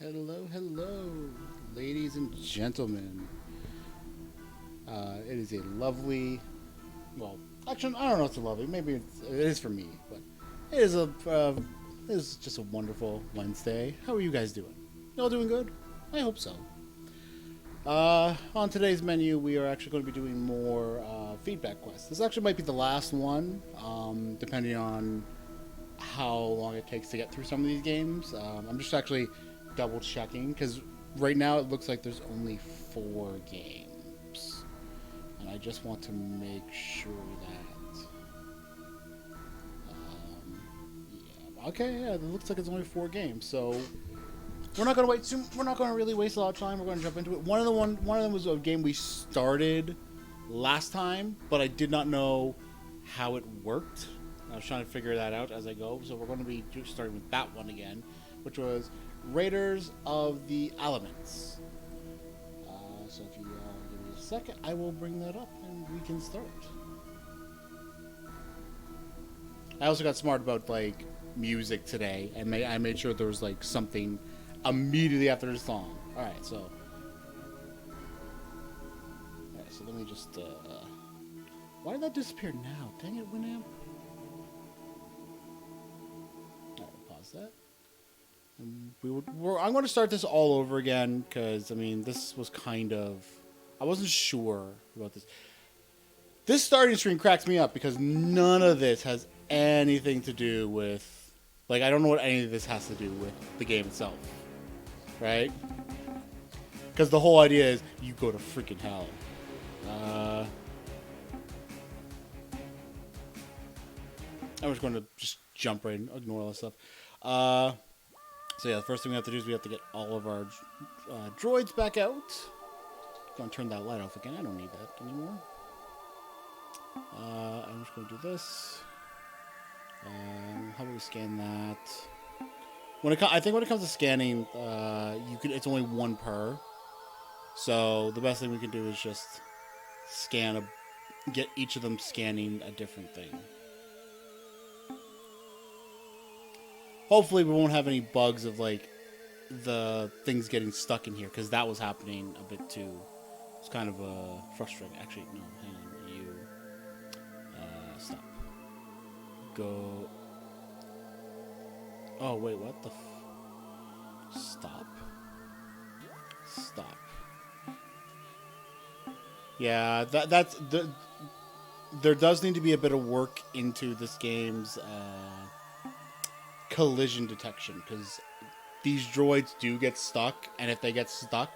Hello, hello, ladies and gentlemen. It is a lovely, well, actually, I don't know if it's a lovely. Maybe it is for me, but it is it is just a wonderful Wednesday. How are you guys doing? Y'all doing good? I hope so. On today's menu, we are actually going to be doing more feedback quests. This actually might be the last one, depending on how long it takes to get through some of these games. I'm just actually double checking because right now it looks like there's only 4 games, and I just want to make sure that. Yeah. Okay. Yeah. It looks like it's only 4 games, so we're not gonna wait too. We're not gonna really waste a lot of time. We're gonna jump into it. One of them was a game we started last time, but I did not know how it worked. I was trying to figure that out as I go. So we're going to be starting with that one again, which was Raiders of the Alaments. So if you give me a second, I will bring that up and we can start. I also got smart about like music today, and I made sure there was like something immediately after the song. All right, so let me just. Why did that disappear now? Dang it, Winamp. That. And I'm going to start this all over again because, I mean, this was kind of... I wasn't sure about this. This starting screen cracks me up because none of this has anything to do with... Like, I don't know what any of this has to do with the game itself. Right? Because the whole idea is you go to freaking hell. I'm just going to just jump right and ignore all this stuff. So yeah, the first thing we have to do is we have to get all of our droids back out. Gonna turn that light off again. I don't need that anymore. I'm just gonna do this. How do we scan that? I think when it comes to scanning, it's only 1 per. So the best thing we can do is just get each of them scanning a different thing. Hopefully we won't have any bugs of like the things getting stuck in here because that was happening a bit too. It's kind of frustrating. Actually, no, hang on. You stop. Go. Oh wait, what the? Stop. Stop. Yeah, that's the. There does need to be a bit of work into this game's. Collision detection, because these droids do get stuck, and if they get stuck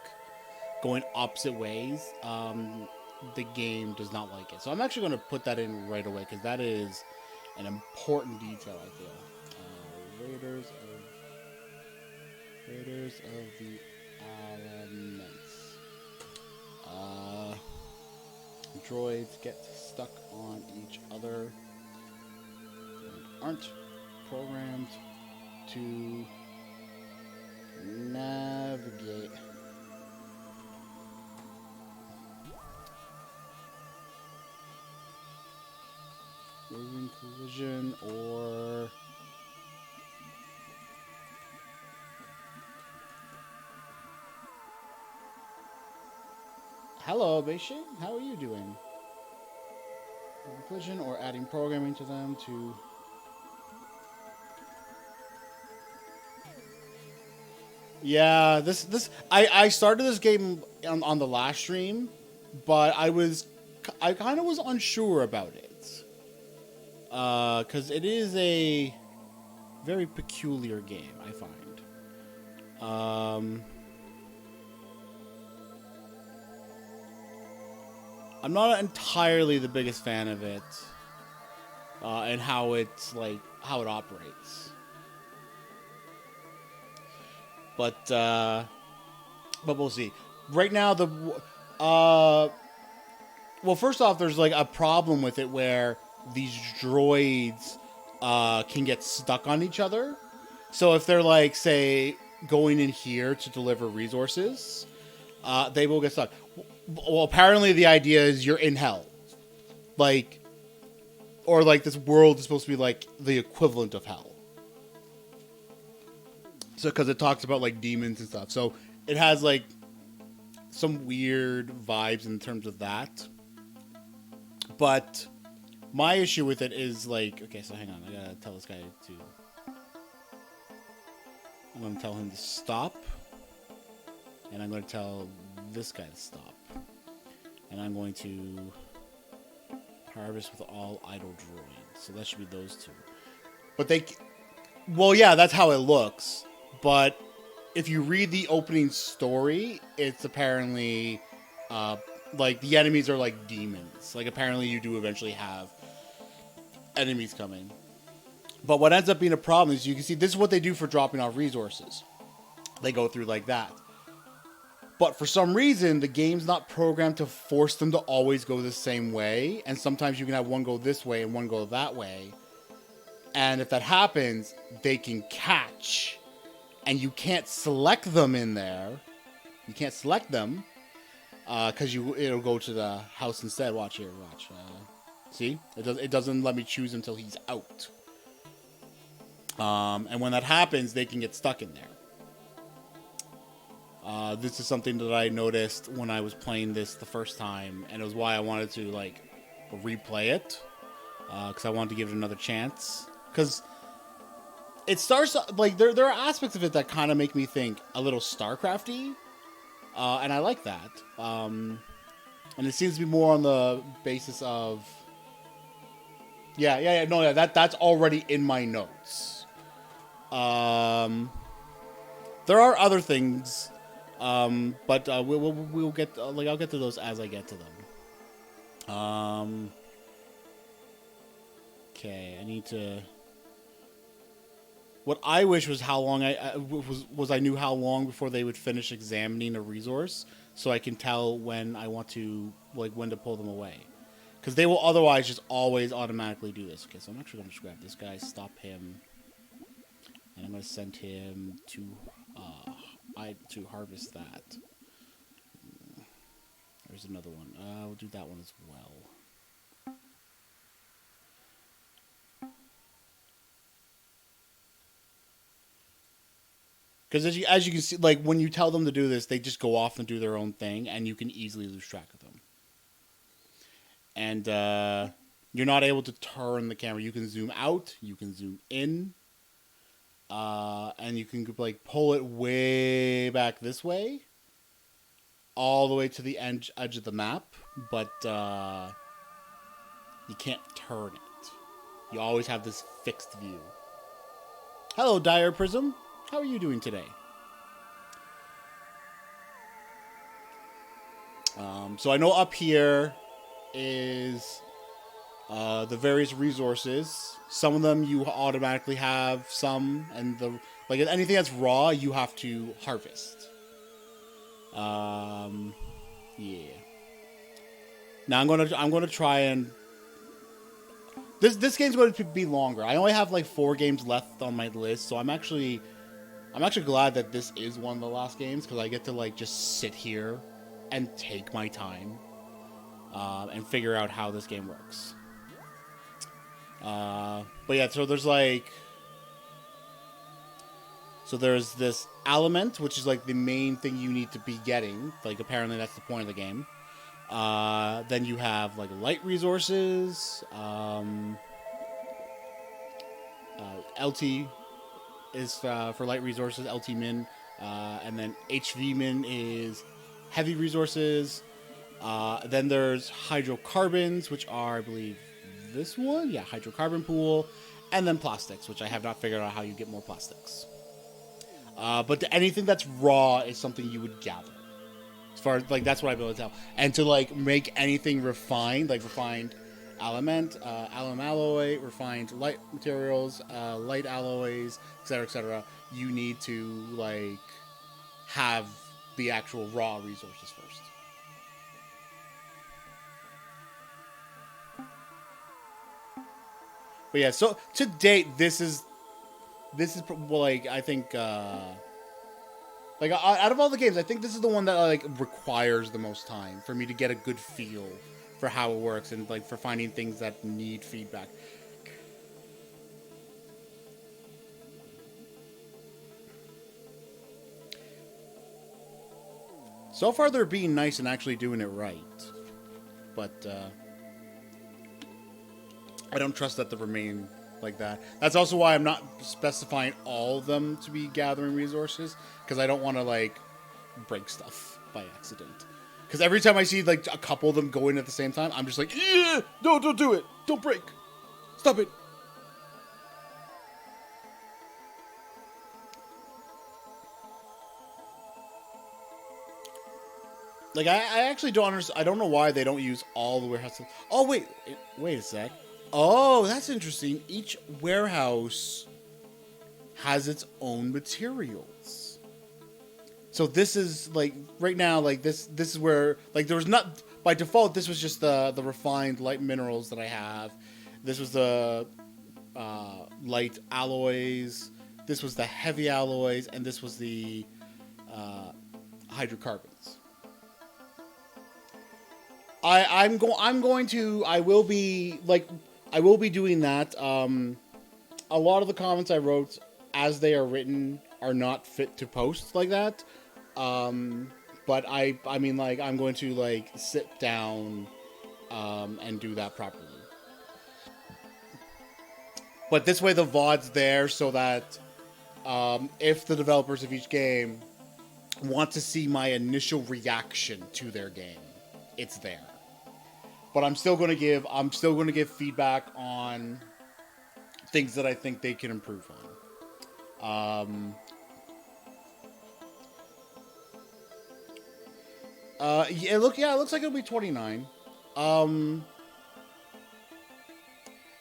going opposite ways, the game does not like it. So I'm actually going to put that in right away because that is an important detail, I feel. Raiders of the Alaments. Droids get stuck on each other and aren't programmed to navigate. Moving collision or hello, Beijing. How are you doing? Moving collision or adding programming to them to. Yeah, I started this game on the last stream, but I kind of was unsure about it, because it is a very peculiar game, I find. I'm not entirely the biggest fan of it, and how it operates. But we'll see. Right now, well, first off, there's like a problem with it where these droids can get stuck on each other. So if they're like, say, going in here to deliver resources, they will get stuck. Well, apparently the idea is you're in hell, like, or like this world is supposed to be like the equivalent of hell. So because it talks about like demons and stuff, so it has like some weird vibes in terms of that. But my issue with it is like, okay, so hang on, I gotta tell this guy to. I'm gonna tell him to stop, and I'm gonna tell this guy to stop, and I'm going to harvest with all idle droids. So that should be those two. But well, yeah, that's how it looks. But if you read the opening story, it's apparently like the enemies are like demons. Like apparently you do eventually have enemies coming. But what ends up being a problem is you can see this is what they do for dropping off resources. They go through like that. But for some reason, the game's not programmed to force them to always go the same way. And sometimes you can have one go this way and one go that way. And if that happens, they can catch. And you can't select them in there. You can't select them. Because it'll go to the house instead. Watch here, watch. See? It doesn't let me choose until he's out. And when that happens, they can get stuck in there. This is something that I noticed when I was playing this the first time, and it was why I wanted to like replay it, because I wanted to give it another chance. Because it starts like there are aspects of it that kind of make me think a little StarCrafty, and I like that. And it seems to be more on the basis of that's already in my notes. There are other things. But we'll get I'll get to those as I get to them. Okay, I need to. What I wish was how long I knew how long before they would finish examining a resource, so I can tell when I want to when to pull them away, because they will otherwise just always automatically do this. Okay, so I'm actually gonna just grab this guy, stop him, and I'm gonna send him to harvest that. There's another one. We'll do that one as well. Because as you can see, like when you tell them to do this, they just go off and do their own thing, and you can easily lose track of them. And you're not able to turn the camera. You can zoom out, you can zoom in. And you can like pull it way back this way, all the way to the edge of the map, but you can't turn it. You always have this fixed view. Hello, Dire Prism. How are you doing today? So I know up here is the various resources. Some of them you automatically have, some, and anything that's raw you have to harvest. Yeah. Now I'm gonna try and this game's going to be longer. I only have like 4 games left on my list, so I'm actually glad that this is one of the last games, because I get to like just sit here and take my time and figure out how this game works. But yeah, so there's this Alament, which is like the main thing you need to be getting. Like apparently that's the point of the game. Then you have like light resources. LT is for light resources, LT min, and then HV min is heavy resources. Then there's hydrocarbons, which are, I believe, this one, yeah, hydrocarbon pool, and then plastics, which I have not figured out how you get more plastics. But anything that's raw is something you would gather. As far as that's what I've been able to tell. And to make anything refined, like refined alum alloy, refined light materials, light alloys, etc., you need to have the actual raw resources first. But yeah, so to date, this is I think out of all the games, I think this is the one that requires the most time for me to get a good feel for how it works, and for finding things that need feedback. So far, they're being nice and actually doing it right. But I don't trust that to remain like that. That's also why I'm not specifying all of them to be gathering resources, because I don't want to, like, break stuff by accident. Because every time I see, like, a couple of them go in at the same time, I'm just like, yeah, no, don't do it. Don't break. Stop it. Like, I actually don't understand. I don't know why they don't use all the warehouses. Oh, wait a sec. Oh, that's interesting. Each warehouse has its own materials. So this is, like, right now, like, this is where, like, there was not, by default, this was just the refined light minerals that I have. This was the light alloys. This was the heavy alloys, and this was the hydrocarbons. I will be doing that. A lot of the comments I wrote as they are written are not fit to post like that. But I mean, like, I'm going to, like, sit down and do that properly. But this way the VOD's there so that if the developers of each game want to see my initial reaction to their game, it's there. But I'm still going to give feedback on things that I think they can improve on. It looks like it'll be 29. And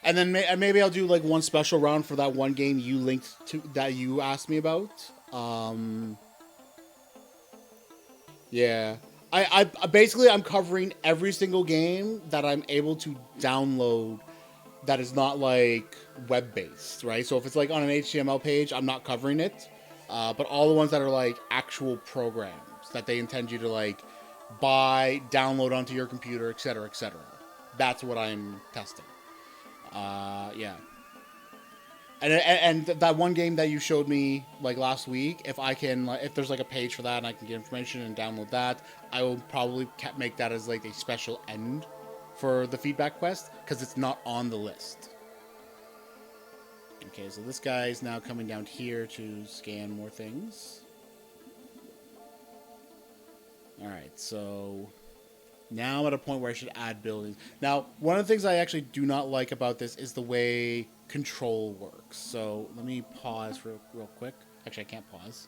then maybe I'll do, like, one special round for that one game you linked to that you asked me about. Yeah. I basically, I'm covering every single game that I'm able to download that is not, like, web-based, right? So if it's, like, on an HTML page, I'm not covering it. But all the ones that are, like, actual programs that they intend you to, like, buy, download onto your computer, etc., etc. That's what I'm testing. Yeah. And that one game that you showed me, like, last week, if I can, like, if there's, like, a page for that and I can get information and download that, I will probably make that as, like, a special end for the feedback quest, because it's not on the list. Okay, so this guy is now coming down here to scan more things. Alright, so now I'm at a point where I should add buildings. Now, one of the things I actually do not like about this is the way control works. So let me pause real quick. Actually, I can't pause.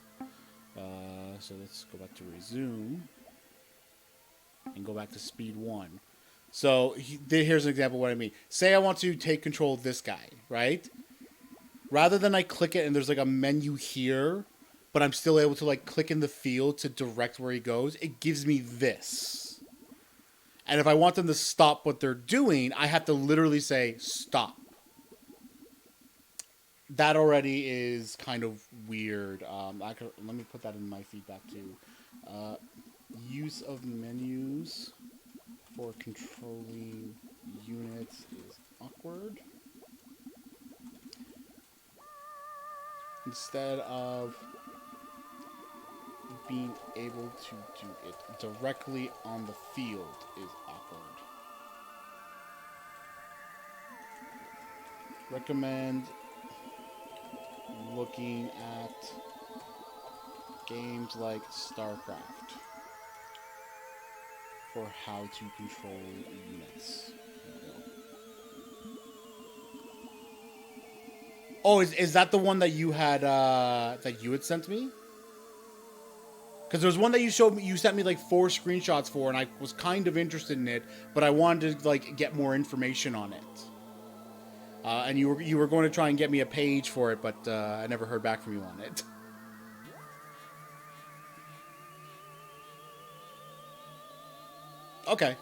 So let's go back to resume and go back to speed 1. So here's an example of what I mean. Say I want to take control of this guy, right? Rather than I click it and there's, like, a menu here, but I'm still able to, like, click in the field to direct where he goes, it gives me this. And if I want them to stop what they're doing, I have to literally say, stop. That already is kind of weird. Let me put that in my feedback, too. Use of menus for controlling units is awkward. Instead of being able to do it directly on the field is awkward. Recommend looking at games like StarCraft for how to control units. Oh, is that the one that you had sent me? Because there's one that you sent me, like, 4 screenshots for, and I was kind of interested in it, but I wanted to, like, get more information on it. And you were going to try and get me a page for it, but I never heard back from you on it. Okay.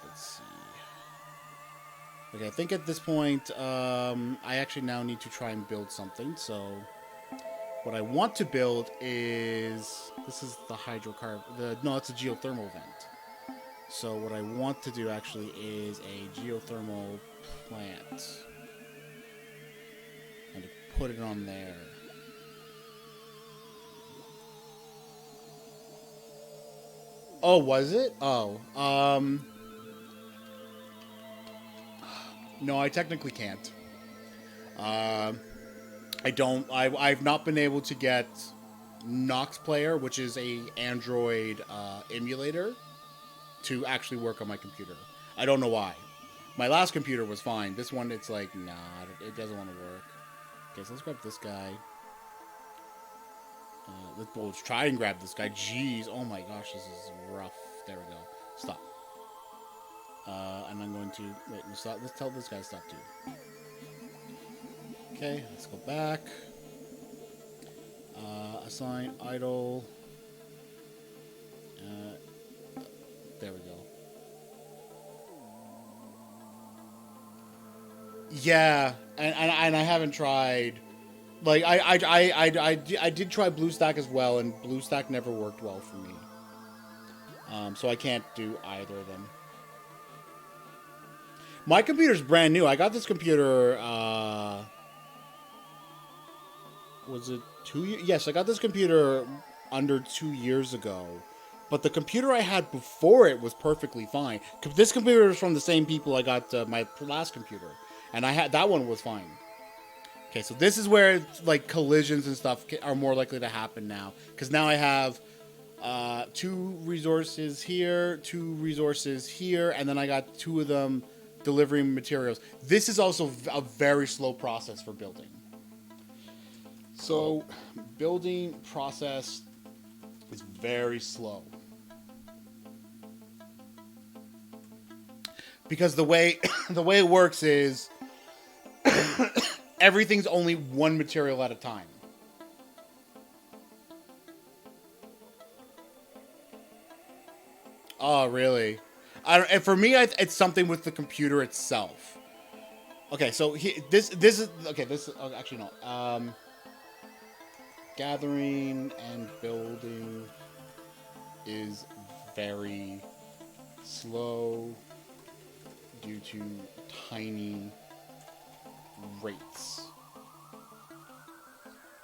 Let's see. Okay, I think at this point, I actually now need to try and build something. So what I want to build is, this is the hydrocarbon. No, it's a geothermal vent. So what I want to do actually is a geothermal plant. And to put it on there. Oh, was it? Oh, no, I technically can't. Uh, I don't. I've not been able to get Nox Player, which is a Android emulator, to actually work on my computer. I don't know why. My last computer was fine. This one, it's like, nah, it doesn't want to work. Okay, so let's grab this guy. Let's try and grab this guy. Jeez, oh my gosh, this is rough. There we go. Stop. And I'm going to wait. Stop. Let's tell this guy to stop too. Okay, let's go back. Assign idle. There we go. Yeah, and I haven't tried. Like I did try BlueStack as well, and BlueStack never worked well for me. So I can't do either of them. My computer's brand new. I got this computer. Was it 2 years? Yes, I got this computer under 2 years ago. But the computer I had before it was perfectly fine. This computer is from the same people I got my last computer, and that one was fine. Okay, so this is where like collisions and stuff are more likely to happen now, because now I have 2 resources here, 2 resources here, and then I got 2 of them delivering materials. This is also a very slow process for building. So, building process is very slow. Because the way it works is everything's only one material at a time. Oh, really? And for me, it's something with the computer itself. Okay, so this is okay. This actually no. Gathering and building is very slow due to tiny rates.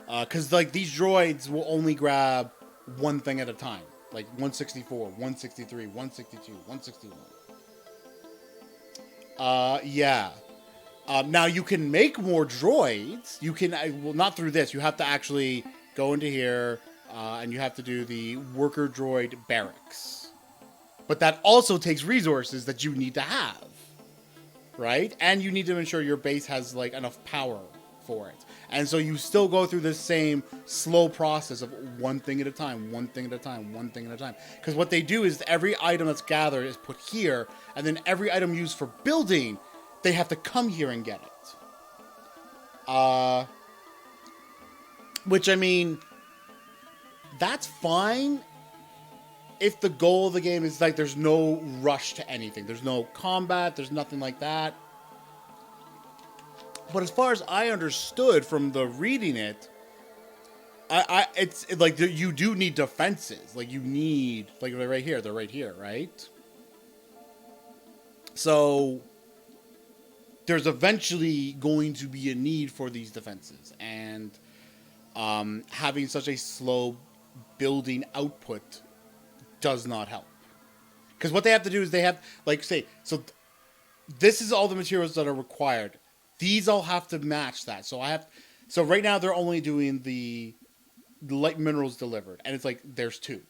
Because like these droids will only grab one thing at a time. Like 164, 163, 162, 161. Yeah. Now you can make more droids. You can, well, not through this. You have to actually go into here, and you have to do the worker droid barracks. But that also takes resources that you need to have, right? And you need to ensure your base has like enough power for it. And so you still go through this same slow process of one thing at a time, one thing at a time, one thing at a time. Because what they do is every item that's gathered is put here, and then every item used for building, they have to come here and get it. Which, I mean, that's fine if the goal of the game is like there's no rush to anything. There's no combat, there's nothing like that. But as far as I understood from the reading it, it's like you do need defenses. Like you need, like they're right here, right? So there's eventually going to be a need for these defenses, and having such a slow building output does not help. Because what they have to do is they have, like, say, so this is all the materials that are required. These all have to match that. So right now they're only doing the light minerals delivered, and it's like there's 2,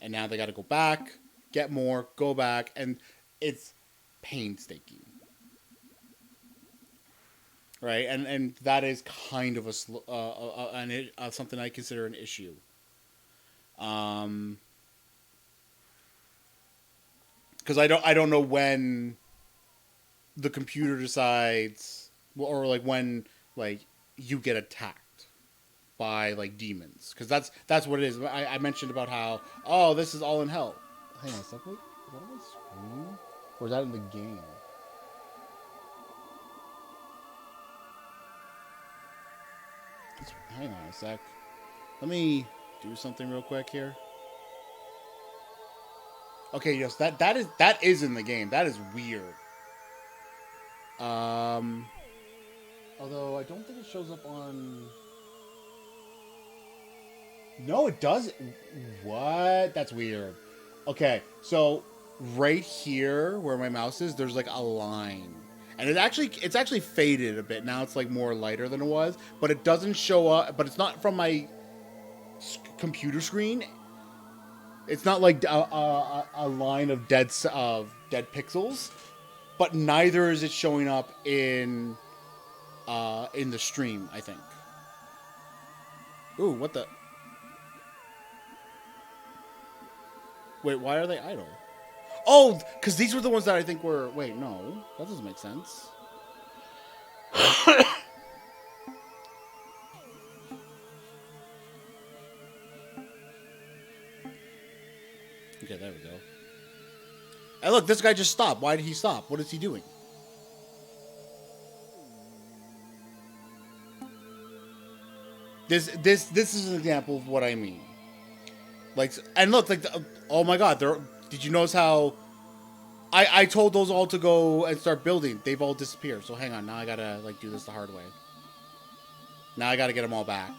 and now they got to go back, get more, go back, and it's painstaking, right? And that is kind of something I consider an issue. Because I don't know when the computer decides, or like when like you get attacked by like demons, because that's what it is. I mentioned about how this is all in hell. Hang on a second, wait, is that on my screen or is that in the game? Hang on a sec. Let me do something real quick here. Okay, yes, that is in the game. That is weird. Although I don't think it shows up on. No, it doesn't. What? That's weird. Okay, so right here where my mouse is, there's like a line. And it's actually faded a bit. Now it's like more lighter than it was, but it doesn't show up, but it's not from my computer screen. It's not like a line of dead pixels, but neither is it showing up in the stream, I think. Ooh, what the? Wait, why are they idle? Oh, because these were the ones that I think were. Wait, no, that doesn't make sense. Okay, there we go. Hey, look, this guy just stopped. Why did he stop? What is he doing? This is an example of what I mean. Like, and look, like, oh my God, did you notice how I told those all to go and start building? They've all disappeared. So hang on, now I gotta like do this the hard way. Now I gotta get them all back.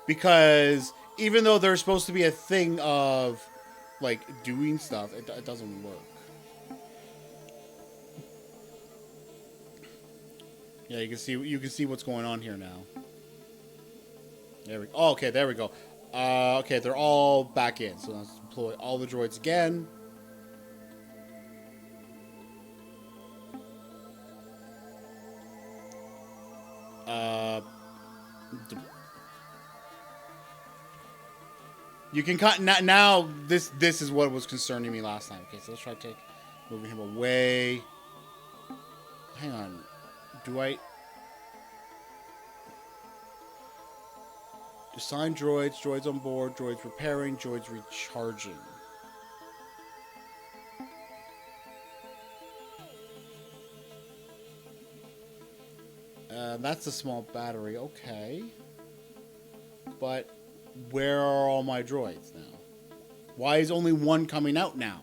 Because even though there's supposed to be a thing of like doing stuff, it doesn't work. Yeah, you can see what's going on here now. There we go. Oh, okay, there we go. Okay, they're all back in. So let's deploy all the droids again. You can cut now. This is what was concerning me last time. Okay, so let's try to moving him away. Hang on. Do I assign droids? Droids on board. Droids repairing. Droids recharging. That's a small battery. Okay, but where are all my droids now? Why is only one coming out now?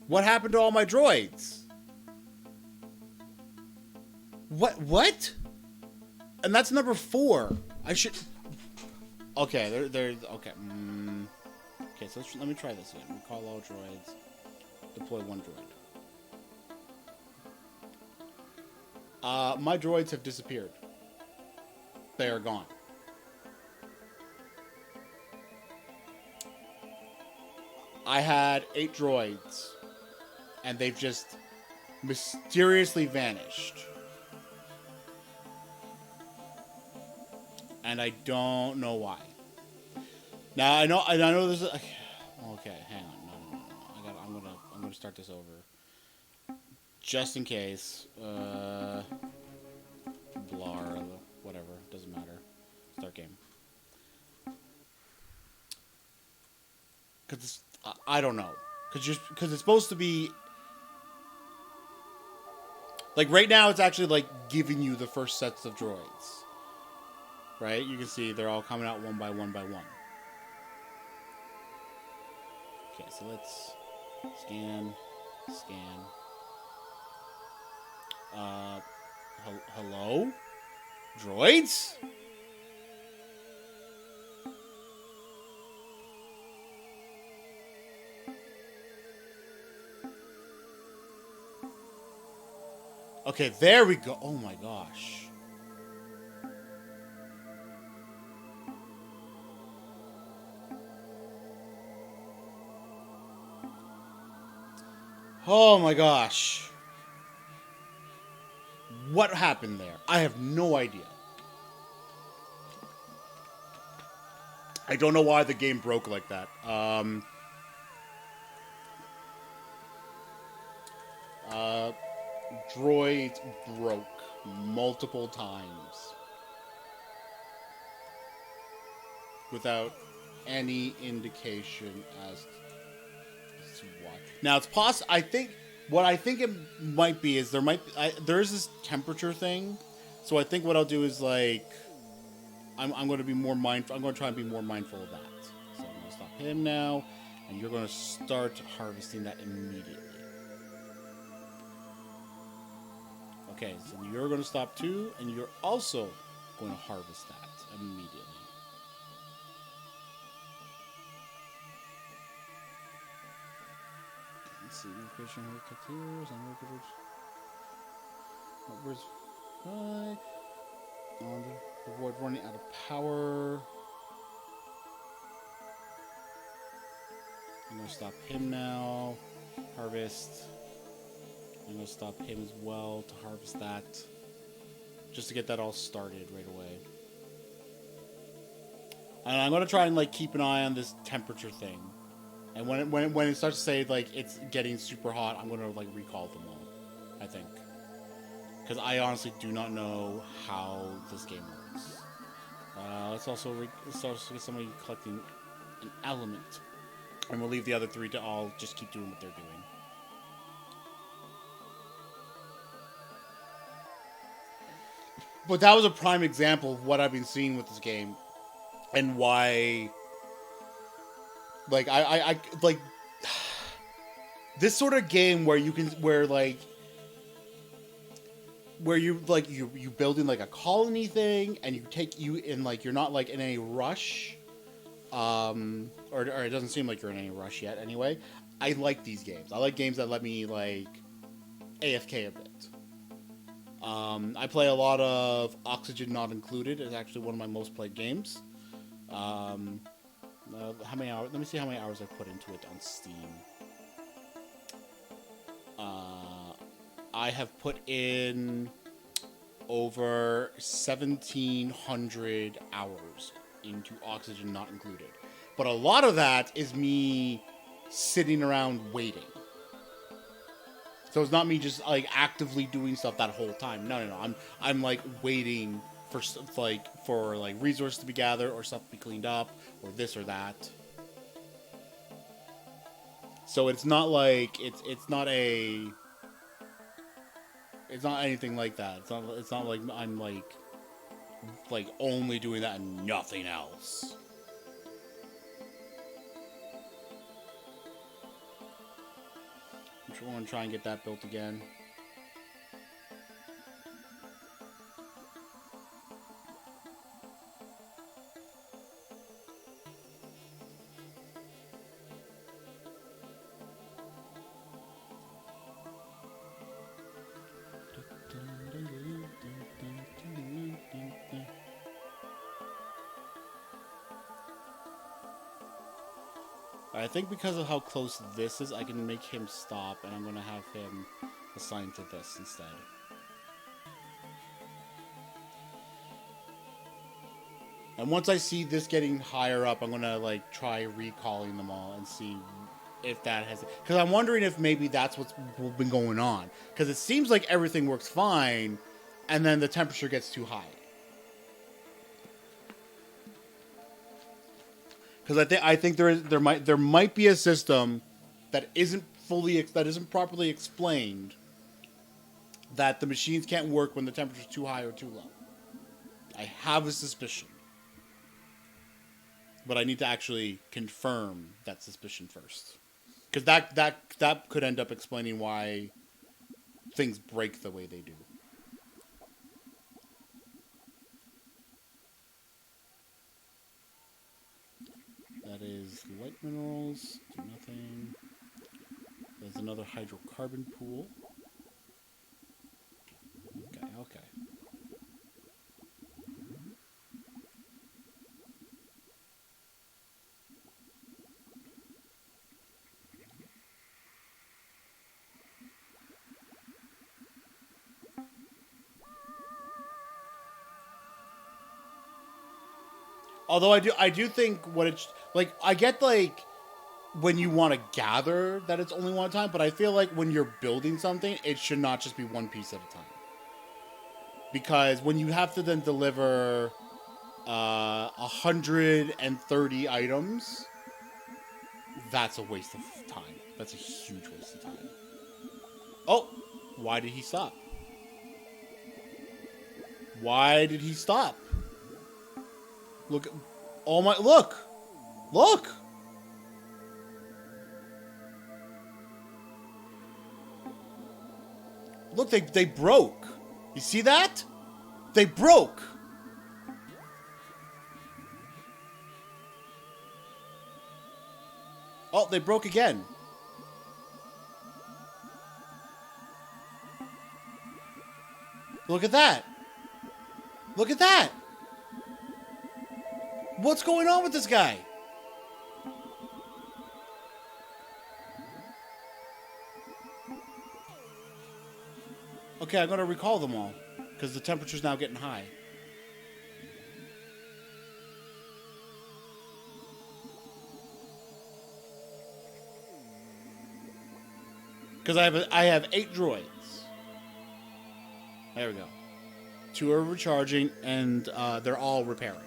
What happened to all my droids? What? And that's number 4. I should. Okay, there's okay. Okay, so let me try this again. Recall all droids. Deploy one droid. My droids have disappeared. They are gone. I had 8 droids, and they've just mysteriously vanished. And I don't know why. Now I know this is okay. Hang on, no. I'm gonna start this over, just in case. Blar, whatever, doesn't matter. Start game. Because I don't know. Because it's supposed to be like right now. It's actually like giving you the first sets of droids. Right? You can see they're all coming out one by one by one. Okay, so let's scan. Hello? Droids? Okay, there we go. Oh my gosh. Oh my gosh. What happened there? I have no idea. I don't know why the game broke like that. Droid broke multiple times without any indication as to why. Now it's possible. What I think it might be is there's this temperature thing. So I think what I'll do is like I'm going to be more mindful. I'm going to try and be more mindful of that. So I'm going to stop him now, and you're going to start harvesting that immediately. Okay, so you're going to stop too, and you're also going to harvest that immediately. Let's see, notification here, where's right? Avoid running out of power. I'm gonna stop him now. Harvest. I'm gonna stop him as well to harvest that. Just to get that all started right away. And I'm gonna try and like keep an eye on this temperature thing. And when it starts to say like it's getting super hot, I'm gonna like recall them all. I think. Because I honestly do not know how this game works. Let's also get somebody collecting an element. And we'll leave the other three to all just keep doing what they're doing. But that was a prime example of what I've been seeing with this game. And why... Like, I like... This sort of game where you can... Where, like... Where you, like, you building, like, a colony thing, and you're not, like, in any rush, or it doesn't seem like you're in any rush yet, anyway. I like these games. I like games that let me, like, AFK a bit. I play a lot of Oxygen Not Included. It's actually one of my most played games. How many hours? Let me see how many hours I put into it on Steam. I have put in over 1,700 hours into Oxygen Not Included. But a lot of that is me sitting around waiting. So it's not me just like actively doing stuff that whole time. No. I'm like waiting for resources to be gathered or stuff to be cleaned up or this or that. So it's not like it's not anything like that. It's not like I'm like only doing that and nothing else. I'm going to try and get that built again. I think because of how close this is, I can make him stop, and I'm going to have him assigned to this instead. And once I see this getting higher up, I'm going to like try recalling them all and see if that has... Because I'm wondering if maybe that's what's been going on. Because it seems like everything works fine, and then the temperature gets too high. Because I think there might be a system that isn't properly explained, that the machines can't work when the temperature's too high or too low. I have a suspicion, but I need to actually confirm that suspicion first, because that could end up explaining why things break the way they do. That is light minerals, do nothing. There's another hydrocarbon pool. Okay. Although I do think what it's like, I get like when you want to gather that it's only one time, but I feel like when you're building something, it should not just be one piece at a time. Because when you have to then deliver 130 items, that's a waste of time. That's a huge waste of time. Oh, why did he stop? Why did he stop? Look, all my look. Look. Look, they broke. You see that? They broke. Oh, they broke again. Look at that. Look at that. What's going on with this guy? Okay, I'm going to recall them all. Because the temperature's now getting high. Because I have 8 droids. There we go. 2 are recharging, and they're all repairing.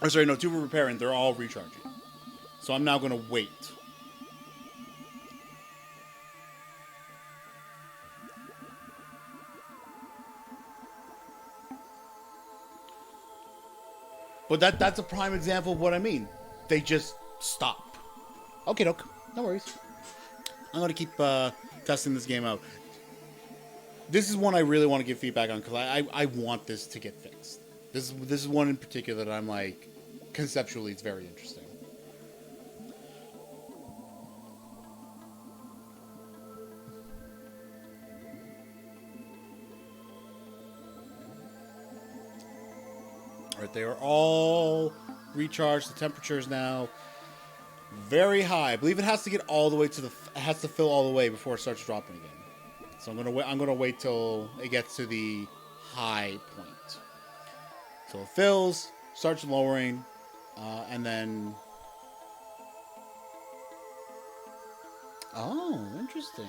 Or sorry, no, 2 are repairing. They're all recharging. So I'm now going to wait. But that's a prime example of what I mean. They just stop. Okay, doke. No worries. I'm going to keep testing this game out. This is one I really want to give feedback on because I want this to get fixed. This is one in particular that I'm like, conceptually, it's very interesting. Alright, they are all recharged. The temperature is now very high. I believe it has to get all the way to it has to fill all the way before it starts dropping again. So I'm gonna wait till it gets to the high point. So it fills, starts lowering, and then. Oh, interesting.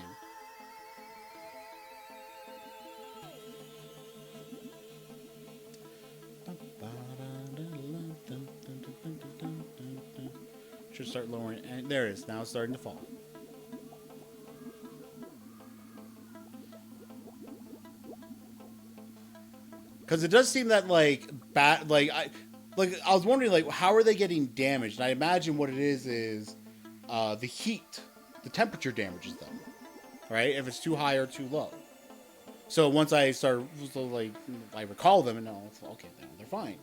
Should start lowering, and there it is. Now it's starting to fall. Because it does seem that I was wondering how are they getting damaged? And I imagine what it is the heat, the temperature damages them, right? If it's too high or too low. So once I start, I recall them and no, it's okay, they're fine.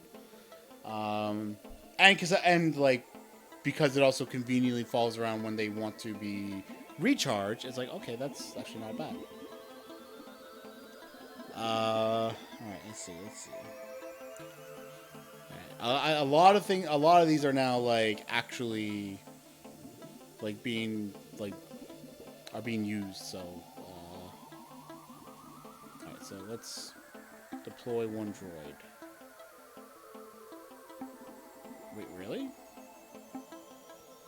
Because it also conveniently falls around when they want to be recharged, it's like, okay, that's actually not bad. All right, let's see. All right. A lot of these are now actually being used. So, all right, so let's deploy one droid. Wait, really?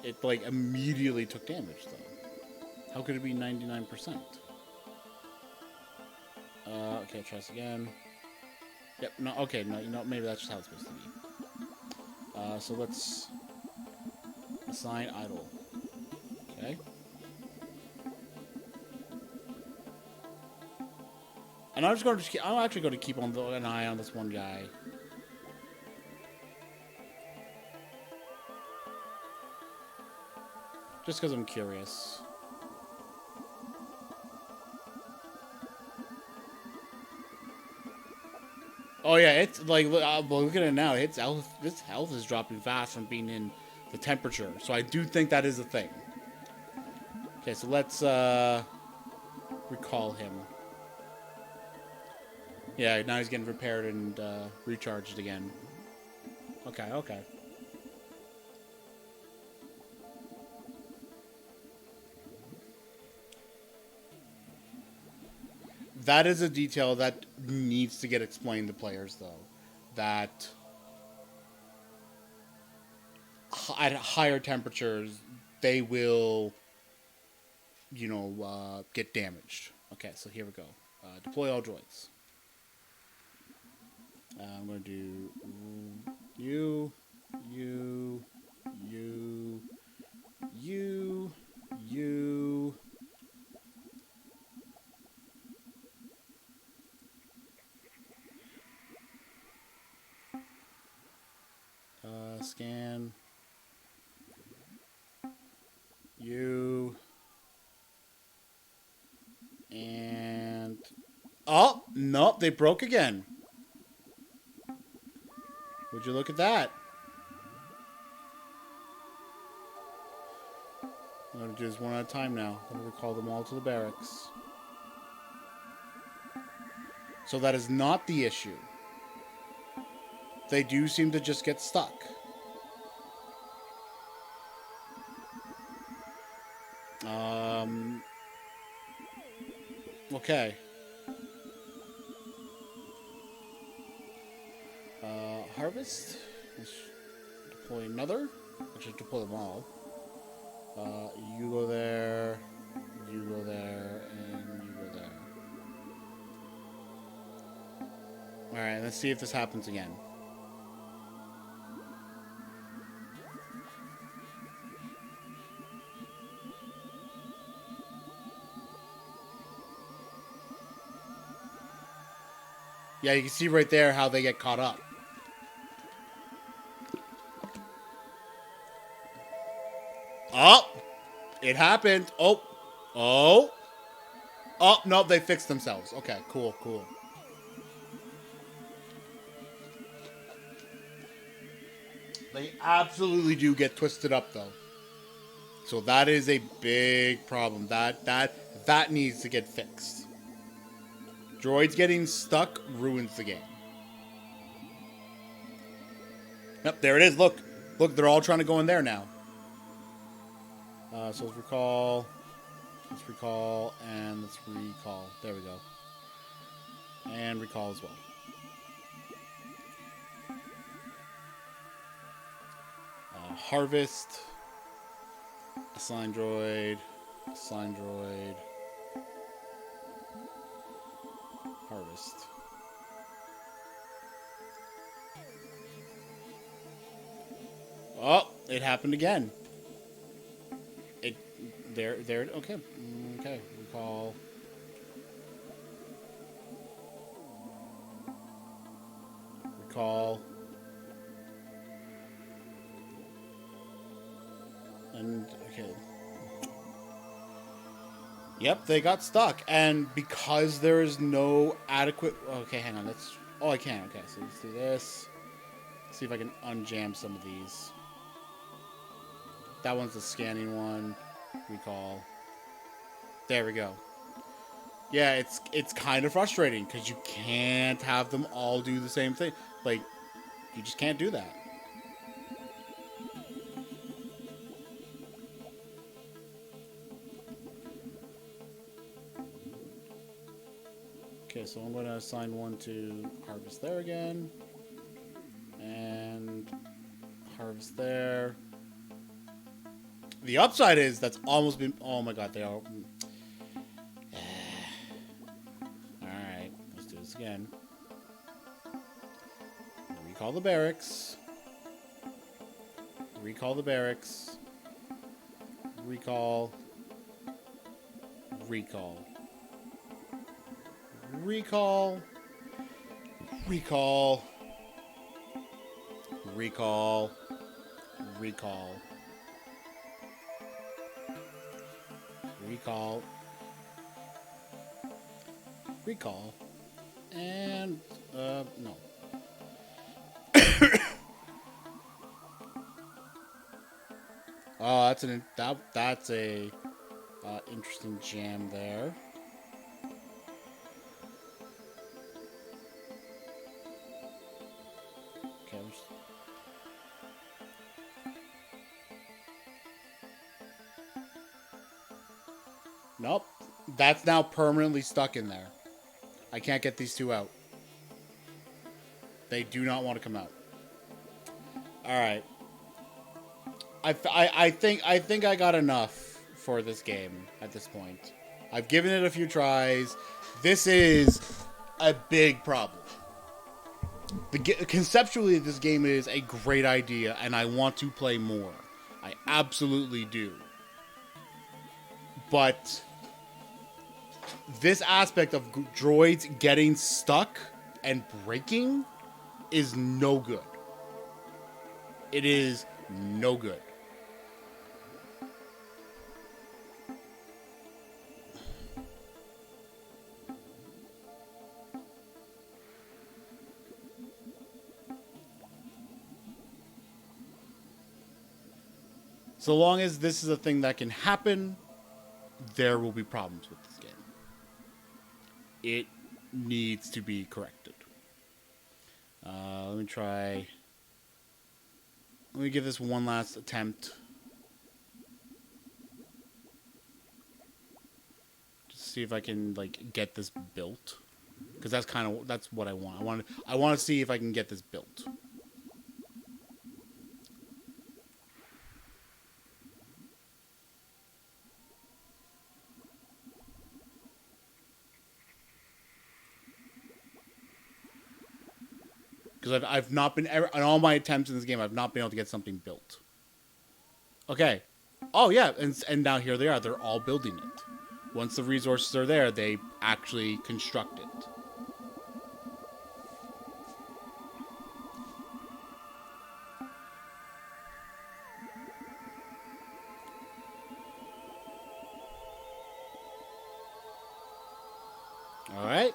It immediately took damage though. How could it be 99%? Okay, try this again. Yep, no, okay, no, maybe that's just how it's supposed to be. So let's assign idle. Okay. And I'm actually going to keep an eye on this one guy. Just because I'm curious. Oh yeah, it's look at it now. Its health is dropping fast from being in the temperature. So I do think that is a thing. Okay, so let's recall him. Yeah, now he's getting repaired and recharged again. Okay. That is a detail that needs to get explained to players, though. That at higher temperatures, they will, get damaged. Okay, so here we go. Deploy all droids. I'm going to do you. Scan. You. Oh, nope, they broke again. Would you look at that? I'm going to do this one at a time now. I'm going to recall them all to the barracks. So that is not the issue. They do seem to just get stuck. Okay. Harvest. Let's deploy another. Let's just deploy them all. You go there. You go there. And you go there. Alright, let's see if this happens again. Yeah, you can see right there how they get caught up. Oh! It happened. Oh! Oh! Oh, no, they fixed themselves. Okay, cool, cool. They absolutely do get twisted up, though. So that is a big problem. That needs to get fixed. Droids getting stuck ruins the game. Yep, there it is. Look. Look, they're all trying to go in there now. So let's recall. Let's recall. And let's recall. There we go. And recall as well. Harvest. Assign droid. Assign droid. Harvest. Oh, it happened again. There, okay. Okay, recall. Recall. And, okay. Yep, they got stuck. And because there is no adequate... Okay, hang on. Let's... Oh, I can. Okay, so let's do this. Let's see if I can unjam some of these. That one's the scanning one. Recall. There we go. Yeah, it's kind of frustrating because you can't have them all do the same thing. Like, you just can't do that. Okay, so I'm going to assign one to Harvest there again. And Harvest there. The upside is that's almost been... Oh my god, they are... Alright, let's do this again. Recall the barracks. Recall the barracks. Recall. Recall. Recall. Recall. Recall. Recall. Recall. Recall. And, no. Oh, that's a interesting jam there. Okay. Nope. That's now permanently stuck in there. I can't get these two out. They do not want to come out. All right. I think I got enough for this game at this point. I've given it a few tries. This is a big problem. Conceptually, this game is a great idea, and I want to play more. I absolutely do. But this aspect of droids getting stuck and breaking is no good. It is no good. So long as this is a thing that can happen, there will be problems with this game. It needs to be corrected. Let me try. Let me give this one last attempt. Just see if I can like get this built, because that's what I want. I want to see if I can get this built. Because I've not been ever on all my attempts in this game. I've not been able to get something built. Okay. Oh yeah, and now here they are. They're all building it. Once the resources are there, they actually construct it. All right,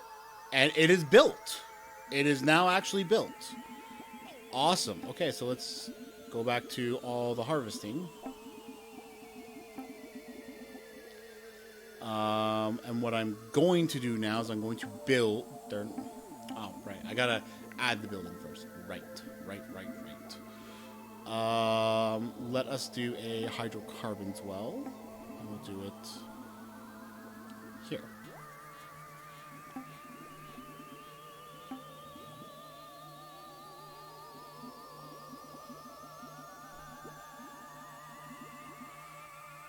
and it is built. It is now actually built. Awesome. Okay, so let's go back to all the harvesting. And what I'm going to do now is I'm going to build. Oh, right. I gotta add the building first. Right. Let us do a hydrocarbons well. And we'll do it here.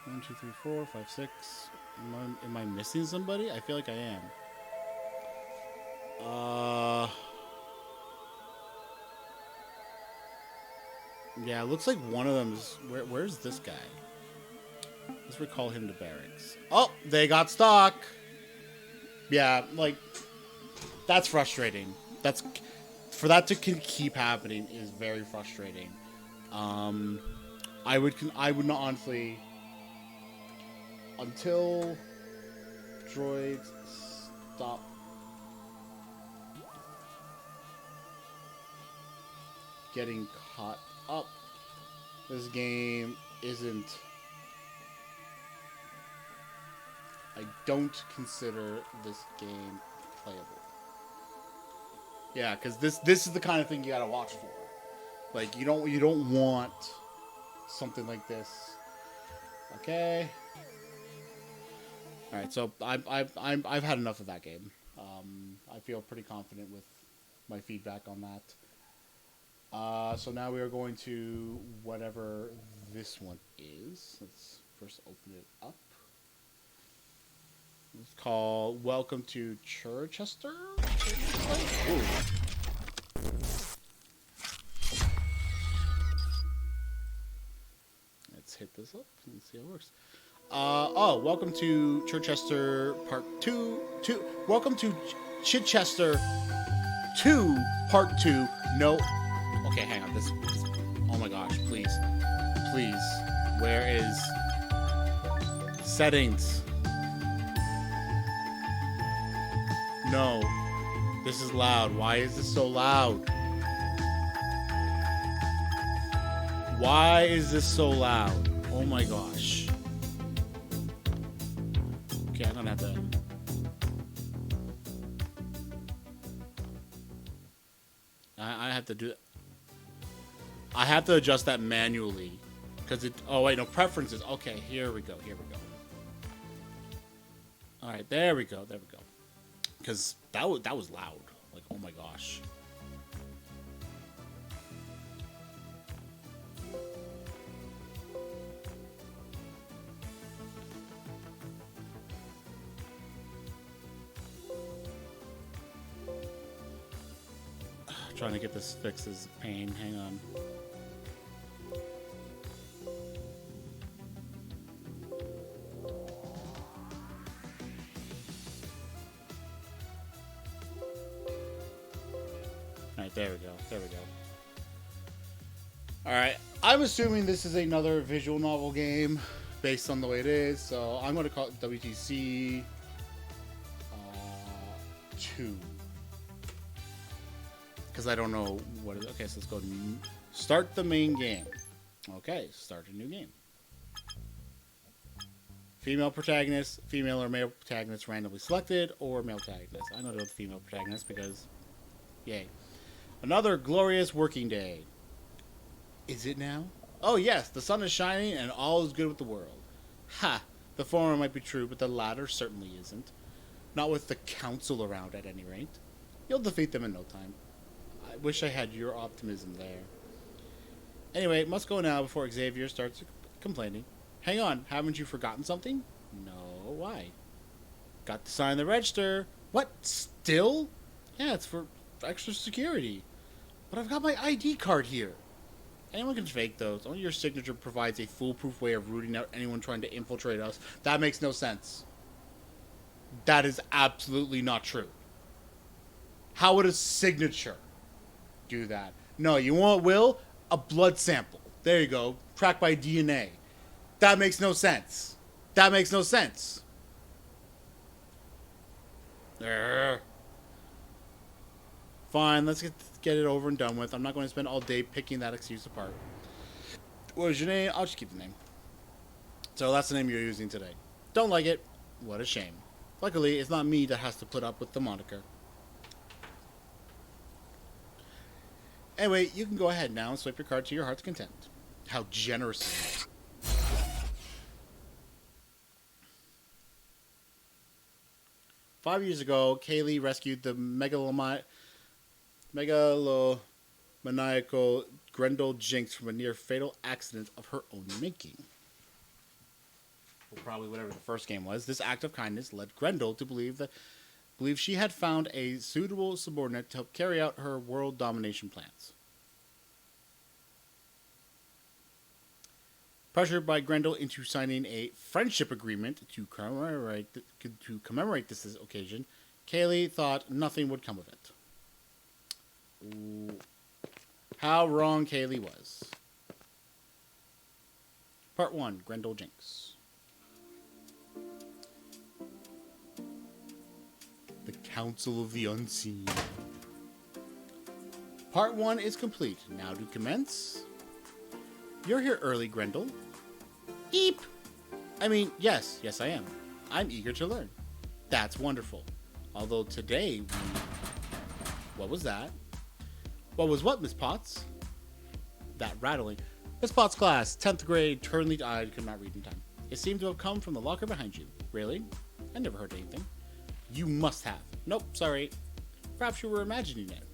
One, two, three, 4, 5, 6. Am I missing somebody? I feel like I am. Yeah, it looks like one of them is... Where's this guy? Let's recall him to barracks. Oh, they got stuck! Yeah, like... That's frustrating. For that to keep happening is very frustrating. I would not honestly... Until droids stop getting caught up, this game isn't... I don't consider this game playable. Yeah, because this is the kind of thing you gotta watch for. Like, you don't want something like this. Okay. All right, so I've had enough of that game. I feel pretty confident with my feedback on that. So now we are going to whatever this one is. Let's first open it up. It's called Welcome to Chichester. Ooh. Let's hit this up and see how it works. Welcome to Chichester Part 2. Welcome to Chichester 2 Part 2. No. Okay, hang on. This. Oh my gosh, please. Where is settings? No. This is loud. Why is this so loud? Why is this so loud? Oh my gosh. Okay, I'm gonna have to... I have to do... I have to adjust that manually. Because it... Oh, wait, no, preferences. Okay, here we go. Alright, there we go. Because that was loud. Like, oh my gosh. Trying to get this fixed is a pain. Hang on. Alright, there we go. Alright, I'm assuming this is another visual novel game based on the way it is, so I'm going to call it WTC 2. Because I don't know what it is. Okay, so let's go to start the main game. Okay, start a new game. Female protagonist, female or male protagonist randomly selected, or male protagonist. I'm going to go with female protagonist because, yay. Another glorious working day. Is it now? Oh yes, the sun is shining and all is good with the world. Ha! The former might be true, but the latter certainly isn't. Not with the council around, at any rate. You'll defeat them in no time. I wish I had your optimism there. Anyway, must go now before Xavier starts complaining. Hang on, haven't you forgotten something? No, why? Got to sign the register. What? Still? Yeah, it's for extra security. But I've got my ID card here. Anyone can fake those. Only your signature provides a foolproof way of rooting out anyone trying to infiltrate us. That makes no sense. That is absolutely not true. How would a signature do that? No, you want Will? A blood sample. There you go. Tracked by DNA. That makes no sense. That makes no sense. Fine, let's get it over and done with. I'm not going to spend all day picking that excuse apart. What is your name? I'll just keep the name. So that's the name you're using today. Don't like it? What a shame. Luckily, it's not me that has to put up with the moniker. Anyway, you can go ahead now and swipe your card to your heart's content. How generous of you. 5 years ago, Kaylee rescued the megalomaniacal Grendel Jinx from a near-fatal accident of her own making. Well, probably whatever the first game was. This act of kindness led Grendel to believe she had found a suitable subordinate to help carry out her world domination plans. Pressured by Grendel into signing a friendship agreement to commemorate this occasion, Kaylee thought nothing would come of it. Ooh. How wrong Kaylee was. Part 1, Grendel Jinx. The Council of the Unseen. Part 1 is complete. Now to commence. You're here early, Grendel. Eep! I mean, yes I am. I'm eager to learn. That's wonderful. Although today What was that? What was what, Miss Potts? That rattling. Miss Potts' class, 10th grade, turnly I could not read in time. It seemed to have come from the locker behind you. Really? I never heard anything. You must have. Nope, sorry. Perhaps you were imagining it.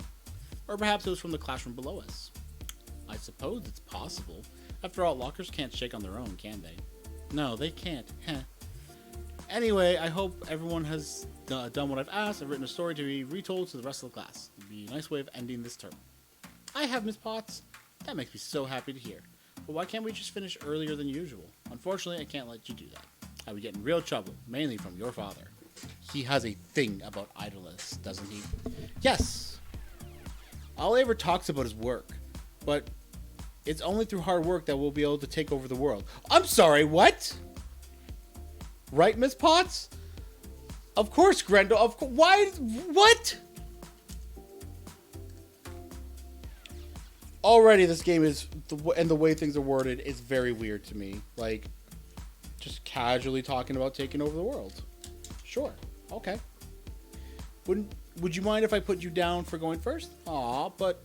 Or perhaps it was from the classroom below us. I suppose it's possible. After all, lockers can't shake on their own, can they? No, they can't. Heh. Anyway, I hope everyone has done what I've asked. I've written a story to be retold to the rest of the class. It'd be a nice way of ending this term. I have, Miss Potts. That makes me so happy to hear. But why can't we just finish earlier than usual? Unfortunately, I can't let you do that. I would get in real trouble, mainly from your father. He has a thing about idleness, doesn't he? Yes. All he ever talks about is work. But it's only through hard work that we'll be able to take over the world. I'm sorry, what? Right, Miss Potts? Of course, Grendel. Of course. Why? What? Already, this game is, and the way things are worded is very weird to me. Like, just casually talking about taking over the world. Sure. Okay. Would you mind if I put you down for going first? Aw, but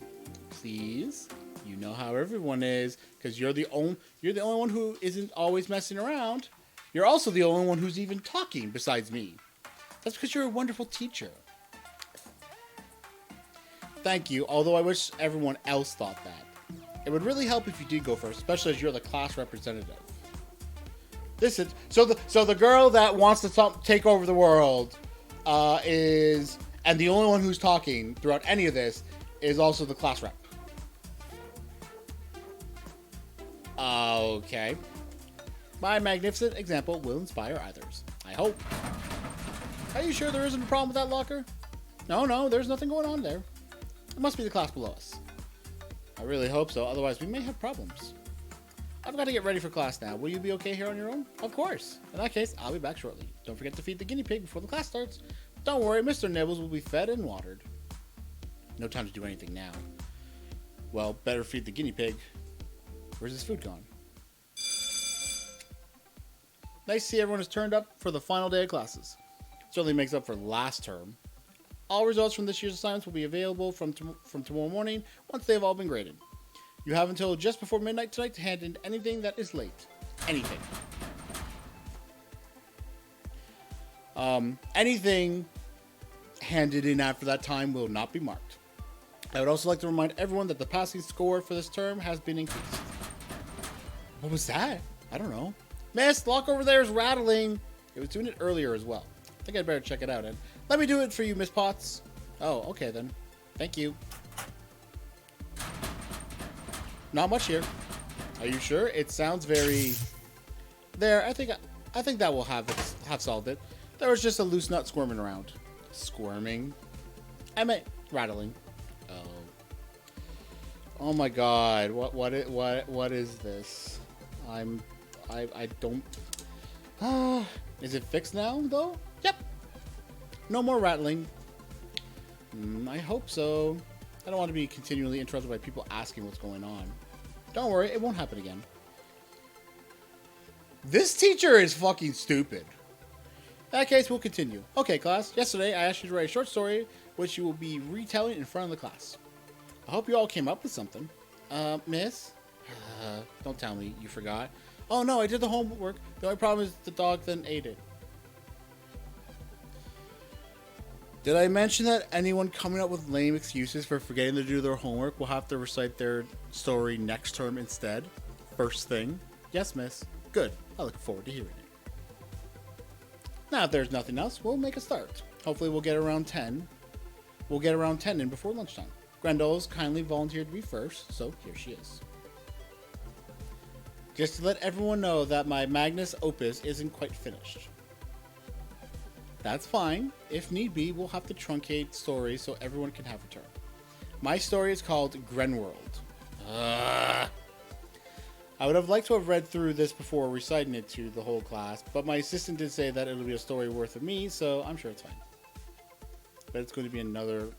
please. You know how everyone is, because you're the only one who isn't always messing around. You're also the only one who's even talking besides me. That's because you're a wonderful teacher. Thank you, although I wish everyone else thought that. It would really help if you did go first, especially as you're the class representative. Listen, so the girl that wants to take over the world is, and the only one who's talking throughout any of this is also the class rep. Okay. My magnificent example will inspire others. I hope. Are you sure there isn't a problem with that locker? No, there's nothing going on there. It must be the class below us. I really hope so, otherwise we may have problems. I've got to get ready for class now. Will you be okay here on your own? Of course. In that case, I'll be back shortly. Don't forget to feed the guinea pig before the class starts. Don't worry, Mr. Nibbles will be fed and watered. No time to do anything now. Well, better feed the guinea pig. Where's his food gone? Nice to see everyone has turned up for the final day of classes. Certainly makes up for last term. All results from this year's assignments will be available from tomorrow morning once they have all been graded. You have until just before midnight tonight to hand in anything that is late. Anything. Anything handed in after that time will not be marked. I would also like to remind everyone that the passing score for this term has been increased. What was that? I don't know. Miss, the lock over there is rattling. It was doing it earlier as well. I think I'd better check it out. And let me do it for you, Miss Potts. Oh, okay then. Thank you. Not much here. Are you sure? It sounds very... There, I think that will have solved it. There was just a loose nut squirming around. Squirming? I meant rattling. Oh my god. What is this? I don't... is it fixed now, though? Yep. No more rattling. I hope so. I don't want to be continually interrupted by people asking what's going on. Don't worry, it won't happen again. This teacher is fucking stupid. In that case, we'll continue. Okay, class. Yesterday, I asked you to write a short story, which you will be retelling in front of the class. I hope you all came up with something. Miss? Don't tell me you forgot. Oh no, I did the homework. The only problem is the dog then ate it. Did I mention that anyone coming up with lame excuses for forgetting to do their homework will have to recite their story next term instead? First thing. Yes, miss. Good. I look forward to hearing it. Now, if there's nothing else, we'll make a start. Hopefully we'll get around 10. We'll get around 10 in before lunchtime. Grendel's kindly volunteered to be first, so here she is. Just to let everyone know that my Magnus Opus isn't quite finished. That's fine. If need be, we'll have to truncate stories so everyone can have a turn. My story is called Grenworld. I would have liked to have read through this before reciting it to the whole class, but my assistant did say that it'll be a story worth of me, so I'm sure it's fine. But it's going to be another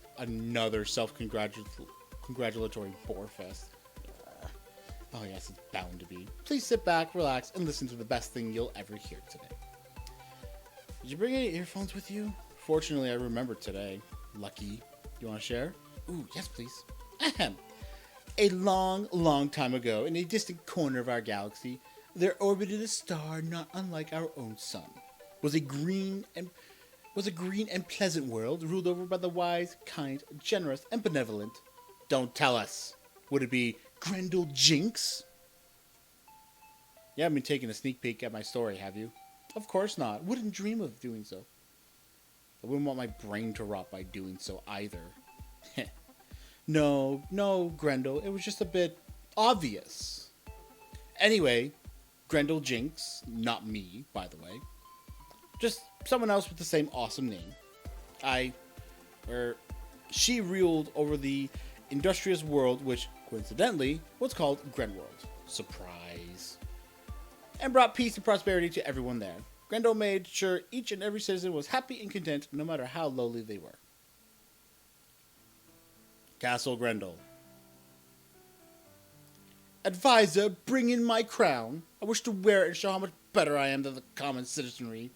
self-congratulatory bore fest. Oh yes, it's bound to be. Please sit back, relax, and listen to the best thing you'll ever hear today. Did you bring any earphones with you? Fortunately, I remembered today. Lucky. You want to share? Ooh, yes, please. Ahem. A long, long time ago, in a distant corner of our galaxy, there orbited a star not unlike our own sun. Was a green and pleasant world ruled over by the wise, kind, generous, and benevolent. Don't tell us. Would it be Grendel Jinx? You haven't been taking a sneak peek at my story, have you? Of course not. Wouldn't dream of doing so. I wouldn't want my brain to rot by doing so either. No, Grendel. It was just a bit obvious. Anyway, Grendel Jinx, not me, by the way. Just someone else with the same awesome name. She ruled over the industrious world, which, coincidentally, was called Grenworld. Surprise. And brought peace and prosperity to everyone there. Grendel made sure each and every citizen was happy and content, no matter how lowly they were. Castle Grendel. Advisor, bring in my crown. I wish to wear it and show how much better I am than the common citizenry.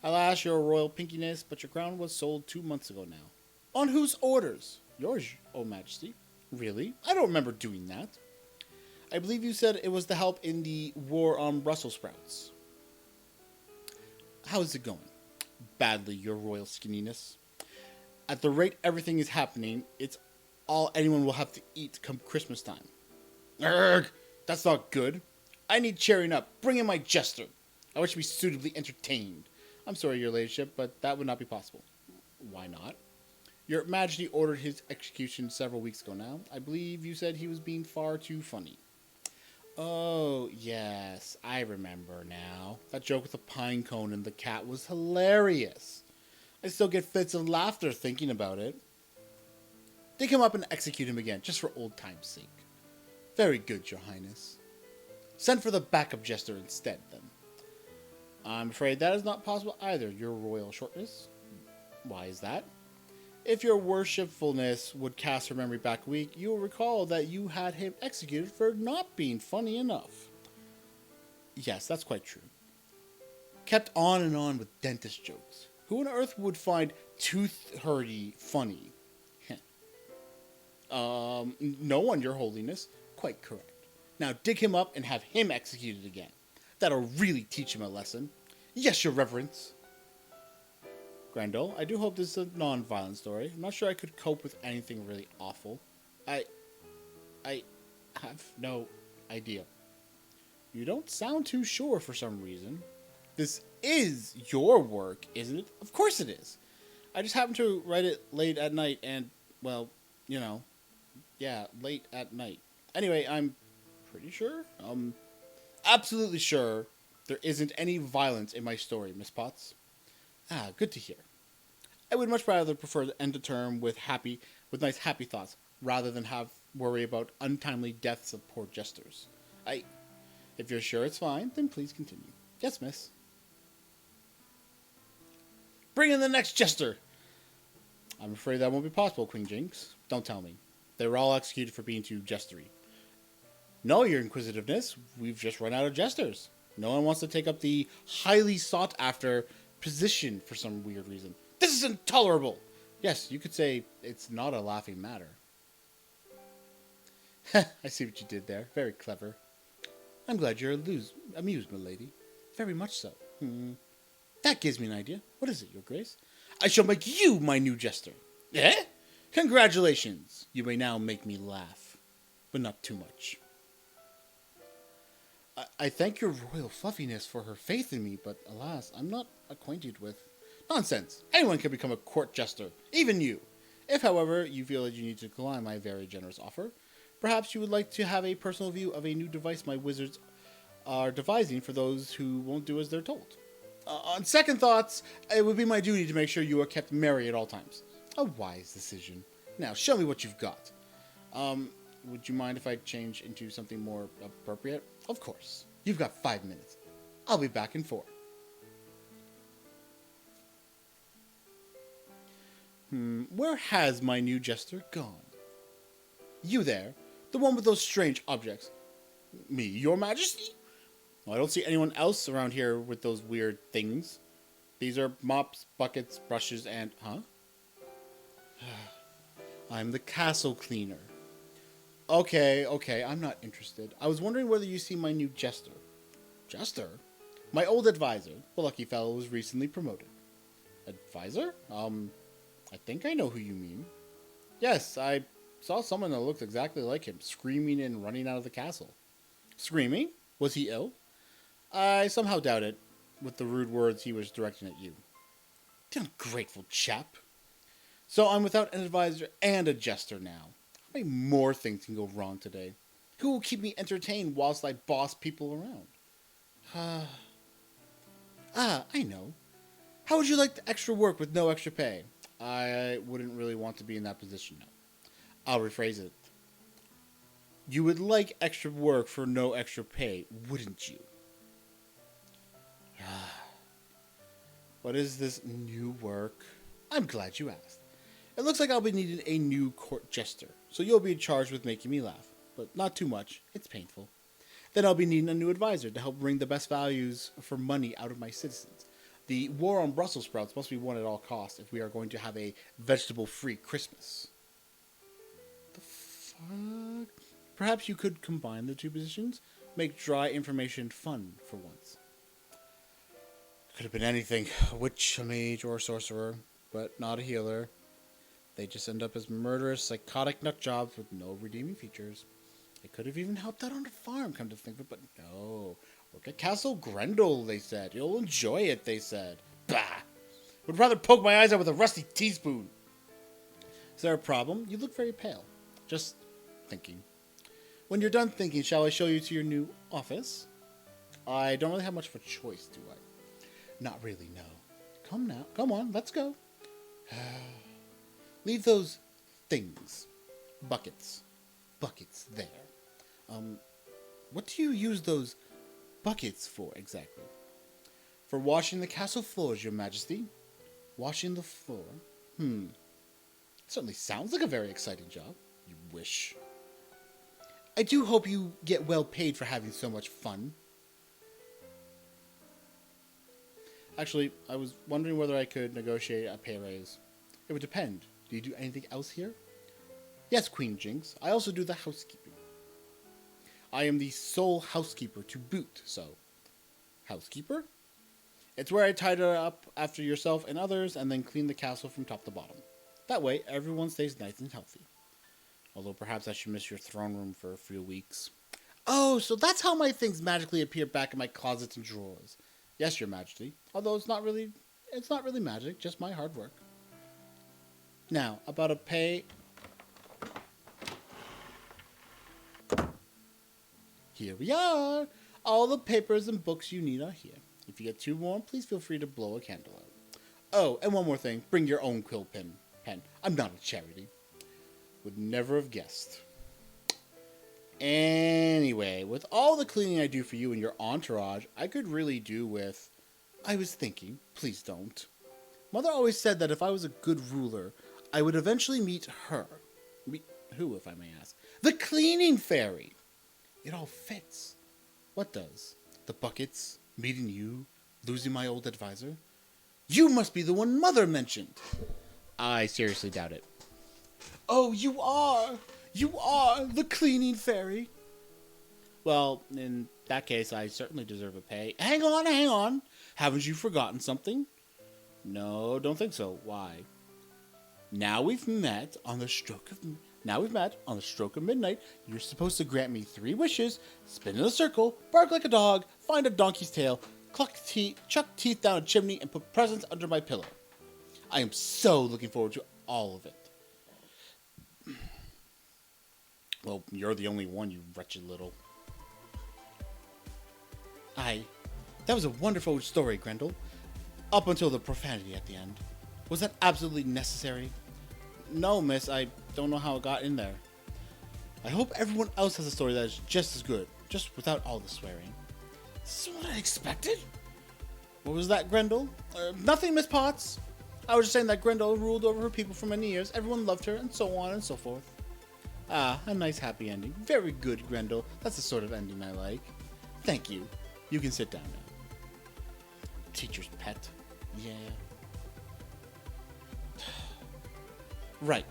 Alas, your royal pinkiness, but your crown was sold 2 months ago now. On whose orders? Yours, O Majesty. Really? I don't remember doing that. I believe you said it was to help in the war on Brussels sprouts. How is it going? Badly, your royal skinniness. At the rate everything is happening, it's all anyone will have to eat come Christmas time. Urgh! That's not good. I need cheering up. Bring in my jester. I wish to be suitably entertained. I'm sorry, your ladyship, but that would not be possible. Why not? Your Majesty ordered his execution several weeks ago now. I believe you said he was being far too funny. Oh, yes, I remember now. That joke with the pine cone and the cat was hilarious. I still get fits of laughter thinking about it. Dig him up and execute him again, just for old time's sake. Very good, your highness. Send for the backup jester instead, then. I'm afraid that is not possible either, your royal shortness. Why is that? If your worshipfulness would cast her memory back a week, you will recall that you had him executed for not being funny enough. Yes, that's quite true. kept on and on with dentist jokes. Who on earth would find tooth hurdy funny? No one, your holiness. Quite correct. Now dig him up and have him executed again. That'll really teach him a lesson. Yes, your reverence. Grendel, I do hope this is a non-violent story. I'm not sure I could cope with anything really awful. I have no idea. You don't sound too sure for some reason. This is your work, isn't it? Of course it is. I just happened to write it late at night and, well, you know, yeah, late at night. Anyway, I'm pretty sure, absolutely sure there isn't any violence in my story, Miss Potts. Ah, good to hear. I would much rather prefer to end the term with nice happy thoughts, rather than have worry about untimely deaths of poor jesters. If you're sure it's fine, then please continue. Yes, miss. Bring in the next jester! I'm afraid that won't be possible, Queen Jinx. Don't tell me. They were all executed for being too jestery. No, your inquisitiveness. We've just run out of jesters. No one wants to take up the highly sought-after position for some weird reason. This is intolerable! Yes, you could say it's not a laughing matter. I see what you did there. Very clever. I'm glad you're amused, milady. Very much so. That gives me an idea. What is it, your grace? I shall make you my new jester. Eh? Congratulations. You may now make me laugh. But not too much. I thank your royal fluffiness for her faith in me, but alas, I'm not acquainted with... Nonsense. Anyone can become a court jester. Even you. If, however, you feel that you need to decline my very generous offer, perhaps you would like to have a personal view of a new device my wizards are devising for those who won't do as they're told. On second thoughts, it would be my duty to make sure you are kept merry at all times. A wise decision. Now, show me what you've got. Would you mind if I change into something more appropriate? Of course. You've got 5 minutes. I'll be back in 4. Where has my new jester gone? You there, the one with those strange objects. Me, your majesty? Well, I don't see anyone else around here with those weird things. These are mops, buckets, brushes, and... Huh? I'm the castle cleaner. Okay, I'm not interested. I was wondering whether you see my new jester. Jester? My old advisor, the lucky fellow, was recently promoted. Advisor? I think I know who you mean. Yes, I saw someone that looked exactly like him, screaming and running out of the castle. Screaming? Was he ill? I somehow doubt it, with the rude words he was directing at you. The ungrateful chap. So I'm without an advisor and a jester now. How many more things can go wrong today? Who will keep me entertained whilst I boss people around? I know. How would you like the extra work with no extra pay? I wouldn't really want to be in that position now. I'll rephrase it. You would like extra work for no extra pay, wouldn't you? What is this new work? I'm glad you asked. It looks like I'll be needing a new court jester, so you'll be charged with making me laugh, but not too much. It's painful. Then I'll be needing a new advisor to help bring the best values for money out of my citizens. The war on Brussels sprouts must be won at all costs if we are going to have a vegetable-free Christmas. The fuck? Perhaps you could combine the two positions? Make dry information fun for once. Could have been anything. A witch, a mage, or a sorcerer, but not a healer. They just end up as murderous, psychotic nut jobs with no redeeming features. They could have even helped out on a farm, come to think of it, but no. Work at Castle Grendel, they said. You'll enjoy it, they said. Bah! Would rather poke my eyes out with a rusty teaspoon. Is there a problem? You look very pale. Just thinking. When you're done thinking, shall I show you to your new office? I don't really have much of a choice, do I? Not really, no. Come now. Come on, let's go. Leave those things. Buckets there. What do you use those buckets for, exactly? For washing the castle floors, your majesty. Washing the floor? Certainly sounds like a very exciting job. You wish. I do hope you get well paid for having so much fun. Actually, I was wondering whether I could negotiate a pay raise. It would depend. Do you do anything else here? Yes, Queen Jinx. I also do the housekeeping. I am the sole housekeeper to boot, so... Housekeeper? It's where I tidy up after yourself and others, and then clean the castle from top to bottom. That way, everyone stays nice and healthy. Although perhaps I should miss your throne room for a few weeks. Oh, so that's how my things magically appear back in my closets and drawers. Yes, Your Majesty. Although it's not really magic, just my hard work. Now, about a pay... Here we are! All the papers and books you need are here. If you get too warm, please feel free to blow a candle out. Oh, and one more thing. Bring your own quill pen. I'm not a charity. Would never have guessed. Anyway, with all the cleaning I do for you and your entourage, I could really do with... I was thinking, please don't. Mother always said that if I was a good ruler, I would eventually meet her. Meet who, if I may ask? The cleaning fairy! It all fits. What does? The buckets, meeting you, losing my old advisor? You must be the one Mother mentioned. I seriously doubt it. Oh, you are! You are the cleaning fairy! Well, in that case, I certainly deserve a pay. Hang on! Haven't you forgotten something? No, don't think so. Why? Now we've met on the stroke of midnight. You're supposed to grant me 3 wishes, spin in a circle, bark like a dog, find a donkey's tail, chuck teeth down a chimney, and put presents under my pillow. I am so looking forward to all of it. Well, you're the only one, you wretched little... That was a wonderful story, Grendel. Up until the profanity at the end. Was that absolutely necessary? No, miss, I don't know how it got in there. I hope everyone else has a story that is just as good, just without all the swearing. This is what I expected? What was that, Grendel? Nothing, Miss Potts. I was just saying that Grendel ruled over her people for many years, everyone loved her, and so on and so forth. Ah, a nice happy ending. Very good, Grendel. That's the sort of ending I like. Thank you. You can sit down now. Teacher's pet. Yeah. Right.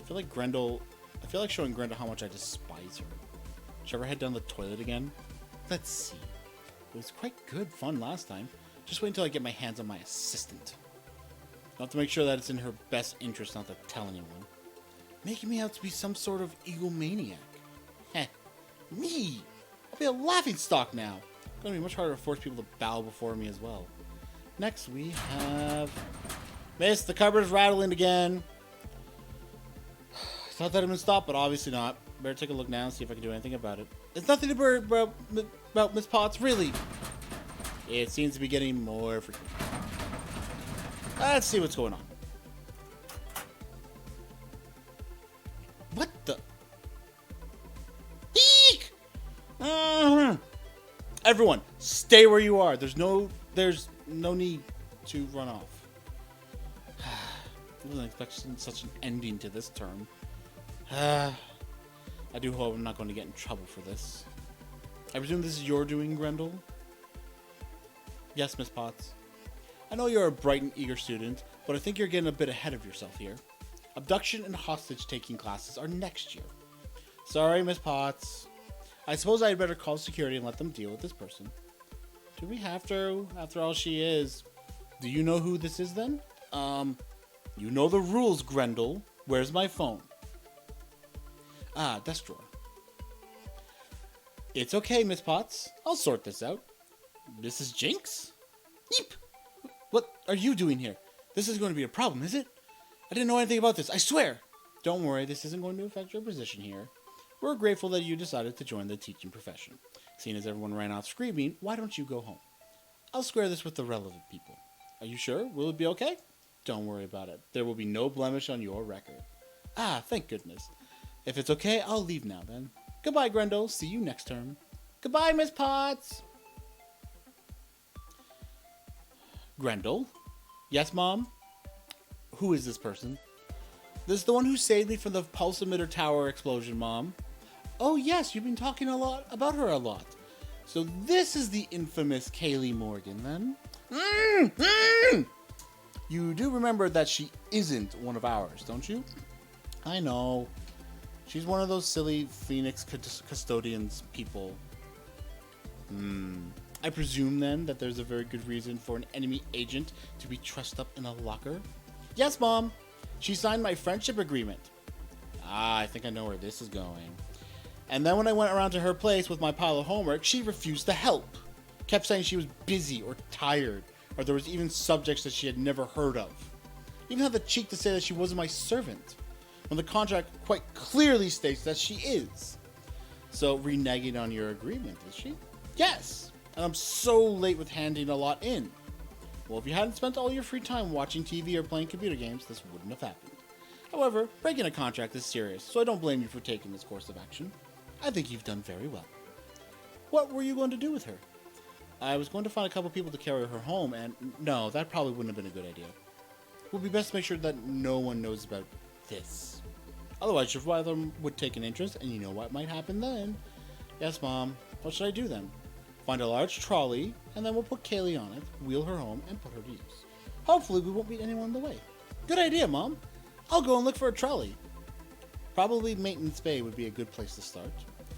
I feel like showing Grendel how much I despise her. Should I ever head down the toilet again? Let's see. It was quite good fun last time. Just wait until I get my hands on my assistant. I'll have to make sure that it's in her best interest not to tell anyone. Making me out to be some sort of egomaniac. Heh. Me! I'll be a laughingstock now. It's gonna be much harder to force people to bow before me as well. Next we have... Miss, the cupboard's rattling again. I thought that had been stopped, but obviously not. Better take a look now and see if I can do anything about it. There's nothing to worry about Miss Potts, really. It seems to be getting more frequent. Let's see what's going on. What the? Eek! Everyone, stay where you are. There's no need to run off. I wasn't expecting such an ending to this term. I do hope I'm not going to get in trouble for this. I presume this is your doing, Grendel? Yes, Miss Potts. I know you're a bright and eager student, but I think you're getting a bit ahead of yourself here. Abduction and hostage-taking classes are next year. Sorry, Miss Potts. I suppose I'd better call security and let them deal with this person. Do we have to? After all, she is. Do you know who this is, then? You know the rules, Grendel. Where's my phone? Ah, desk drawer. It's okay, Miss Potts. I'll sort this out. Mrs. Jinx? Yeep! What are you doing here? This is going to be a problem, is it? I didn't know anything about this, I swear! Don't worry, this isn't going to affect your position here. We're grateful that you decided to join the teaching profession. Seeing as everyone ran off screaming, why don't you go home? I'll square this with the relevant people. Are you sure? Will it be okay? Don't worry about it. There will be no blemish on your record. Ah, thank goodness. If it's okay, I'll leave now then. Goodbye, Grendel. See you next term. Goodbye, Miss Potts. Grendel? Yes, Mom? Who is this person? This is the one who saved me from the pulse emitter tower explosion, Mom. Oh yes, you've been talking about her a lot. So this is the infamous Kaylee Morgan, then? You do remember that she isn't one of ours, don't you? I know. She's one of those silly Phoenix custodians people. I presume then that there's a very good reason for an enemy agent to be trussed up in a locker? Yes, Mom. She signed my friendship agreement. I think I know where this is going. And then when I went around to her place with my pile of homework, she refused to help. Kept saying she was busy or tired, or there was even subjects that she had never heard of. Even had the cheek to say that she wasn't my servant, when the contract quite clearly states that she is. So, reneging on your agreement, is she? Yes! And I'm so late with handing a lot in. Well, if you hadn't spent all your free time watching TV or playing computer games, this wouldn't have happened. However, breaking a contract is serious, so I don't blame you for taking this course of action. I think you've done very well. What were you going to do with her? I was going to find a couple people to carry her home, and no, that probably wouldn't have been a good idea. It would be best to make sure that no one knows about this. Otherwise, your father would take an interest, and you know what might happen then. Yes, Mom. What should I do then? Find a large trolley, and then we'll put Kaylee on it, wheel her home, and put her to use. Hopefully, we won't meet anyone on the way. Good idea, Mom. I'll go and look for a trolley. Probably Maintenance Bay would be a good place to start.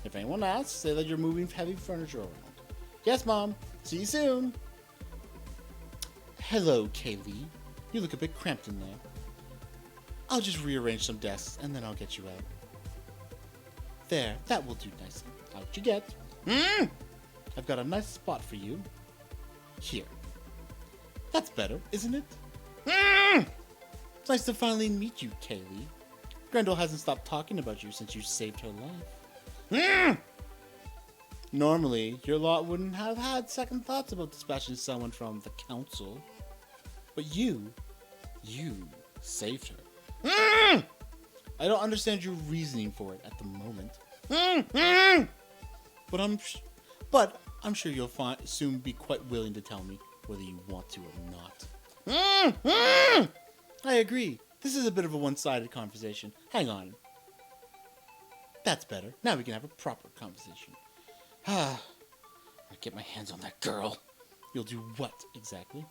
If anyone asks, say that you're moving heavy furniture around. Yes, Mom. See you soon. Hello, Kaylee. You look a bit cramped in there. I'll just rearrange some desks, and then I'll get you out. There, that will do nicely. Out you get. I've got a nice spot for you. Here. That's better, isn't it? It's nice to finally meet you, Kaylee. Grendel hasn't stopped talking about you since you saved her life. Normally, your lot wouldn't have had second thoughts about dispatching someone from the council. But you saved her. I don't understand your reasoning for it at the moment. But I'm sure you'll soon be quite willing to tell me whether you want to or not. I agree. This is a bit of a one-sided conversation. Hang on. That's better. Now we can have a proper conversation. I'll get my hands on that girl. You'll do what, exactly?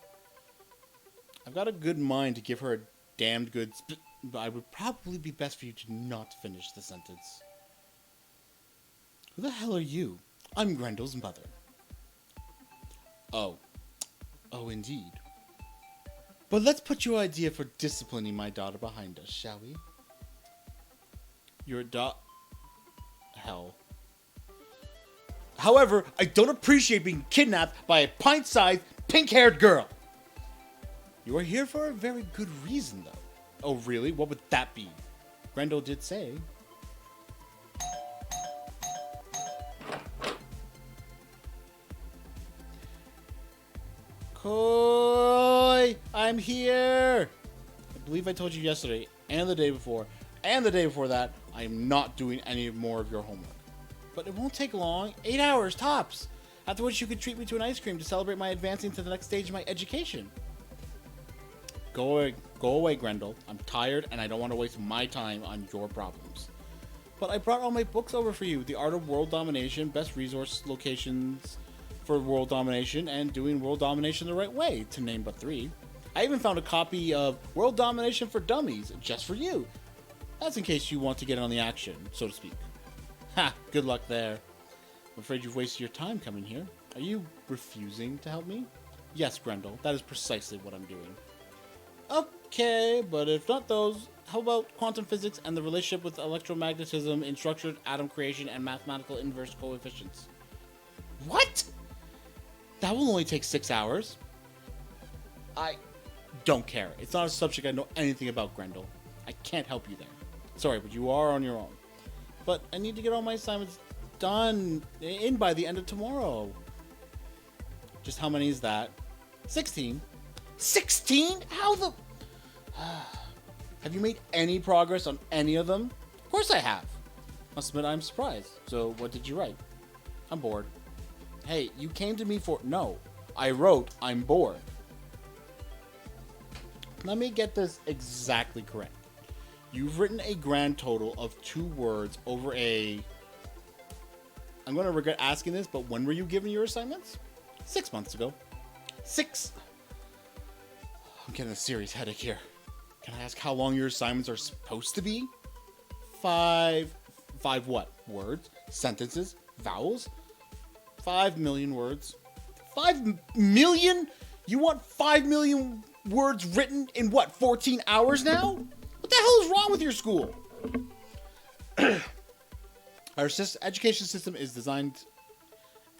I've got a good mind to give her a damned good but I would probably be best for you to not finish the sentence. Who the hell are you? I'm Grendel's mother. Oh, indeed. But let's put your idea for disciplining my daughter behind us, shall we? Your hell. However, I don't appreciate being kidnapped by a pint-sized, pink-haired girl. You are here for a very good reason, though. Oh, really? What would that be? Grendel did say. Koi! I'm here! I believe I told you yesterday, and the day before, and the day before that, I am not doing any more of your homework. But it won't take long. 8 hours, tops! After which you could treat me to an ice cream to celebrate my advancing to the next stage of my education. Go away, Grendel. I'm tired, and I don't want to waste my time on your problems. But I brought all my books over for you. The Art of World Domination, Best Resource Locations for World Domination, and Doing World Domination the Right Way, to name but 3. I even found a copy of World Domination for Dummies, just for you. That's in case you want to get on the action, so to speak. Ha! Good luck there. I'm afraid you've wasted your time coming here. Are you refusing to help me? Yes, Grendel. That is precisely what I'm doing. Okay, but if not those, how about quantum physics and the relationship with electromagnetism in structured atom creation and mathematical inverse coefficients? What? That will only take 6 hours. I don't care. It's not a subject I know anything about, Grendel. I can't help you there. Sorry, but you are on your own. But I need to get all my assignments done by the end of tomorrow. Just how many is that? 16. 16? How the... Have you made any progress on any of them? Of course I have. Must admit I'm surprised. So what did you write? I'm bored. Hey, you came to me for... No. I wrote, I'm bored. Let me get this exactly correct. You've written a grand total of 2 words over a... I'm going to regret asking this, but when were you given your assignments? 6 months ago. 6 getting a serious headache here. Can I ask how long your assignments are supposed to be? Five what? Words? Sentences? Vowels? 5 million words. 5 million? You want 5 million words written in what, 14 hours now? What the hell is wrong with your school? Our education system is designed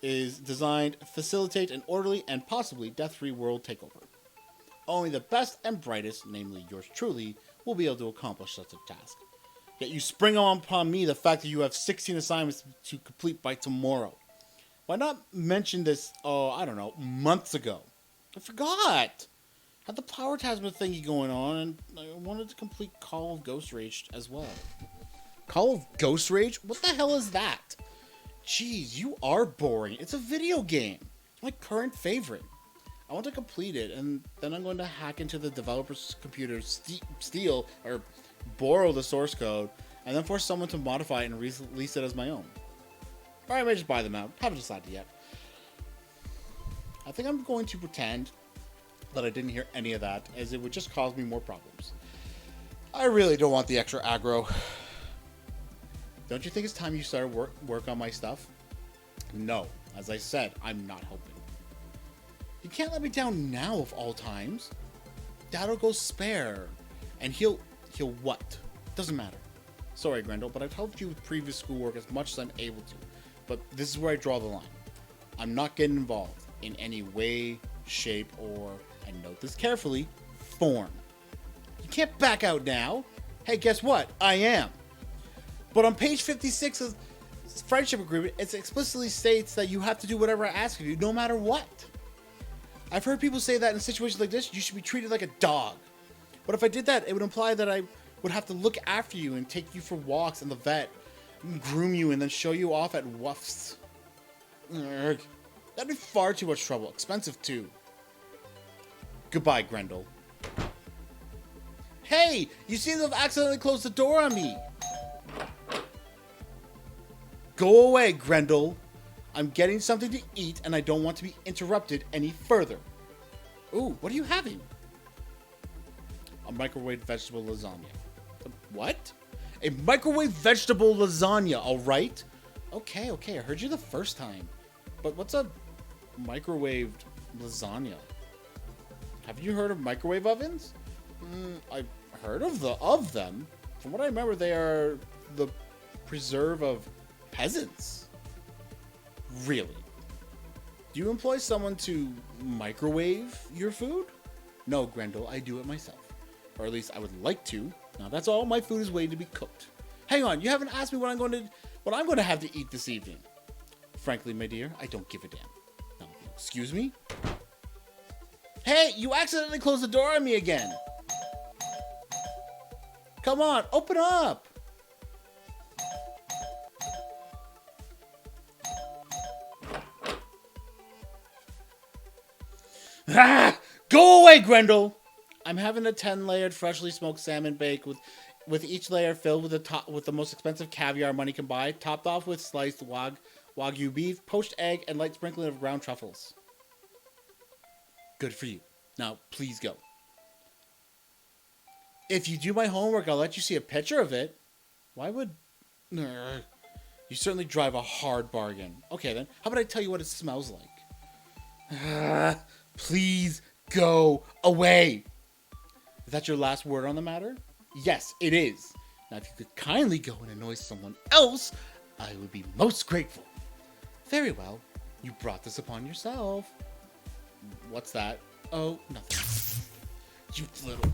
to facilitate an orderly and possibly death-free world takeover. Only the best and brightest, namely yours truly, will be able to accomplish such a task. Yet you spring upon me the fact that you have 16 assignments to complete by tomorrow. Why not mention this, I don't know, months ago? I forgot. Had the power tasma thingy going on, and I wanted to complete Call of Ghost Rage as well. Call of Ghost Rage? What the hell is that? Jeez, you are boring. It's a video game. It's my current favorite. I want to complete it, and then I'm going to hack into the developer's computer, steal or borrow the source code, and then force someone to modify it and release it as my own. Or I may just buy them out. Haven't decided yet. I think I'm going to pretend that I didn't hear any of that, as it would just cause me more problems. I really don't want the extra aggro. Don't you think it's time you started work on my stuff? No. As I said, I'm not helping. You can't let me down now of all times. Dad'll go spare. And he'll what? Doesn't matter. Sorry, Grendel, but I've helped you with previous schoolwork as much as I'm able to. But this is where I draw the line. I'm not getting involved in any way, shape, or, and note this carefully, form. You can't back out now. Hey, guess what? I am. But on page 56 of the friendship agreement, it explicitly states that you have to do whatever I ask of you, no matter what. I've heard people say that in situations like this, you should be treated like a dog. But if I did that, it would imply that I would have to look after you and take you for walks in the vet, groom you, and then show you off at woofs. Urgh. That'd be far too much trouble. Expensive, too. Goodbye, Grendel. Hey! You seem to have accidentally closed the door on me! Go away, Grendel. I'm getting something to eat, and I don't want to be interrupted any further. Ooh, what are you having? A microwave vegetable lasagna. What? A microwave vegetable lasagna, alright? Okay, I heard you the first time. But what's a microwaved lasagna? Have you heard of microwave ovens? I've heard of them. From what I remember, they are the preserve of peasants. Really? Do you employ someone to microwave your food? No, Grendel, I do it myself. Or at least I would like to. Now that's all. My food is waiting to be cooked. Hang on, you haven't asked me what I'm going to have to eat this evening. Frankly, my dear, I don't give a damn. Now, excuse me? Hey, you accidentally closed the door on me again. Come on, open up. Ah! Go away, Grendel! I'm having a 10-layered freshly smoked salmon bake with each layer filled with the most expensive caviar money can buy, topped off with sliced wagyu beef, poached egg, and light sprinkling of ground truffles. Good for you. Now, please go. If you do my homework, I'll let you see a picture of it. Why would... You certainly drive a hard bargain. Okay, then. How about I tell you what it smells like? Please go away. Is that your last word on the matter? Yes, it is. Now, if you could kindly go and annoy someone else, I would be most grateful. Very well. You brought this upon yourself. What's that? Oh, nothing. You little...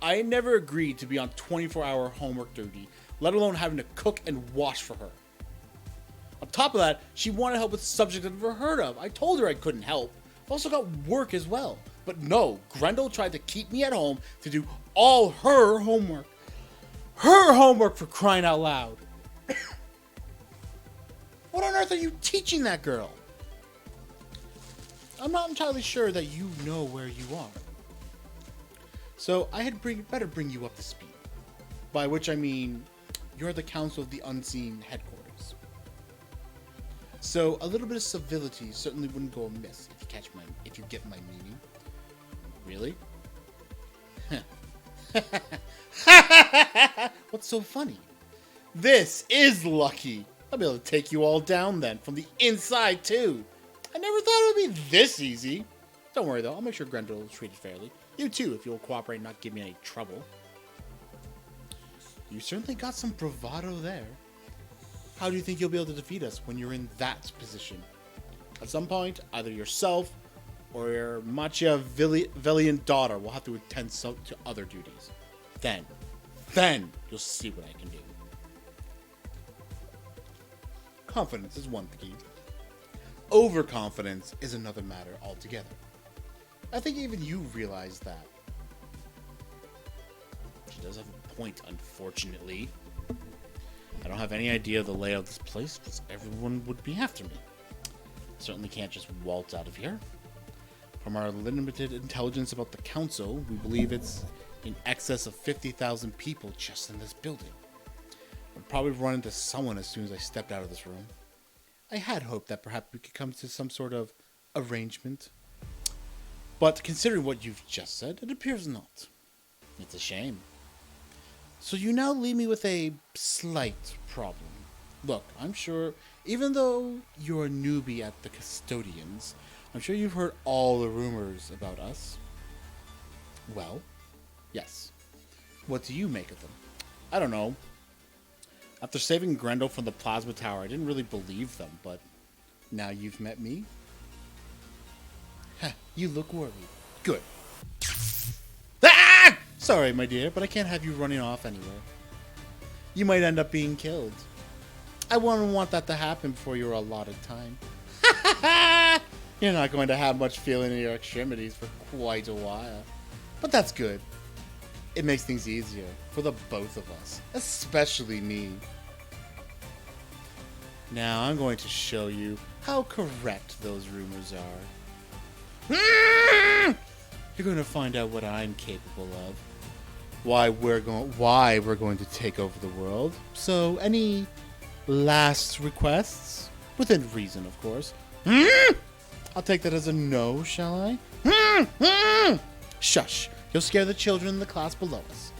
I never agreed to be on 24-hour homework duty, let alone having to cook and wash for her. On top of that, she wanted help with subjects I've never heard of. I told her I couldn't help. I've also got work as well. But no, Grendel tried to keep me at home to do all her homework. Her homework, for crying out loud. What on earth are you teaching that girl? I'm not entirely sure that you know where you are. So I had better bring you up to speed. By which I mean, you're the Council of the Unseen headquarters. So a little bit of civility certainly wouldn't go amiss if you get my meaning. Really? What's so funny? This is lucky. I'll be able to take you all down then, from the inside too. I never thought it would be this easy. Don't worry though, I'll make sure Grendel is treated fairly. You too, if you'll cooperate and not give me any trouble. You certainly got some bravado there. How do you think you'll be able to defeat us when you're in that position? At some point, either yourself or your Machiavellian daughter will have to attend to other duties. Then you'll see what I can do. Confidence is one thing. Overconfidence is another matter altogether. I think even you realize that. She does have a point, unfortunately. I don't have any idea of the layout of this place, because everyone would be after me. Certainly can't just waltz out of here. From our limited intelligence about the council, we believe it's in excess of 50,000 people just in this building. I'd probably run into someone as soon as I stepped out of this room. I had hoped that perhaps we could come to some sort of arrangement. But considering what you've just said, it appears not. It's a shame. So you now leave me with a slight problem. Look, I'm sure, even though you're a newbie at the Custodians, I'm sure you've heard all the rumors about us. Well, yes. What do you make of them? I don't know. After saving Grendel from the Plasma Tower, I didn't really believe them, but now you've met me? You look worried. Good. Ah! Sorry, my dear, but I can't have you running off anywhere. You might end up being killed. I wouldn't want that to happen before your allotted time. You're not going to have much feeling in your extremities for quite a while. But that's good. It makes things easier for the both of us, especially me. Now I'm going to show you how correct those rumors are. You're going to find out what I'm capable of. Why we're going to take over the world. So, any last requests? Within reason, of course. I'll take that as a no, shall I? Shush. You'll scare the children in the class below us.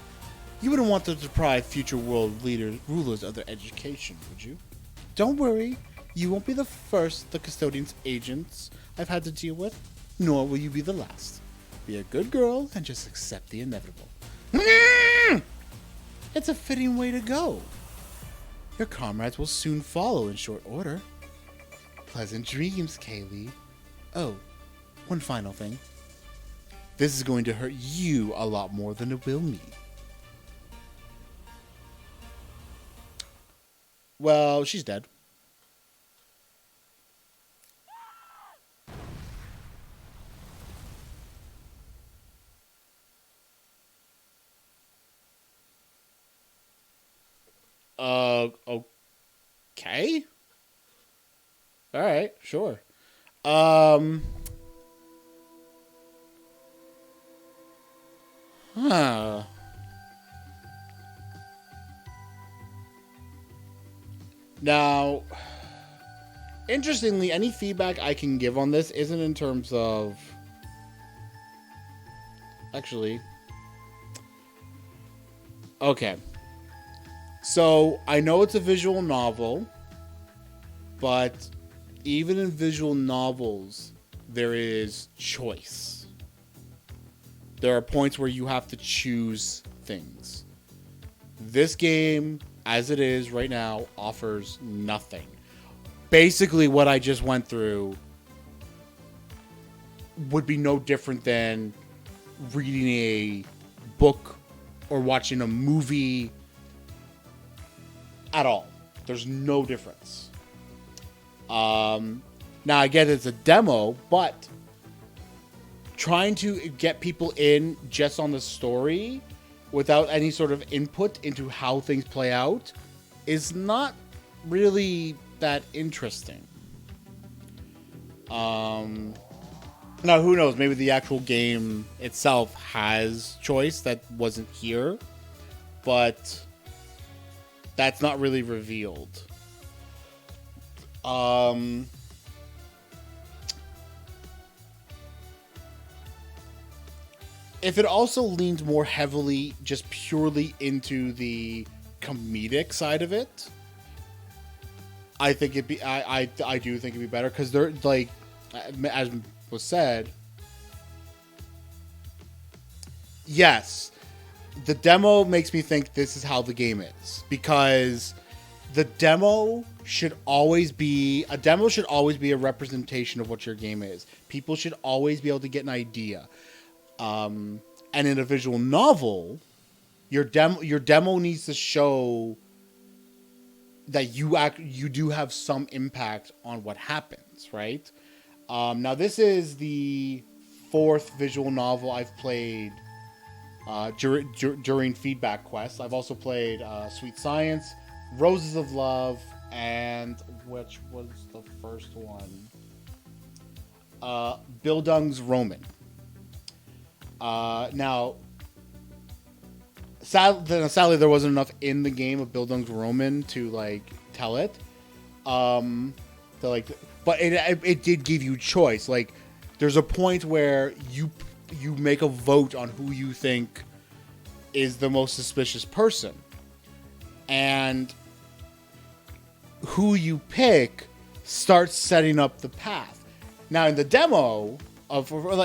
You wouldn't want to deprive future world rulers of their education, would you? Don't worry. You won't be the first the Custodians' agents I've had to deal with, nor will you be the last. Be a good girl and just accept the inevitable. It's a fitting way to go. Your comrades will soon follow in short order. Pleasant dreams, Kaylee. Oh, one final thing. This is going to hurt you a lot more than it will me. Well, she's dead. Okay. All right, sure. Huh. Now, interestingly, any feedback I can give on this isn't in terms of... Actually... Okay. So, I know it's a visual novel, but even in visual novels, there is choice. There are points where you have to choose things. This game, as it is right now, offers nothing. Basically, what I just went through would be no different than reading a book or watching a movie at all. There's no difference. Now, I get it's a demo, but trying to get people in just on the story without any sort of input into how things play out is not really that interesting. Now, who knows? Maybe the actual game itself has choice that wasn't here, but that's not really revealed. Um, if it also leans more heavily just purely into the comedic side of it, I think it'd be. I do think it'd be better because they're like, as was said. Yes, the demo makes me think this is how the game is because the demo should always be a representation of what your game is. People should always be able to get an idea. And in a visual novel, your demo needs to show that you do have some impact on what happens, right? Now this is the 4th visual novel I've played during feedback quests. I've also played Sweet Science, Roses of Love, and which was the first one? Bildungsroman. Now, sadly, there wasn't enough in the game of Bildungsroman to like tell it. But it did give you choice. Like, there's a point where you make a vote on who you think is the most suspicious person, and who you pick starts setting up the path. Now, in the demo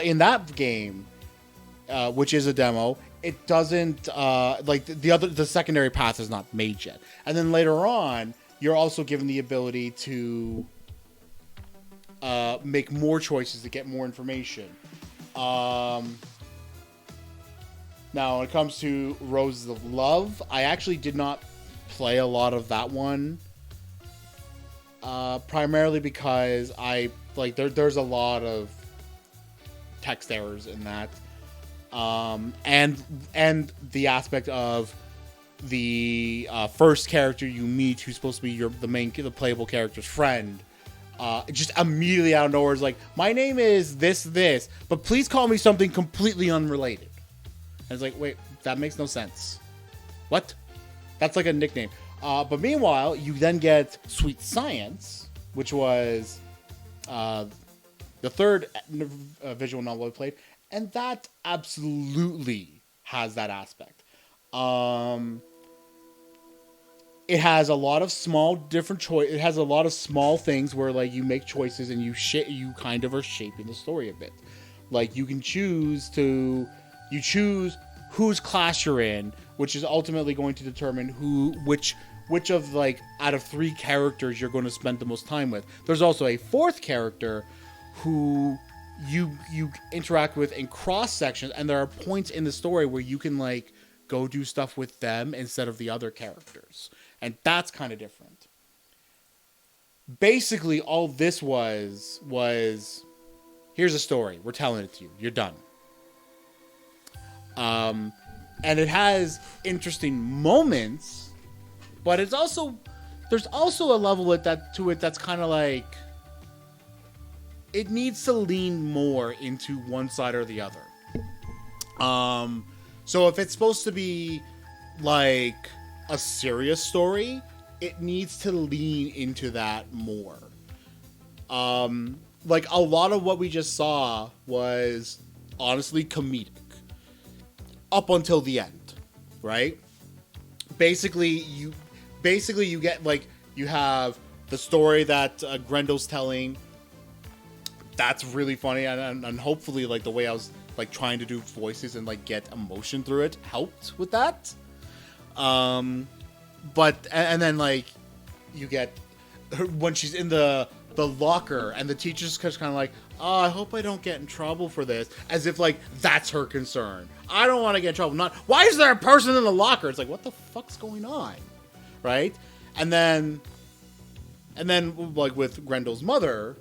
in that game, which is a demo, it doesn't the secondary path is not made yet. And then later on, you're also given the ability to make more choices to get more information. Now, when it comes to Roses of Love, I actually did not play a lot of that one. Primarily because there's a lot of text errors in that. And the aspect of the first character you meet, who's supposed to be the playable character's friend, just immediately out of nowhere is like, my name is this, but please call me something completely unrelated. And it's like, wait, that makes no sense. What? That's like a nickname. But meanwhile, you then get Sweet Science, which was the 3rd visual novel I played, and that absolutely has that aspect. It has a lot of small different choice. It has a lot of small things where like you make choices and you kind of are shaping the story a bit. Like you choose whose class you're in, which is ultimately going to determine which of like out of 3 characters you're going to spend the most time with. There's also a 4th character who you interact with in cross sections, and there are points in the story where you can like go do stuff with them instead of the other characters, and that's kind of different. Basically, all this was here's a story, we're telling it to you, you're done. And it has interesting moments, but there's also a level to it that's kind of like it needs to lean more into one side or the other. So if it's supposed to be like a serious story, it needs to lean into that more. Like a lot of what we just saw was honestly comedic up until the end, right? Basically you get like, you have the story that Grendel's telling. That's really funny, and hopefully like the way I was like trying to do voices and like get emotion through it helped with that. But then like you get her when she's in the locker and the teacher's just kind of like, oh, I hope I don't get in trouble for this, as if like that's her concern. I don't want to get in trouble. Not, why is there a person in the locker? It's like, what the fuck's going on, right? And then like with Grendel's mother,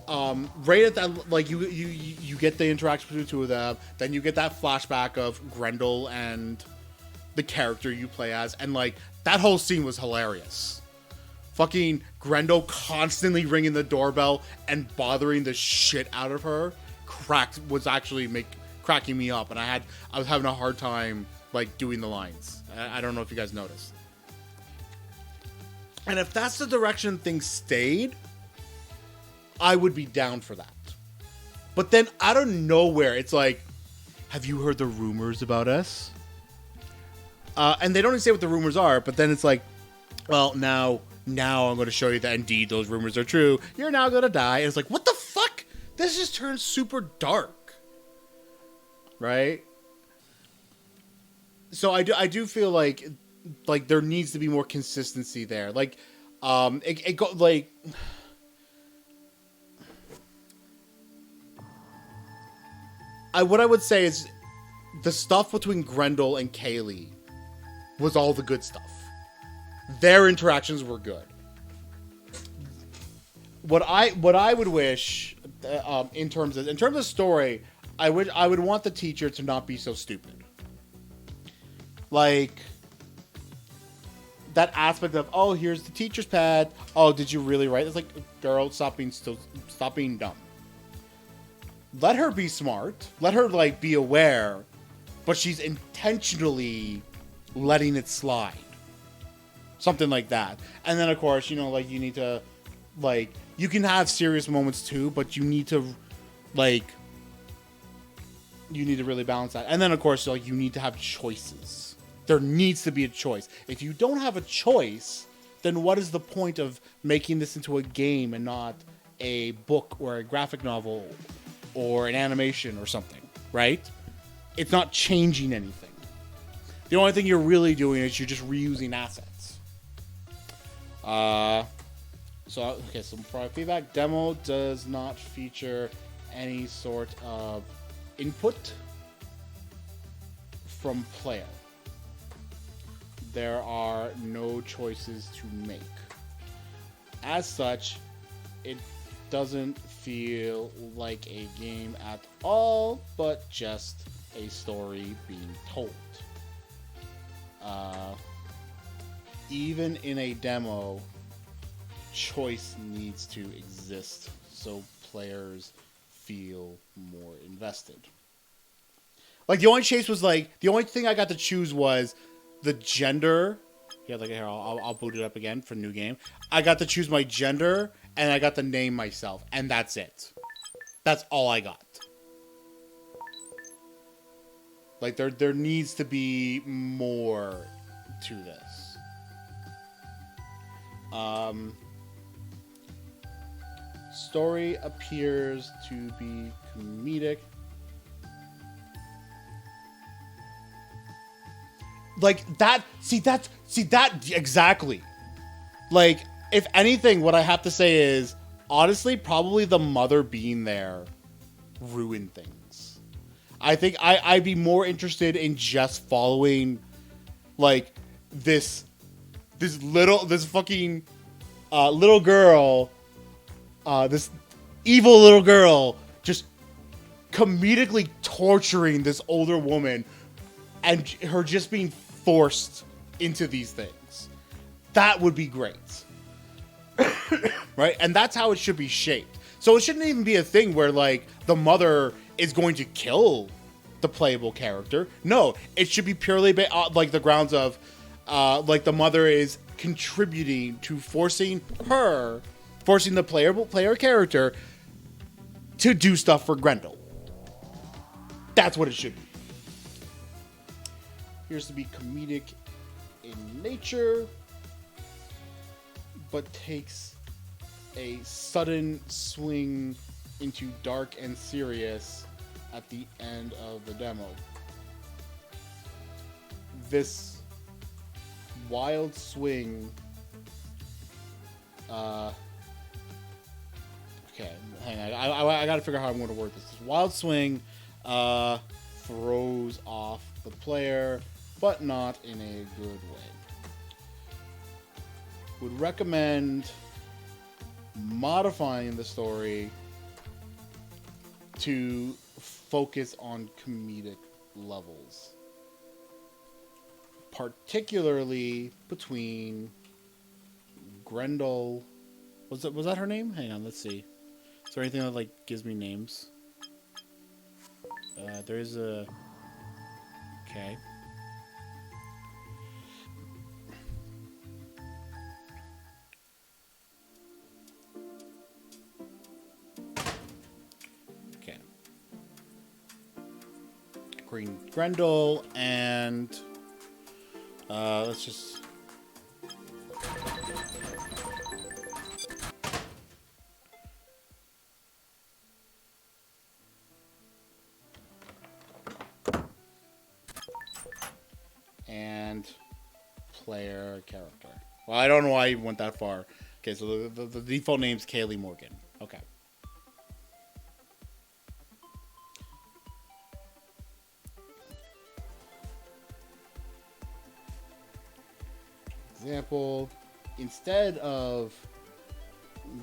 right at that, like you get the interaction between the two of them. Then you get that flashback of Grendel and the character you play as, and like that whole scene was hilarious. Fucking Grendel constantly ringing the doorbell and bothering the shit out of her was actually cracking me up, and I was having a hard time like doing the lines. I don't know if you guys noticed. And if that's the direction things stayed, I would be down for that. But then out of nowhere, it's like, have you heard the rumors about us? And they don't even say what the rumors are, but then it's like, well, now I'm going to show you that indeed those rumors are true. You're now going to die. And it's like, what the fuck? This just turned super dark. Right? So I do feel like there needs to be more consistency there. Like, it go like... what I would say is the stuff between Grendel and Kaylee was all the good stuff. Their interactions were good. What I would wish, in terms of story, I would want the teacher to not be so stupid. Like that aspect of, oh, here's the teacher's pad. Oh, did you really write? It's like, girl, stop being dumb. Let her be smart. Let her, like, be aware. But she's intentionally letting it slide. Something like that. And then, of course, you know, like, you need to, like, you can have serious moments too, but you need to, like, you need to really balance that. And then, of course, like, you need to have choices. There needs to be a choice. If you don't have a choice, then what is the point of making this into a game and not a book or a graphic novel or an animation or something, right? It's not changing anything. The only thing you're really doing is you're just reusing assets. So product feedback. Demo does not feature any sort of input from player. There are no choices to make. As such, it doesn't feel like a game at all, but just a story being told. Even in a demo, choice needs to exist so players feel more invested. Like, the only thing I got to choose was the gender. Yeah, like, here, I'll boot it up again for new game. I got to choose my gender, and I got to name myself, and that's it. That's all I got. Like, there needs to be more to this. Story appears to be comedic. Like, that, see that exactly. Like, if anything, what I have to say is, honestly, probably the mother being there ruined things. I think I'd be more interested in just following, like, this fucking little girl, this evil little girl, just comedically torturing this older woman, and her just being forced into these things. That would be great. Right? And that's how it should be shaped. So it shouldn't even be a thing where, like, the mother is going to kill the playable character. No, it should be purely like the grounds of, like, the mother is contributing to forcing the player character to do stuff for Grendel. That's what it should be. Appears to be comedic in nature, but takes a sudden swing into dark and serious at the end of the demo. This wild swing, okay, hang on, I gotta figure out how I'm going to word this. This wild swing throws off the player, but not in a good way. Would recommend modifying the story to focus on comedic levels, particularly between Grendel. Was that her name? Hang on, let's see. Is there anything that, like, gives me names? There's a... Okay. bring Grendel, and let's just... And player character. Well, I don't know why I went that far. Okay, so the default name's Kaylee Morgan. Okay. Example, instead of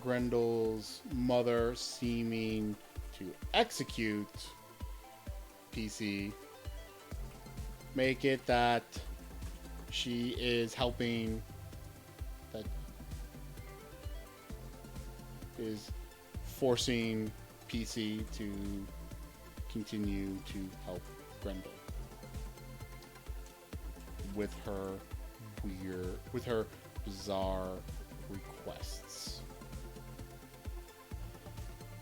Grendel's mother seeming to execute PC, make it that she is helping, that is forcing PC to continue to help Grendel with her bizarre requests.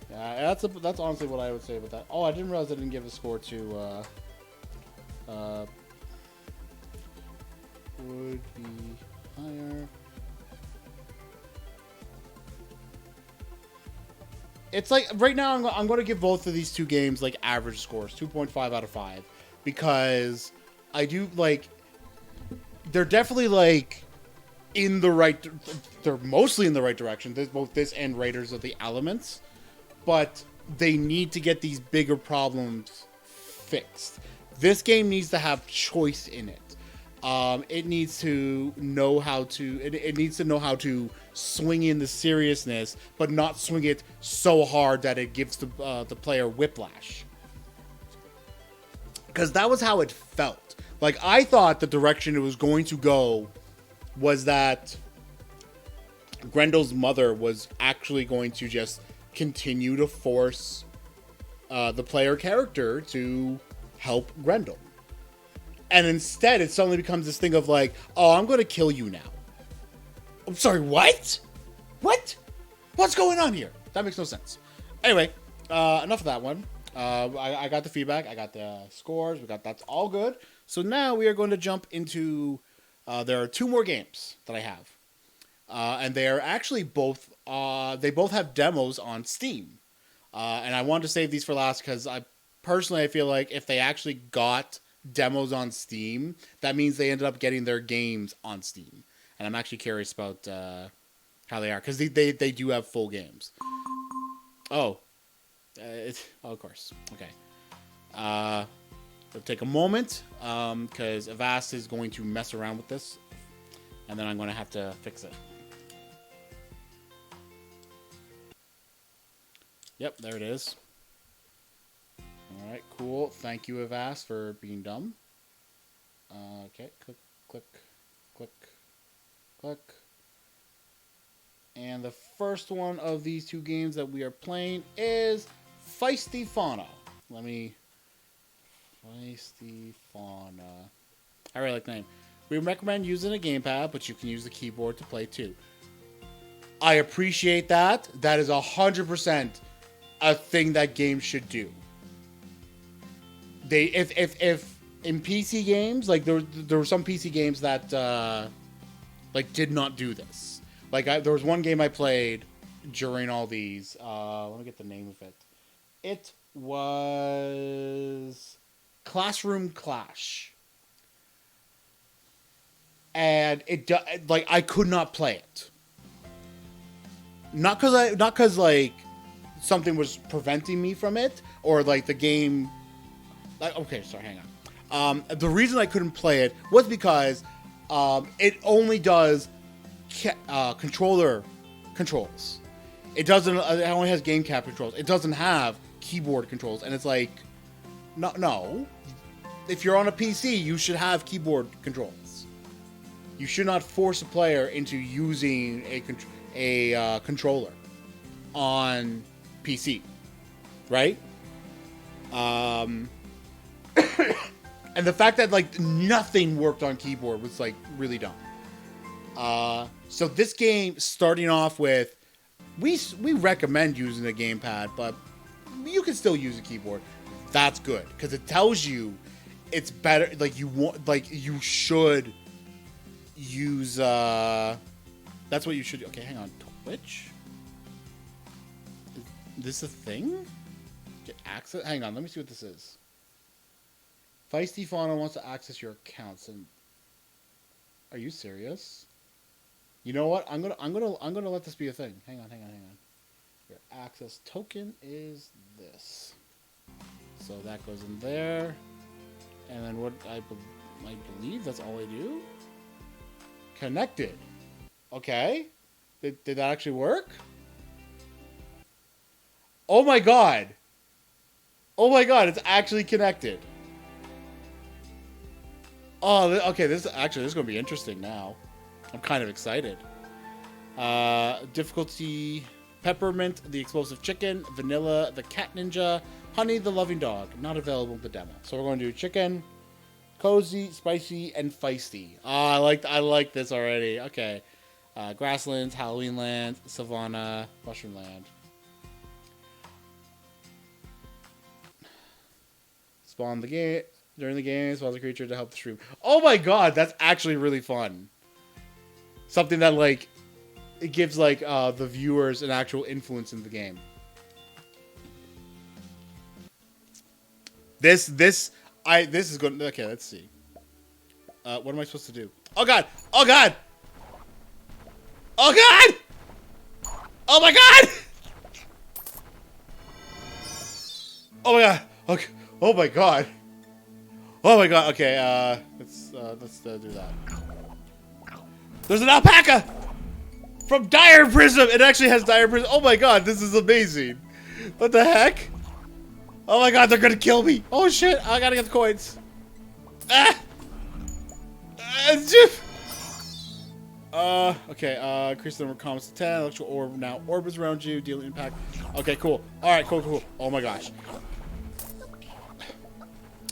Yeah, that's honestly what I would say about that. Oh, I didn't realize I didn't give a score to would be higher. It's like right now I'm going to give both of these two games like average scores, 2.5 out of 5, because I do like, they're definitely like in the right, they're mostly in the right direction. There's both this and Raiders of the Alaments, but they need to get these bigger problems fixed. This game needs to have choice in it. It needs to know how to. It needs to know how to swing in the seriousness, but not swing it so hard that it gives the player whiplash. Because that was how it felt. Like, I thought the direction it was going to go was that Grendel's mother was actually going to just continue to force the player character to help Grendel. And instead, it suddenly becomes this thing of like, oh, I'm going to kill you now. I'm sorry, what? What? What's going on here? That makes no sense. Anyway, enough of that one. I got the feedback. I got the scores. That's all good. So now we are going to jump into, there are two more games that I have. And they are actually both, they both have demos on Steam. And I wanted to save these for last because I feel like if they actually got demos on Steam, that means they ended up getting their games on Steam. And I'm actually curious about how they are, because they do have full games. Oh. Of course. Okay. It'll take a moment, because Avast is going to mess around with this, and then I'm going to have to fix it. Yep, there it is. Alright, cool. Thank you, Avast, for being dumb. Okay, click, click, click, click. And the first one of these two games that we are playing is Feisty Fauna. Feisty Fauna. I really like the name. We recommend using a gamepad, but you can use the keyboard to play too. I appreciate that. That is 100% a thing that games should do. If in PC games, like there were some PC games that like did not do this. Like there was one game I played during all these. Let me get the name of it. It was Classroom Clash, and like I could not play it. Not because like something was preventing me from it, or like the game. Like, okay, sorry, hang on. The reason I couldn't play it was because it only does controller controls. It doesn't. It only has game cap controls. It doesn't have keyboard controls, and it's like, no. If you're on a PC, you should have keyboard controls. You should not force a player into using a controller on PC, right? And the fact that like nothing worked on keyboard was like really dumb. So this game, starting off with, we recommend using a gamepad, but you can still use a keyboard. That's good, because it tells you it's better. Like you want, like you should use. That's what you should. Okay, hang on. Twitch. Is this a thing? Get access. Hang on. Let me see what this is. Feisty Fauna wants to access your accounts, and are you serious? You know what? I'm gonna let this be a thing. Hang on. Your access token is this. So that goes in there, and then what I believe that's all I do. Connected. Okay. Did that actually work? Oh my god. Oh my god, it's actually connected. Oh, okay, this is going to be interesting now. I'm kind of excited. Difficulty, peppermint, the explosive chicken, vanilla, the cat ninja, honey, the loving dog. Not available in the demo. So we're going to do chicken, cozy, spicy, and feisty. I like this already. Okay. Grasslands, Halloween Land, Savannah, Mushroom Land. Spawn the game. During the game, spawns a creature to help the stream. Oh my god, that's actually really fun. Something that, like, it gives, like, the viewers an actual influence in the game. This is good. Okay, let's see. What am I supposed to do? Oh god! Oh god! Oh god! Oh my god! Oh my god! Okay. Oh my god! Oh my god! Okay, let's do that. There's an alpaca from Dire Prism. It actually has Dire Prism. Oh my god! This is amazing. What the heck? Oh my god! They're gonna kill me! Oh shit! I gotta get the coins. Ah! Okay, increase the number of comments to 10. Electrical orb now orbits around you, dealing impact. Okay, cool. Alright, cool. Oh my gosh.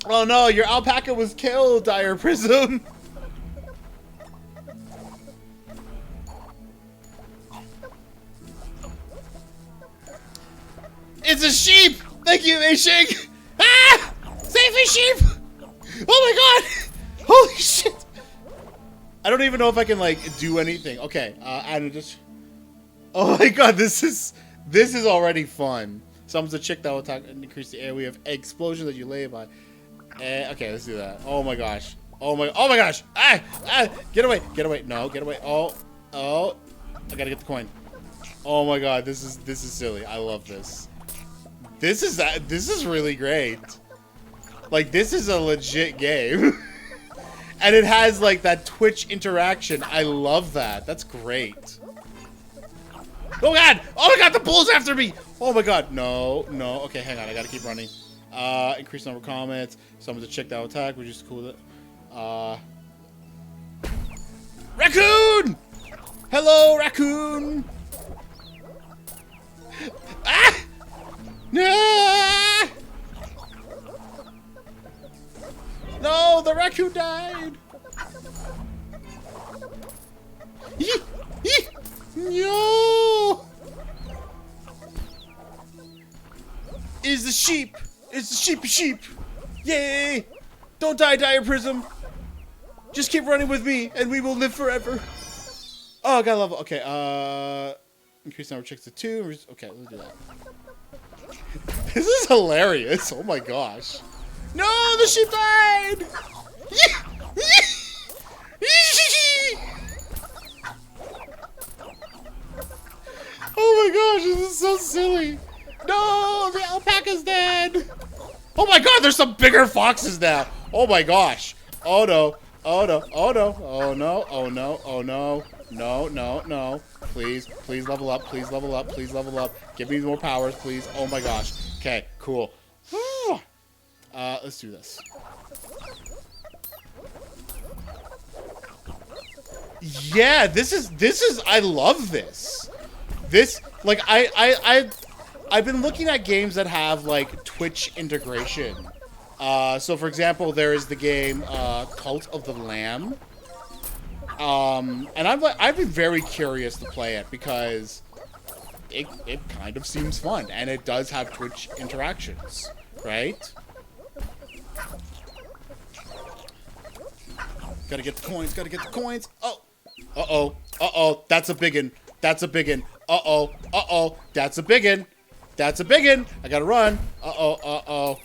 Oh no, your alpaca was killed, Dire Prism! It's a sheep! Thank you, Meishing! Ah! Save me, sheep! Oh my god! Holy shit! I don't even know if I can, like, do anything. Okay, and just... Oh my god, this is already fun. Summons a chick that will attack and increase the area of explosion that you lay by. Okay, let's do that. Oh my gosh. Oh my gosh! Ah! Get away! No, get away. Oh. I gotta get the coin. Oh my god, this is silly. I love this. This is really great. Like, this is a legit game. And it has, like, that Twitch interaction. I love that. That's great. Oh god! Oh my god, the bull's after me! Oh my god, no. Okay, hang on, I gotta keep running. Increase number of comments. Someone's a chick that will attack, which is cool. Raccoon! Hello, raccoon! Ah! No! No, the raccoon died! No! Is the sheep! It's the sheep! Yay! Don't die, Dire Prism! Just keep running with me, and we will live forever. Oh, gotta love it. Okay, increase number of chicks to 2. Okay, let's do that. This is hilarious. Oh my gosh. No, the sheep died! Oh my gosh, this is so silly. No, the alpaca's dead. Oh my god, there's some bigger foxes now. Oh my gosh. Oh no. Oh no. Oh no. Oh no. Oh no. Oh no. No. Please level up. Please level up. Give me more powers, please. Oh my gosh. Okay, cool. Let's do this. Yeah, this is I love this. This, like, I've been looking at games that have, like, Twitch integration. So for example, there is the game Cult of the Lamb. And I've been very curious to play it because it kind of seems fun, and it does have Twitch interactions, right? Gotta get the coins. Gotta get the coins. Oh. Uh-oh. Uh-oh. That's a biggin. That's a biggin. Uh-oh. Uh-oh. That's a biggin. That's a biggin. I gotta run. Uh-oh. Uh-oh.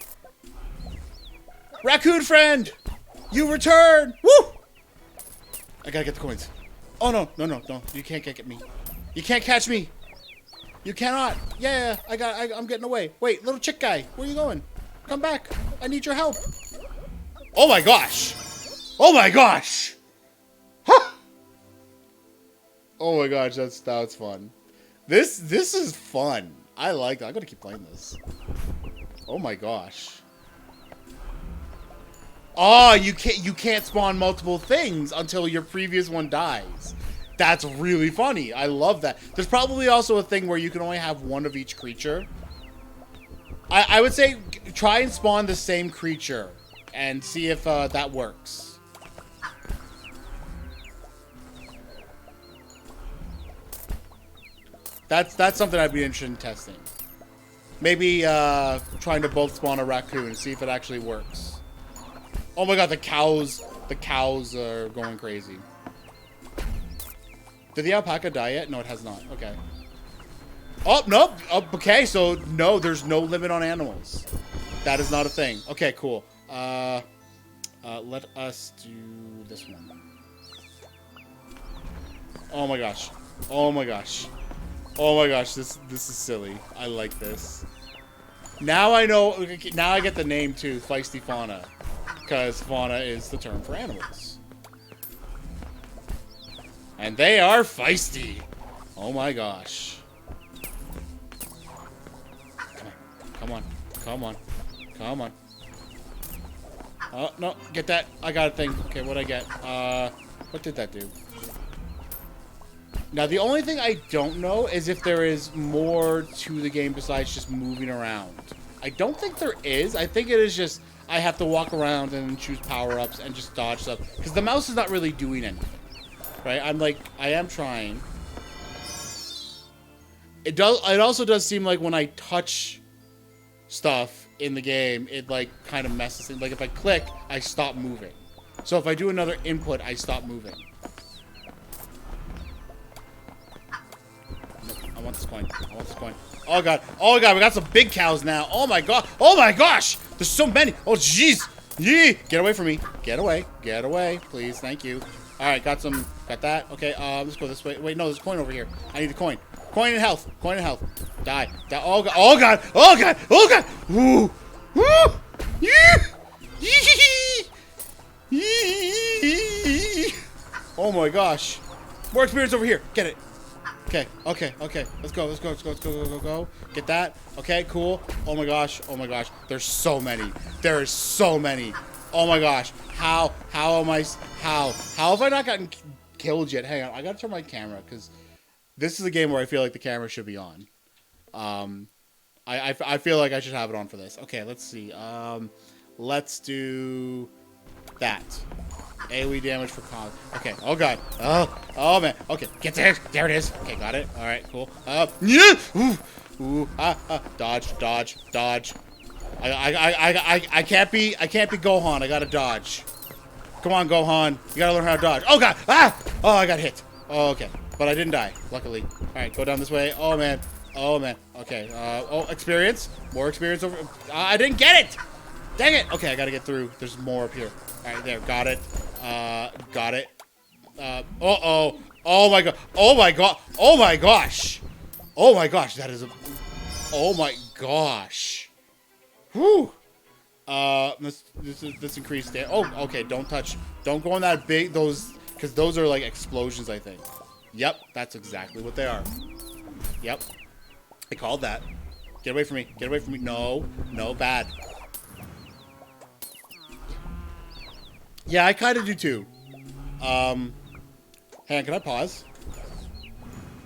Raccoon friend! You return! Woo! I gotta get the coins. Oh, no. No, no, no. You can't get me. You can't catch me. You cannot. Yeah, I'm getting away. Wait, little chick guy. Where are you going? Come back. I need your help. Oh, my gosh. Oh, my gosh. Huh. Oh, my gosh. That's fun. This is fun. I like that. I'm gonna keep playing this. Oh, my gosh. Oh, you can't spawn multiple things until your previous one dies. That's really funny. I love that. There's probably also a thing where you can only have one of each creature. I would say try and spawn the same creature and see if that works. That's something I'd be interested in testing. Maybe trying to bulk spawn a raccoon and see if it actually works. Oh my god, the cows are going crazy. Did the alpaca die yet? No, it has not. Okay. Oh, nope. Oh, okay, so no, there's no limit on animals. That is not a thing. Okay, cool. Let us do this one. Oh my gosh. Oh my gosh. Oh my gosh, this is silly. I like this. Now I know, now I get the name too, Feisty Fauna. Because fauna is the term for animals. And they are feisty. Oh my gosh. Come on. Come on. Come on. Oh, no. Get that. I got a thing. Okay, what'd I get? What did that do? Now, the only thing I don't know is if there is more to the game besides just moving around. I don't think there is. I think it is just I have to walk around and choose power-ups and just dodge stuff. Because the mouse is not really doing anything. Right? I am trying. It also does seem like when I touch stuff in the game, it like kind of messes things. Like if I click, I stop moving. So if I do another input, I stop moving. Nope, I want this coin. I want this coin. Oh god. Oh god, we got some big cows now. Oh my god. Oh my gosh. There's so many. Oh jeez. Yee. Get away from me. Get away. Get away. Please. Thank you. Alright, got that. Okay, let's go this way. Wait, no, there's a coin over here. I need a coin. Coin and health. Coin and health. Die. Die. Oh god. Oh god. Oh god. Oh god. Woo. Woo. Oh my gosh. More experience over here. Get it. Okay. Okay. Okay. Let's go. Let's go. Let's go. Let's go. Go. Go. Go. Get that. Okay. Cool. Oh my gosh. Oh my gosh. There's so many. There is so many. Oh my gosh. How am I? How have I not gotten killed yet? Hang on. I gotta turn my camera because this is a game where I feel like the camera should be on. I feel like I should have it on for this. Okay, let's see. Let's do that. AoE damage for cons. Okay. Oh god. Oh man. Okay. Get there. There it is. Okay, got it. All right. Cool. Yeah. Ooh. Dodge. Dodge. Dodge. I can't be Gohan. I gotta dodge. Come on, Gohan. You gotta learn how to dodge. Oh god. Ah. Oh, I got hit. Oh, okay. But I didn't die, luckily. All right, go down this way. Oh man. Oh man. Okay. Oh, experience. More experience over. I didn't get it. Dang it. Okay, I gotta get through. There's more up here. All right, there. Got it. Got it. Uh-oh. Oh my god. Oh my god. Oh my gosh. Oh my gosh. That is a. Oh my gosh. Whew. Let's increase damage. Oh, okay. Don't touch. Don't go on that big. Because those are like explosions, I think. Yep, that's exactly what they are. Yep. I called that. Get away from me. Get away from me. No. No, bad. Yeah, I kind of do too. Hang on, can I pause?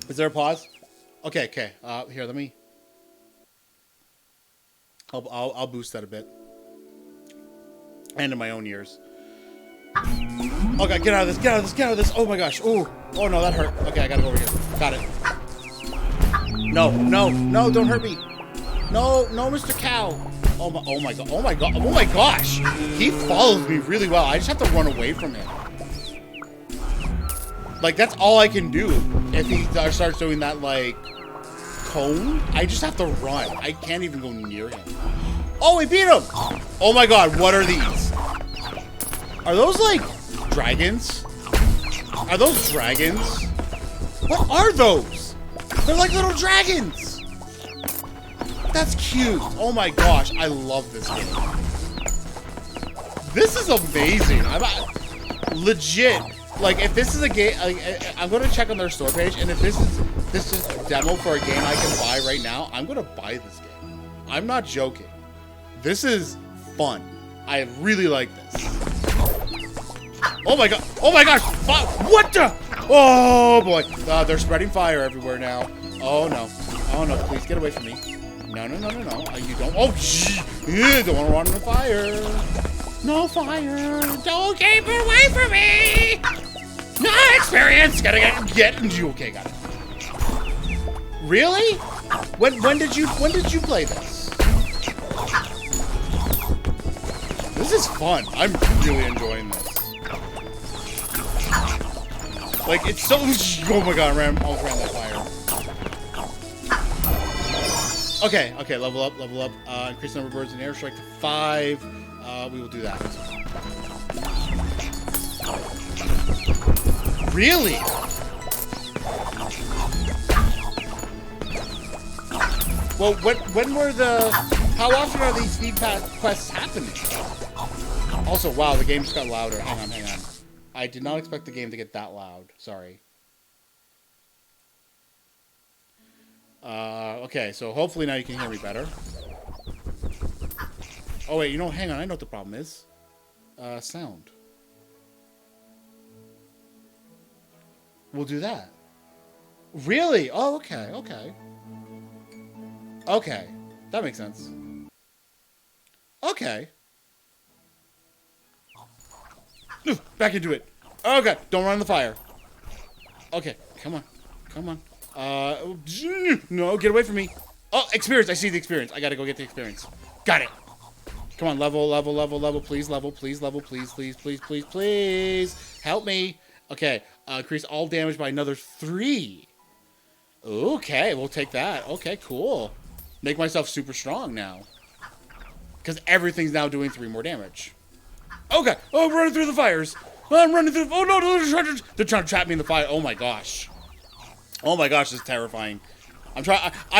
Is there a pause? Okay, okay. Here, let me... I'll boost that a bit. And in my own ears. Oh god, get out of this, get out of this, get out of this. Oh my gosh. Oh no, that hurt. Okay, I gotta go over here. Got it. No, no, no, don't hurt me. No, no, Mr. Cow. Oh my god, oh my god, oh my gosh. He follows me really well. I just have to run away from him. Like, that's all I can do. If he starts doing that, like, cone, I just have to run. I can't even go near him. Oh, we beat him! Oh my god, what are these? Are those, like, dragons? Are those dragons? What are those? They're like little dragons! That's cute. Oh my gosh, I love this game. This is amazing. I'm legit. Like, if this is a game, I'm gonna check on their store page, and if this is a demo for a game I can buy right now, I'm gonna buy this game. I'm not joking. This is fun. I really like this. Oh my god! Oh my gosh! What the? Oh boy! They're spreading fire everywhere now. Oh no! Oh no! Please get away from me! No! No! No! No! No! You don't. Oh! Don't want to run into fire. No fire! Don't keep it away from me! No experience! Gotta get into. Okay, got it. Really? When did you play this? This is fun. I'm really enjoying this. Like, it's so. Oh my god! I almost ran that fire. Okay. Okay. Level up. Level up. Increase the number of birds in the airstrike to 5. We will do that. Really? Well, when were the... How often are these speed quests happening? Also, wow, the game just got louder. Hang on, hang on. I did not expect the game to get that loud. Sorry. Okay, so hopefully now you can hear me better. Oh, wait, you know, hang on. I know what the problem is. Sound. We'll do that. Really? Oh, okay, okay. Okay. That makes sense. Okay. Back into it. Okay, don't run in the fire. Okay, come on. Come on. No, get away from me. Oh, experience. I see the experience. I gotta go get the experience. Got it. Come on, level, level, level, level. Please, level, please, level, please, please, please, please, please. Help me. Okay, increase all damage by another 3. Okay, we'll take that. Okay, cool. Make myself super strong now. Because everything's now doing 3 more damage. Okay. Oh, I'm running through the fires. I'm running through. Oh, no, they're trying to trap me in the fire. Oh, my gosh. Oh, my gosh, this is terrifying. I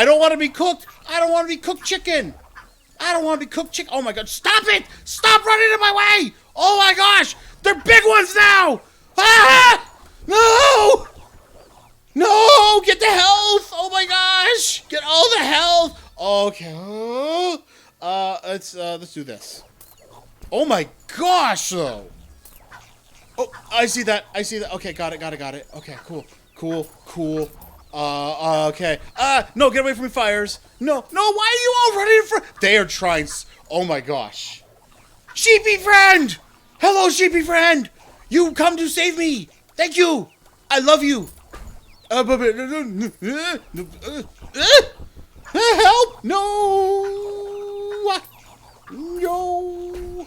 don't want to be cooked. I don't want to be cooked chicken. I don't want to be cooked chicken. Oh, my God. Stop it. Stop running in my way. Oh, my gosh. They're big ones now. Ah! No. No. Get the health. Oh, my gosh. Get all the health. Okay. Let's do this. Oh my gosh, though. Oh, I see that. I see that. Okay, got it, got it, got it. Okay, cool, cool, cool. Okay. No, get away from me, fires. No, no, why are you all running in front? They are trying. Oh my gosh. Sheepy friend! Hello, sheepy friend! You come to save me! Thank you! I love you! Help! No! No!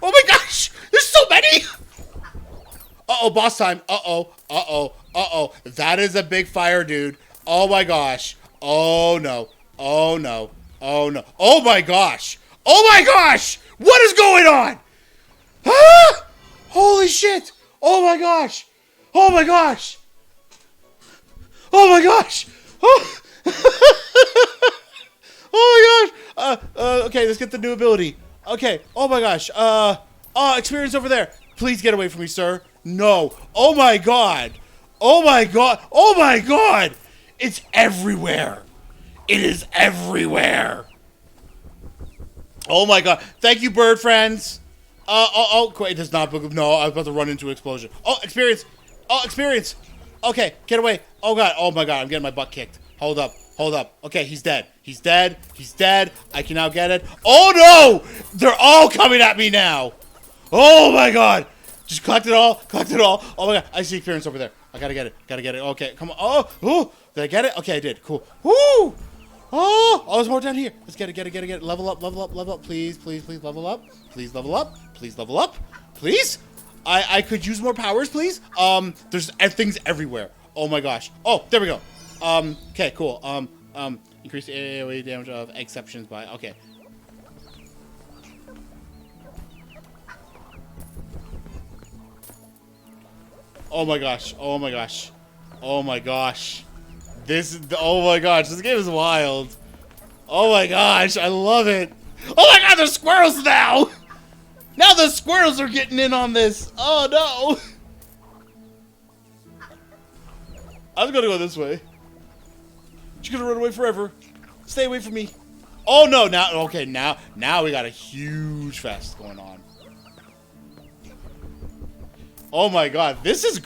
Oh my gosh! There's so many! Uh-oh, boss time. Uh-oh, uh-oh, uh-oh. That is a big fire, dude. Oh my gosh. Oh no. Oh no. Oh no. Oh my gosh. Oh my gosh! What is going on? Ah! Holy shit! Oh my gosh! Oh my gosh! Oh my gosh! Oh, oh my gosh! Okay, let's get the new ability. Okay, oh my gosh. Experience over there. Please get away from me, sir. No. Oh my god. Oh my god. Oh my god! It's everywhere. It is everywhere. Oh my god. Thank you, bird friends. It does not. No, I was about to run into an explosion. Oh, experience. Oh, experience. Okay, get away. Oh god. Oh my god, I'm getting my butt kicked. Hold up. Hold up. Okay, he's dead. He's dead. He's dead. I can now get it. Oh no! They're all coming at me now. Oh my god. Just collect it all. Collect it all. Oh my god. I see experience over there. I gotta get it. Gotta get it. Okay, come on. Oh, ooh. Did I get it? Okay, I did. Cool. Woo! Oh, there's more down here. Let's get it, get it, get it, get it. Level up, level up, level up. Please, please, please level up. Please level up. Please level up. Please. I could use more powers, please. There's things everywhere. Oh my gosh. Oh, there we go. Okay, cool. Increase the AoE damage of exceptions by, okay. Oh my gosh. Oh my gosh. Oh my gosh. Oh my gosh, this game is wild. Oh my gosh, I love it. Oh my god, there's squirrels now! Now the squirrels are getting in on this. Oh no. I was gonna go this way. You're gonna run away forever. Stay away from me. Oh no, okay, now we got a huge fest going on. Oh my god, this is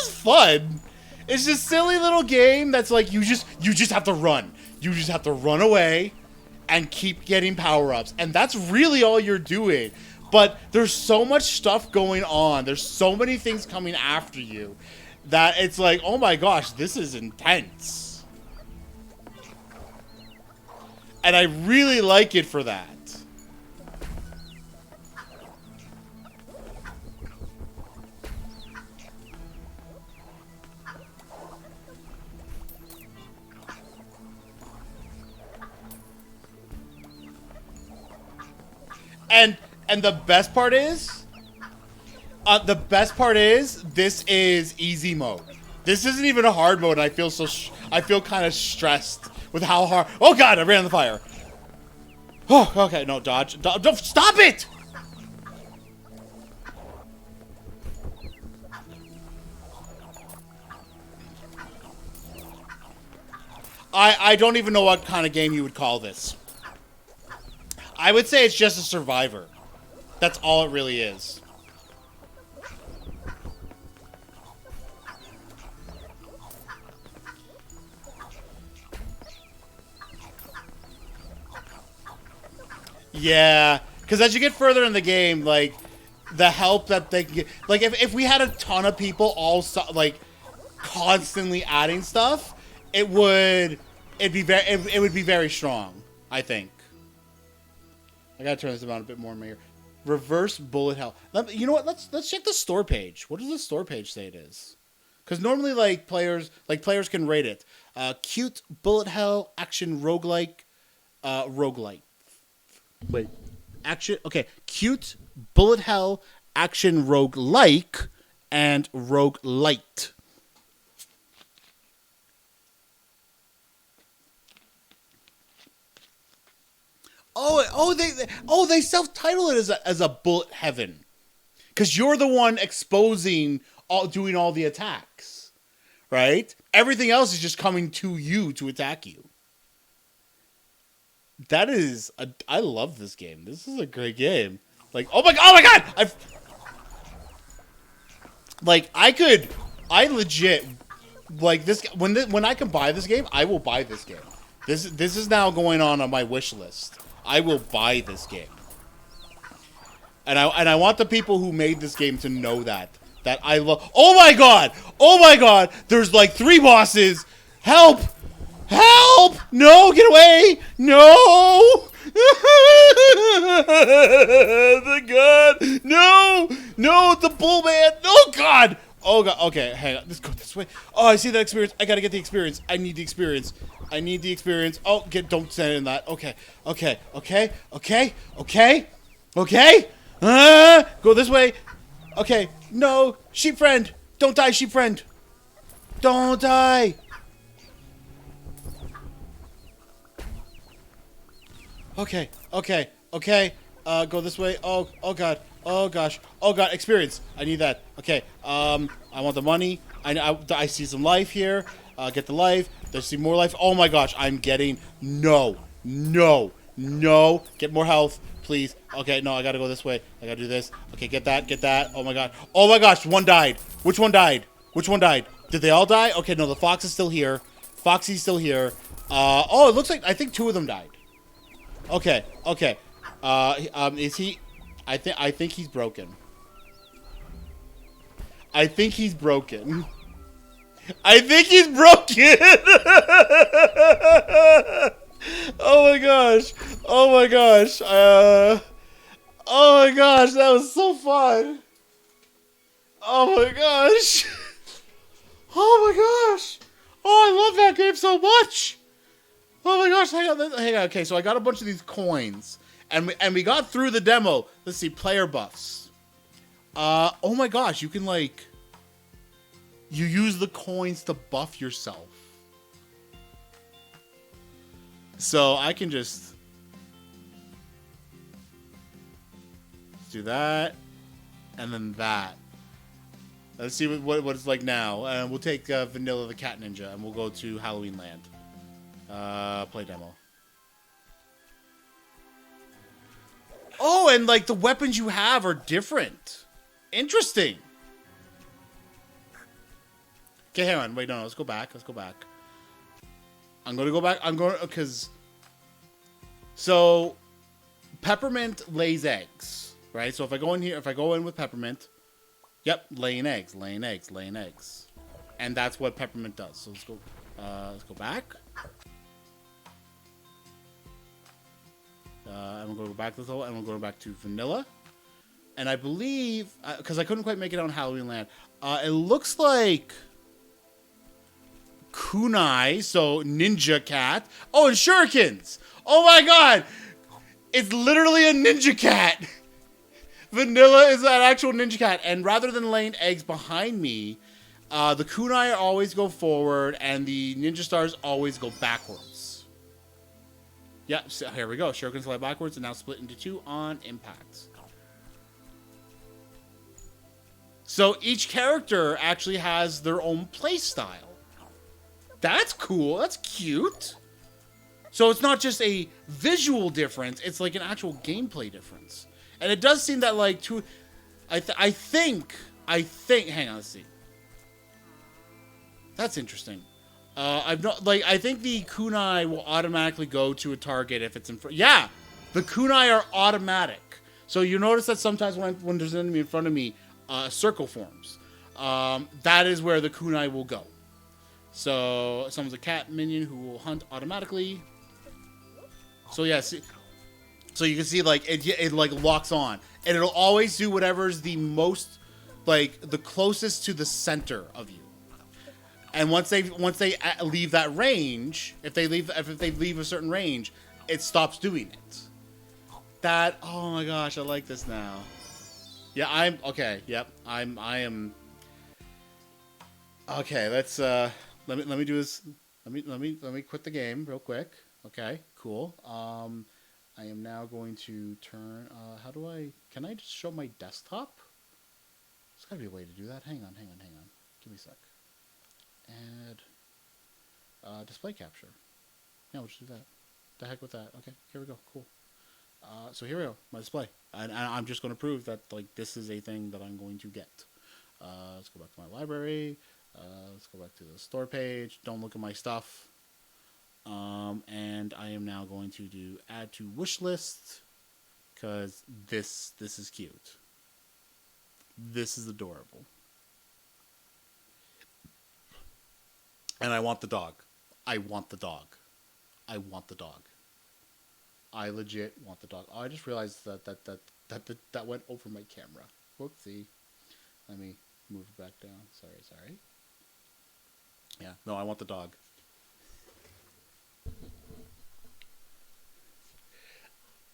fun. It's just a silly little game that's like you just have to run. You just have to run away and keep getting power-ups. And that's really all you're doing. But there's so much stuff going on. There's so many things coming after you that it's like, oh my gosh, this is intense. And I really like it for that. And the best part is, this is easy mode. This isn't even a hard mode, and I feel kind of stressed with how hard. Oh god, I ran in the fire. Oh, okay, no, dodge. Don't stop it! I don't even know what kind of game you would call this. I would say it's just a survivor. That's all it really is. Yeah, because as you get further in the game, like, the help that they can get... Like, if we had a ton of people all, like, constantly adding stuff, it would be very strong, I think. I gotta turn this down a bit more in my ear. Reverse bullet hell. You know what? Let's check the store page. What does the store page say it is? Because normally, like players can rate it. Cute bullet hell action roguelike, roguelite. Wait, action. Okay, cute bullet hell action roguelike and roguelite. They self-title it as a bullet heaven, because you're the one exposing doing all the attacks, right? Everything else is just coming to you to attack you. I love this game. This is a great game. Like, oh my god, I legit like this when I can buy this game, I will buy this game. This is now going on my wish list. I will buy this game. And I want the people who made this game to know that I love. Oh my god! There's like 3 bosses. Help! Help! No, get away! No! The god! No, the bull man! Oh god! Oh god! Okay, hang on. Let's go this way. Oh, I see that experience. I gotta get the experience. I need the experience. Oh, don't send it in that. Okay. Go this way. Okay. No, sheep friend. Don't die, sheep friend. Don't die. Okay. Go this way. Oh god. Oh gosh. Oh god. Experience. I need that. Okay. I want the money. I see some life here. Get the life. There's see more life. Oh my gosh. I'm getting no. Get more health, please. Okay. No, I gotta go this way. I gotta do this. Okay. Get that. Oh my god. Oh my gosh. One died. Which one died? Did they all die? Okay. No, the fox is still here. Foxy's still here. Oh, it looks like I think 2 of them died. Okay. Is he? I think he's broken. I think he's broken. Oh my gosh. Oh my gosh. Oh my gosh, that was so fun. Oh my gosh. Oh my gosh. Oh, I love that game so much. Oh my gosh, hang on. Okay, so I got a bunch of these coins. And we got through the demo. Let's see, player buffs. Oh my gosh, you can like... You use the coins to buff yourself. So I can just do that. And then that. Let's see what it's like now. And we'll take Vanilla the Cat Ninja and we'll go to Halloween Land. Play demo. Oh, and like the weapons you have are different. Interesting. Okay, hang on. Wait, no, let's go back. Let's go back. I'm going to go back. I'm going to, because, so Peppermint lays eggs, right? So if I go in here, if I go in with Peppermint, yep, laying eggs, laying eggs, laying eggs. And that's what Peppermint does. So let's go back. I'm going to go back to this whole, and we're going back to Vanilla. And I believe, because I couldn't quite make it on Halloween Land, it looks like kunai, so ninja cat. Oh, and shurikens. Oh my god. It's literally a ninja cat. Vanilla is an actual ninja cat. And rather than laying eggs behind me, the kunai always go forward and the ninja stars always go backwards. Yeah, so here we go. Shurikens fly backwards and now split into two on impact. So each character actually has their own play style. That's cool. That's cute. So it's not just a visual difference. It's like an actual gameplay difference. And it does seem that like I think. Hang on, let's see. That's interesting. I've not like I think the kunai will automatically go to a target if it's in front. Yeah, the kunai are automatic. So you notice that sometimes when there's an enemy in front of me, circle forms. That is where the kunai will go. So someone's a cat minion who will hunt automatically. So yeah, see, so you can see like it like locks on, and it'll always do whatever's the most, like the closest to the center of you. And once they leave that range, if they leave a certain range, it stops doing it. That, oh my gosh, I like this now. Yeah, I'm okay. Yep, I am. Okay, let's let me do this. Let me quit the game real quick. Okay, cool. I am now going to turn. How do I? Can I just show my desktop? There's gotta be a way to do that. Hang on. Give me a sec. Add display capture. Yeah, we'll just do that. The heck with that. Okay, here we go. Cool. So here we go. My display, and I'm just going to prove that like this is a thing that I'm going to get. Let's go back to my library. Let's go back to the store page. Don't look at my stuff. And I am now going to do add to wish list because this is cute. This is adorable. And I want the dog. I want the dog. I want the dog. I legit want the dog. Oh, I just realized that went over my camera. Whoopsie. Let me move it back down. Sorry. Yeah, no, I want the dog.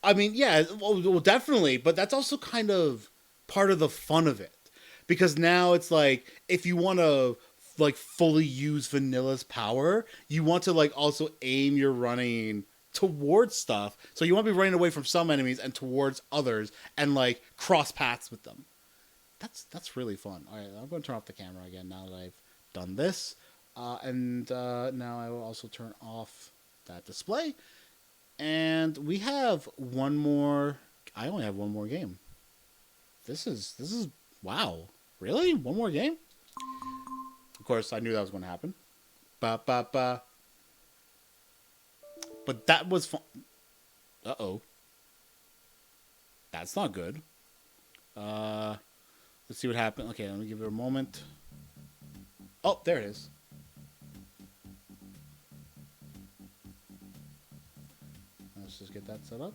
I mean, yeah, well, definitely, but that's also kind of part of the fun of it. Because now it's like, if you want to like fully use Vanilla's power, you want to like also aim your running towards stuff. So you want to be running away from some enemies and towards others and like cross paths with them. That's really fun. All right, I'm going to turn off the camera again now that I've done this. And now I will also turn off that display. And we have one more. I only have one more game. This is wow. Really? One more game? Of course, I knew that was going to happen. But that was fun. Uh-oh. That's not good. Let's see what happened. Okay, let me give it a moment. Oh, there it is. just get that set up.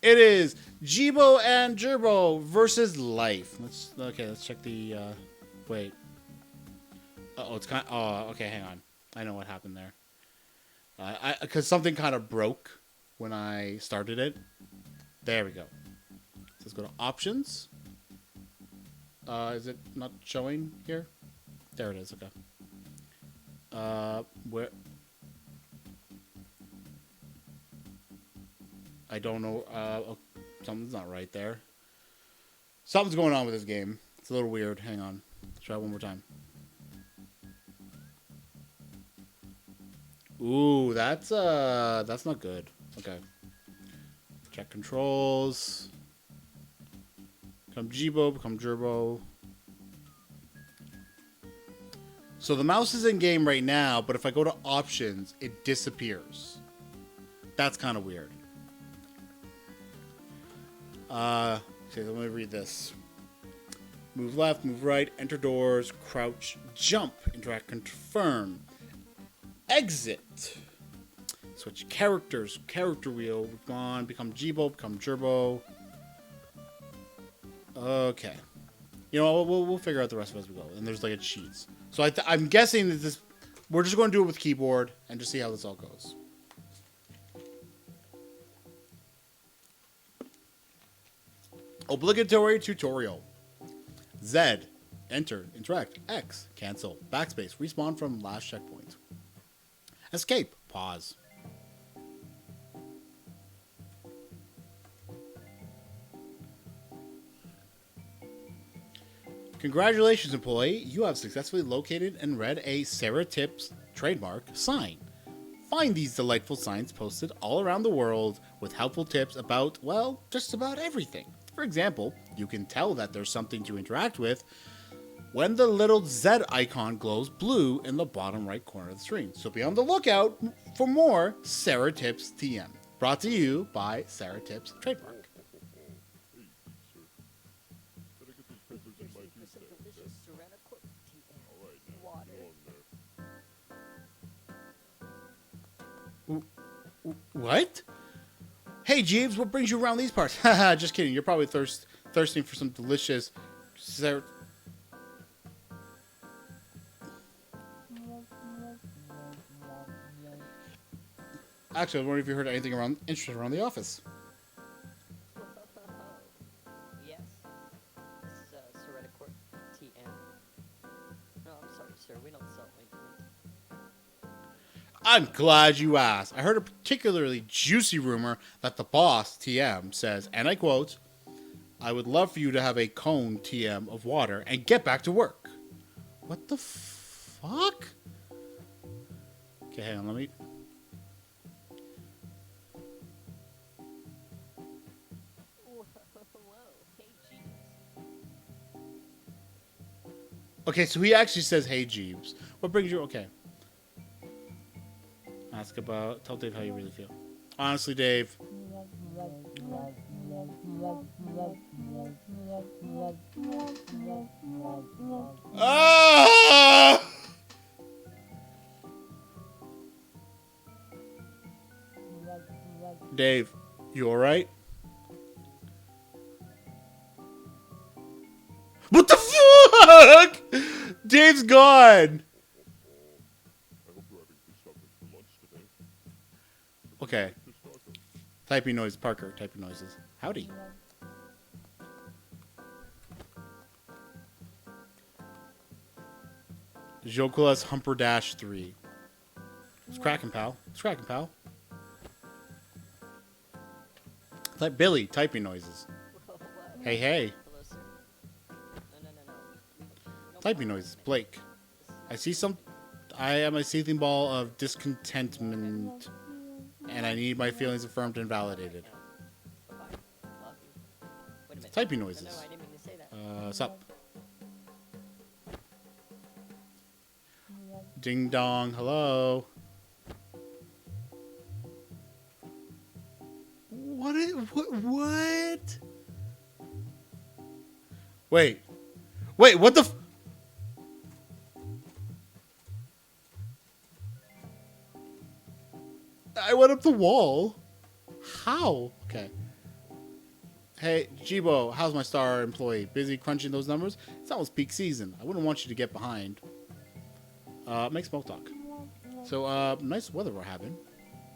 It is Jeebo and Jerbo versus Life. Let's check the. Wait. Oh, it's kind. Oh, okay. Hang on. I know what happened there. Because something kind of broke when I started it. There we go. So let's go to options. Is it not showing here? There it is. Okay. Where? I don't know. Oh, something's not right there. Something's going on with this game. It's a little weird. Hang on. Let's try it one more time. Ooh, that's not good. Okay. Check controls. Become Jeebo, become Jerbo. So the mouse is in game right now, but if I go to options, it disappears. That's kind of weird. Okay, let me read this. Move left, move right, enter doors, crouch, jump, interact, confirm, exit. Switch characters, character wheel, gone, become Jeebo, become Jerbo. Okay. You know, we'll figure out the rest of it as we go. And there's like a cheats. So I'm guessing that this, we're just going to do it with keyboard and just see how this all goes. Obligatory tutorial. Z, enter, interact, X, cancel, backspace, respawn from last checkpoint. Escape, pause. Congratulations, employee. You have successfully located and read a Sarah Tips trademark sign. Find these delightful signs posted all around the world with helpful tips about, well, just about everything. For example, you can tell that there's something to interact with when the little Z icon glows blue in the bottom right corner of the screen. So be on the lookout for more Sarah Tips TM. Brought to you by Sarah Tips Trademark. What? Hey, Jeeves, what brings you around these parts? Haha, just kidding. You're probably thirsting for some delicious... Actually, I was wondering if you heard anything interesting around the office. Yes. This is Soretta Court TM. No, I'm sorry, sir. We don't sell ointment. I'm glad you asked. I heard a particularly juicy rumor that the boss, TM, says, and I quote, I would love for you to have a cone, TM, of water and get back to work. What the fuck? Okay, hang on, let me... Okay, so he actually says, hey, Jeeves. What brings you... Okay. Ask about... Tell Dave how you really feel. Honestly, Dave... Ah! Dave, you alright? What the fuck? Dave's gone. Okay. Typing noise, Parker. Typing noises. Howdy. Jokula's Humper Dash 3. It's cracking, pal. It's cracking, pal. Like Billy, typing noises. Whoa. Hey, hey. Hello, sir. No. Typing noises. Blake. I am a seething ball of discontentment, and I need my feelings affirmed and validated. Bye-bye. Love you. Wait a minute. Typing noises. No, I didn't mean to say that. Sup? Ding dong. Hello. What? Wait, what the I went up the wall. How? Okay. Hey, Jeebo, how's my star employee? Busy crunching those numbers? It's almost peak season. I wouldn't want you to get behind. Make smoke talk. So, nice weather we're having.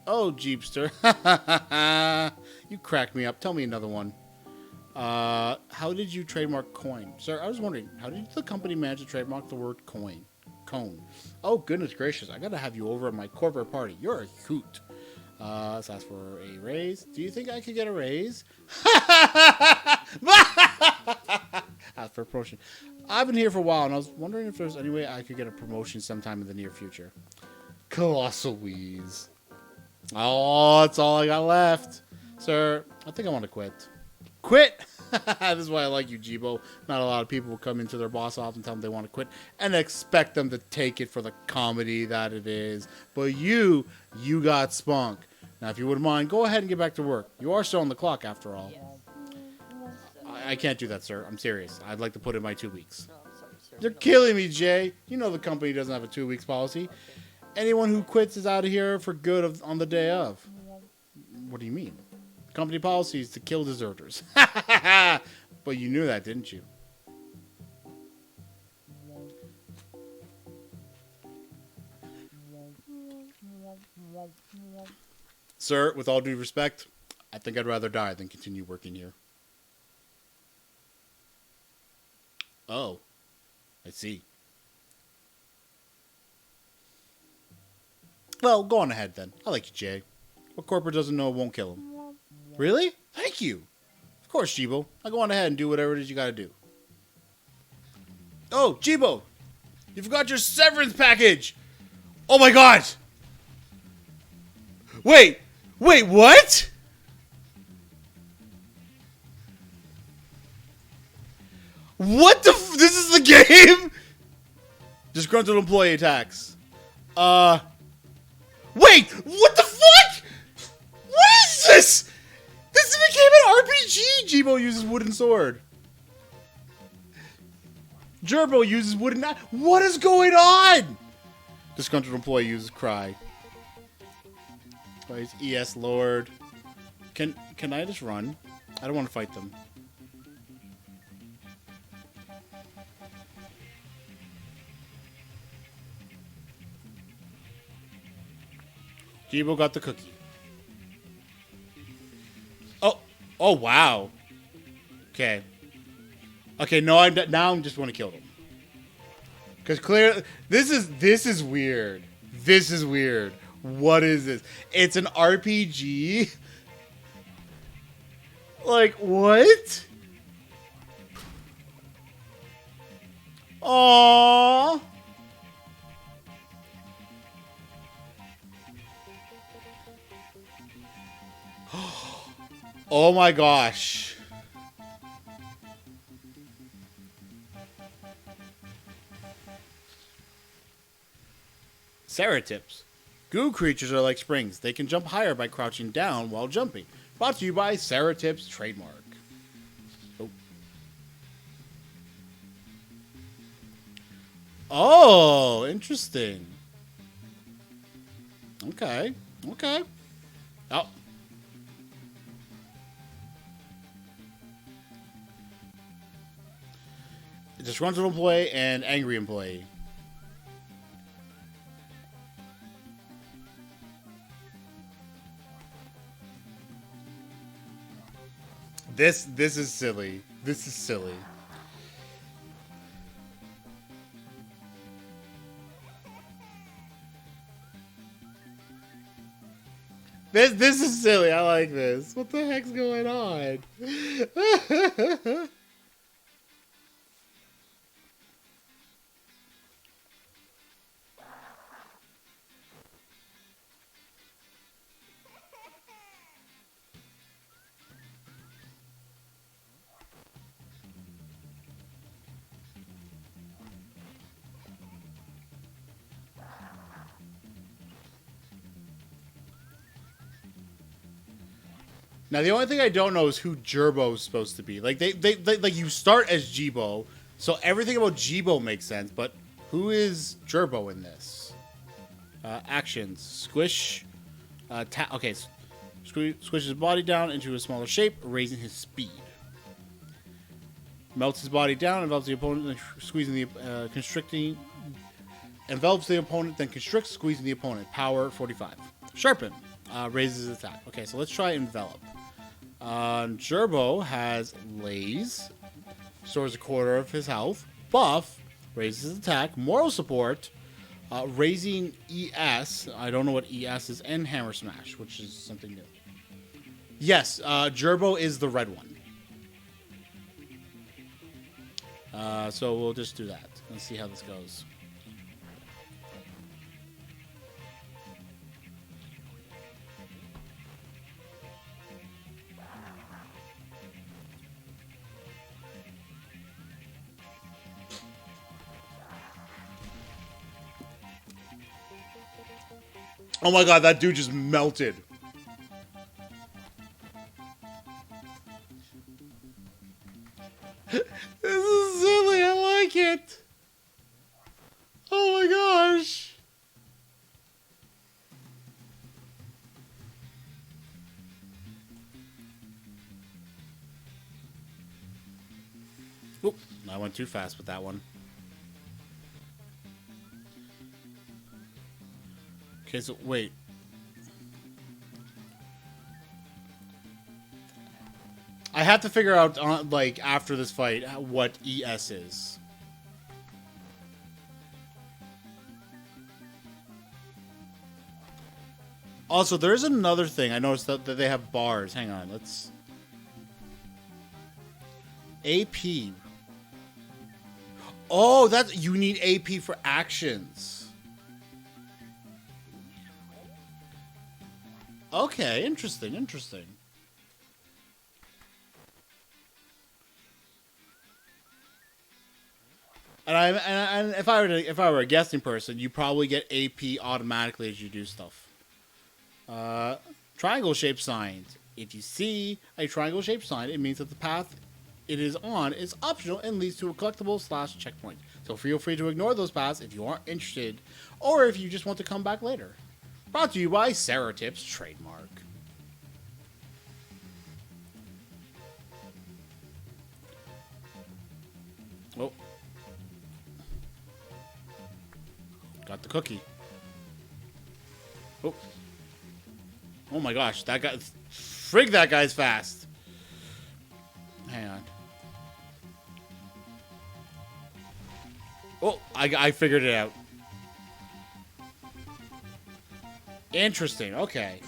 Oh, Jeepster. You cracked me up. Tell me another one. How did you trademark coin? Sir, I was wondering, how did the company manage to trademark the word coin? Cone. Oh, goodness gracious. I gotta have you over at my corporate party. You're a hoot. Let's ask for a raise. Do you think I could get a raise? Ask for a promotion. I've been here for a while, and I was wondering if there's any way I could get a promotion sometime in the near future. Colossal wheeze. Oh, that's all I got left. Sir, I think I want to quit. Quit? This is why I like you, Jeebo. Not a lot of people will come into their boss office and tell them they want to quit and expect them to take it for the comedy that it is. But you got spunk. Now, if you wouldn't mind, go ahead and get back to work. You are still on the clock, after all. Yes. I can't do that, sir. I'm serious. I'd like to put in my 2 weeks. No, I'm sorry, sir. You're killing me, Jay. You know the company doesn't have a 2 weeks policy. Okay. Anyone who quits is out of here for good on the day of. What do you mean? Company policy is to kill deserters. But you knew that, didn't you? Sir, with all due respect, I think I'd rather die than continue working here. Oh, I see. Well, go on ahead then. I like you, Jay. What corporate doesn't know won't kill him. Really? Thank you. Of course, Jeebo. I'll go on ahead and do whatever it is you gotta do. Oh, Jeebo! You forgot your severance package! Oh my god! Wait, what? What the this is the game? Disgruntled employee attacks. Wait, what the fuck? What is this? This became an RPG! Jeebo uses wooden sword. Jerbo uses wooden knife. What is going on? Disgruntled employee uses cry. Plays ES Lord. Can I just run? I don't want to fight them. Jeebo got the cookie. Oh wow. Okay. Okay, no, now I'm just want to kill them. Cause clearly this is weird. This is weird. What is this? It's an RPG. Like what? Aww. Oh my gosh. Ceratips. Goo creatures are like springs. They can jump higher by crouching down while jumping. Brought to you by Ceratips trademark. Oh. Oh, interesting. Okay. Okay. Oh. Disgruntled employee and angry employee. This is silly. This is silly. This is silly. I like this. What the heck's going on? Now the only thing I don't know is who Jerbo is supposed to be. Like they like you start as Jeebo, so everything about Jeebo makes sense. But who is Jerbo in this? Actions: squish, Okay, squishes his body down into a smaller shape, raising his speed. Melts his body down, envelops the opponent, then squeezing the constricting. Envelops the opponent, then constricts, squeezing the opponent. Power 45. Sharpen. Raises his attack. Okay, so let's try envelop. Jerbo has laze. Stores a quarter of his health. Buff. Raises his attack. Moral support. Raising ES. I don't know what ES is. And hammer smash, which is something new. Yes, Jerbo is the red one. So we'll just do that. Let's see how this goes. Oh my god, that dude just melted. This is silly, I like it. Oh my gosh. Oop, I went too fast with that one. Okay, so wait. I have to figure out, like, after this fight, what ES is. Also, there's another thing. I noticed that they have bars. Hang on, let's... AP. Oh, that's... You need AP for actions. Okay, interesting, interesting. And if I were a guessing person, you probably get AP automatically as you do stuff. Triangle shaped signs. If you see a triangle shaped sign, it means that the path it is on is optional and leads to a collectible / checkpoint. So feel free to ignore those paths if you aren't interested, or if you just want to come back later. Brought to you by Seratips trademark. Oh. Got the cookie. Oh. Oh my gosh, that guy... Frig, that guy's fast. Hang on. Oh, I figured it out. Interesting, okay.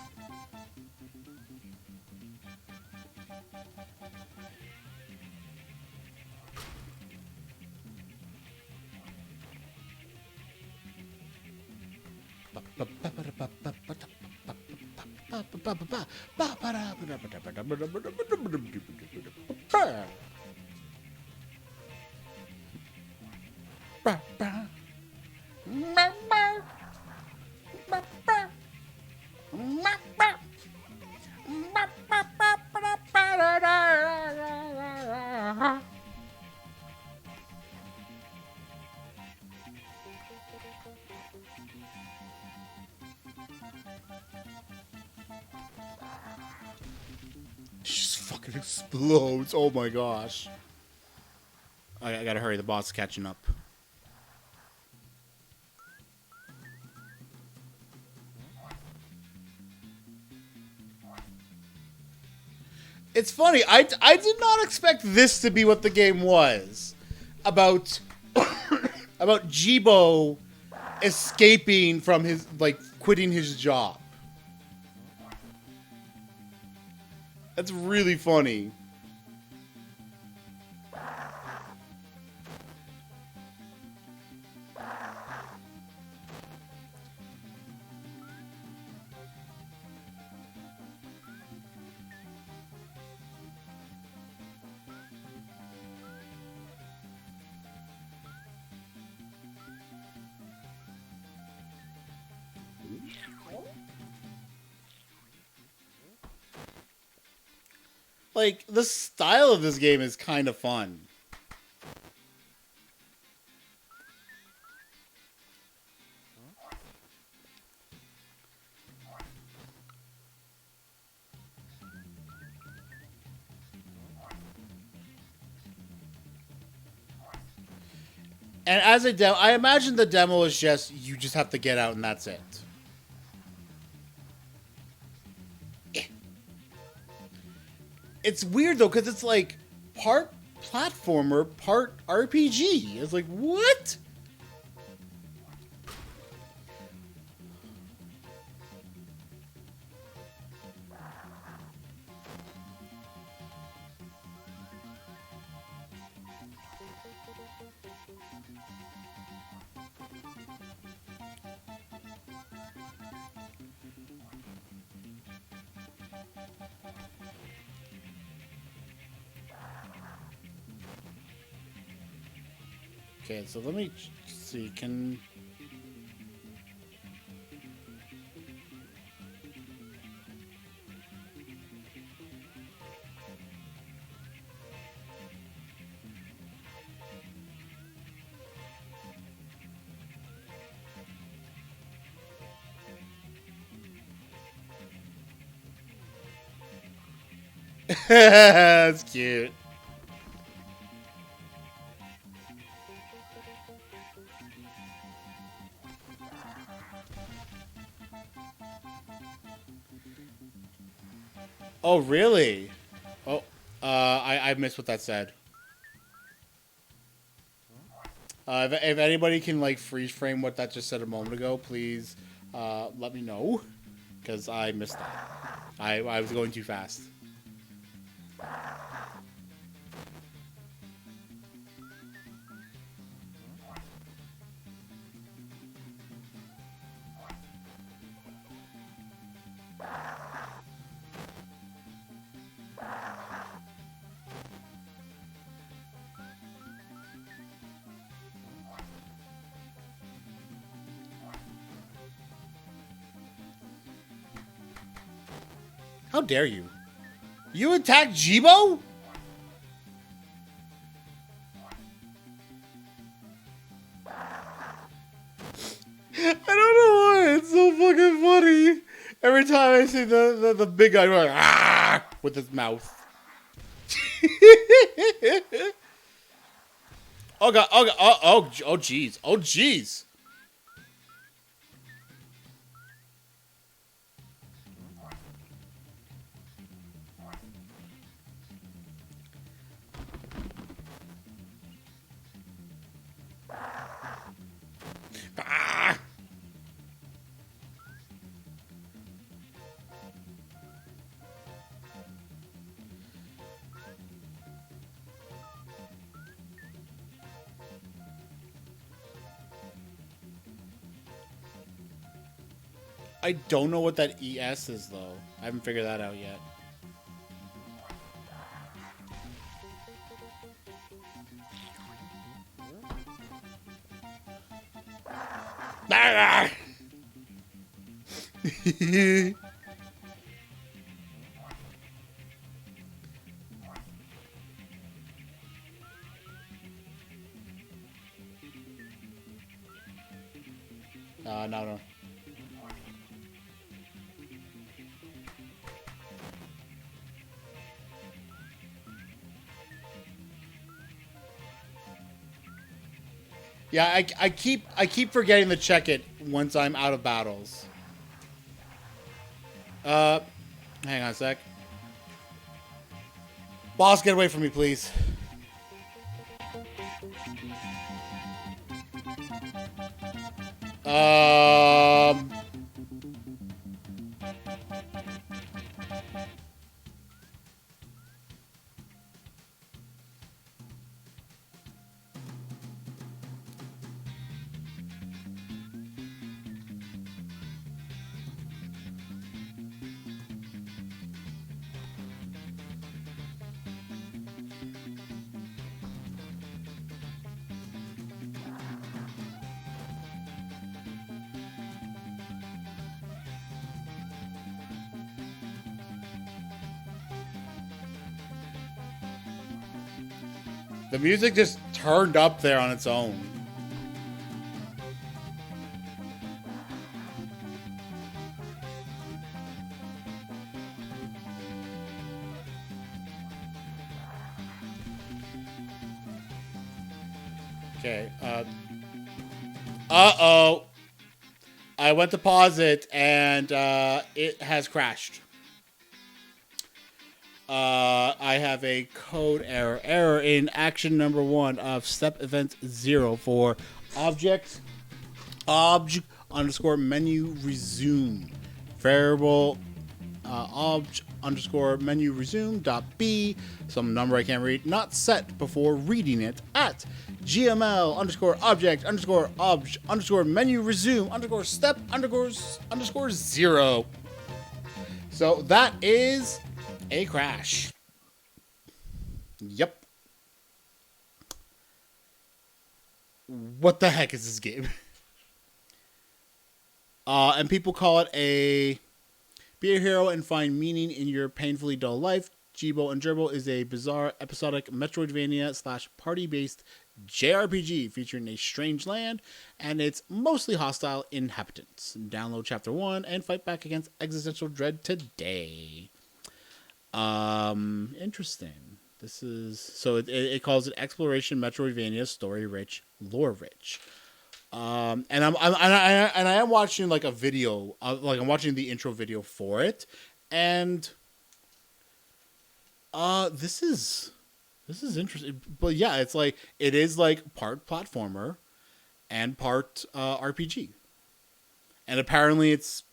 Just fucking explodes. Oh my gosh. I gotta hurry, the boss is catching up. It's funny, I did not expect this to be what the game was. About about Jeebo escaping from his, like, quitting his job. That's really funny. Like, the style of this game is kind of fun. And as a demo, I imagine the demo is just, you just have to get out and that's it. It's weird though, because it's like part platformer, part RPG. It's like, what? Okay, so let me see, can... That's cute. Oh, really? Oh, I missed what that said. If anybody can, like, freeze frame what that just said a moment ago, please let me know. Because I missed that. I was going too fast. How dare you? You attacked Jeebo? I don't know why. It's so fucking funny. Every time I see the big guy going, ah, with his mouth. Oh god, oh god, oh jeez, oh jeez. Ah. I don't know what that ES is, though. I haven't figured that out yet. Ah! No. Yeah, I keep forgetting to check it once I'm out of battles. Hang on a sec. Boss, get away from me, please. The music just turned up there on its own. Okay. Uh-oh. I went to pause it, and it has crashed. I have a code error. Error in action number 1 of step event 0 for object underscore menu resume. Variable obj underscore menu resume dot b, some number I can't read, not set before reading it, at gml underscore object underscore obj underscore menu resume underscore step underscore 0. So that is a crash. Yep. What the heck is this game? And people call it a be a hero and find meaning in your painfully dull life. Jeebo and Jerbo is a bizarre episodic Metroidvania slash party-based JRPG featuring a strange land and its mostly hostile inhabitants. Download Chapter 1 and fight back against existential dread today. Interesting. This is so it calls it exploration Metroidvania, story rich, lore rich. And I am watching like a video, like I'm watching the intro video for it, and this is interesting. But yeah, it's like it is like part platformer and part RPG, and apparently it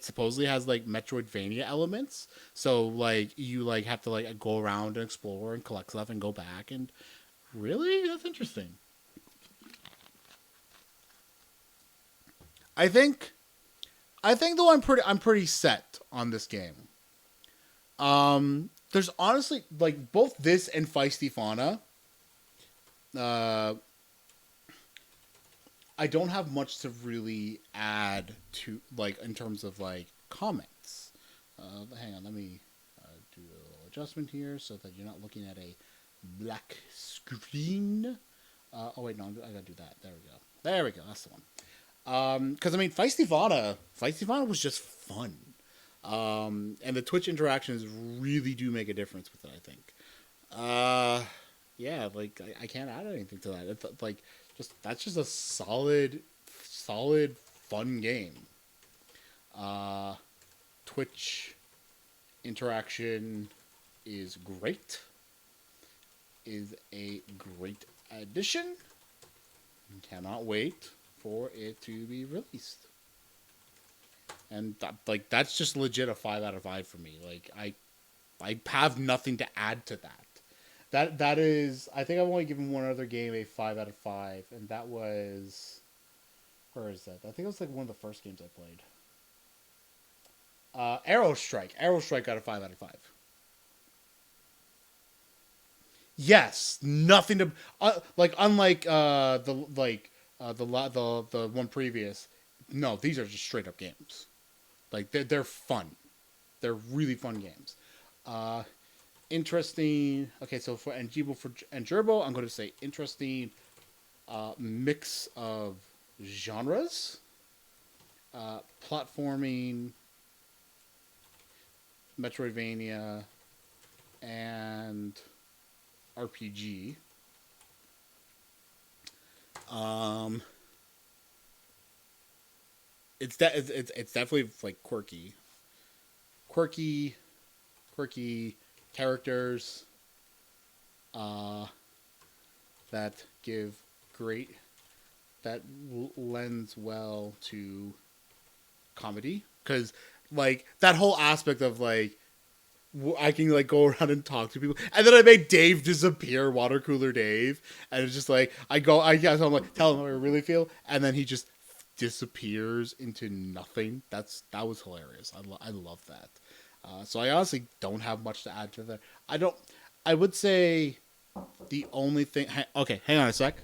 supposedly has like Metroidvania elements. So like you like have to like go around and explore and collect stuff and go back, and really that's interesting. I think though I'm pretty set on this game. There's honestly like both this and Feisty Fauna. I don't have much to really add to like in terms of like comments. Hang on, let me do a little adjustment here so that you're not looking at a black screen. Oh wait, no, I gotta do that. There we go. There we go. That's the one. Because I mean, Feisty Fauna was just fun, and the Twitch interactions really do make a difference with it. I think. Yeah, like I can't add anything to that. It's like that's just a solid fun game. Twitch interaction is great. Is a great addition. Cannot wait for it to be released, and that's just legit a 5 out of 5 for me. Like I have nothing to add to that. That is, I think I've only given one other game a 5 out of 5, and that was, where is that? I think it was like one of the first games I played. Arrow Strike got a 5 out of 5. Yes, nothing to like unlike the one previous. No, these are just straight up games. Like they're fun. They're really fun games. Interesting. Okay, so for Jeebo and Jerbo, I'm going to say interesting mix of genres. Platforming, Metroidvania, and RPG. It's definitely like quirky characters that give great that lends well to comedy, because like that whole aspect of like I can like go around and talk to people, and then I make Dave disappear, water cooler Dave, and it's just like I guess I'm like tell him how I really feel, and then he just disappears into nothing. That was hilarious. I love that. So I honestly don't have much to add to that. I would say the only thing. Okay, hang on a sec.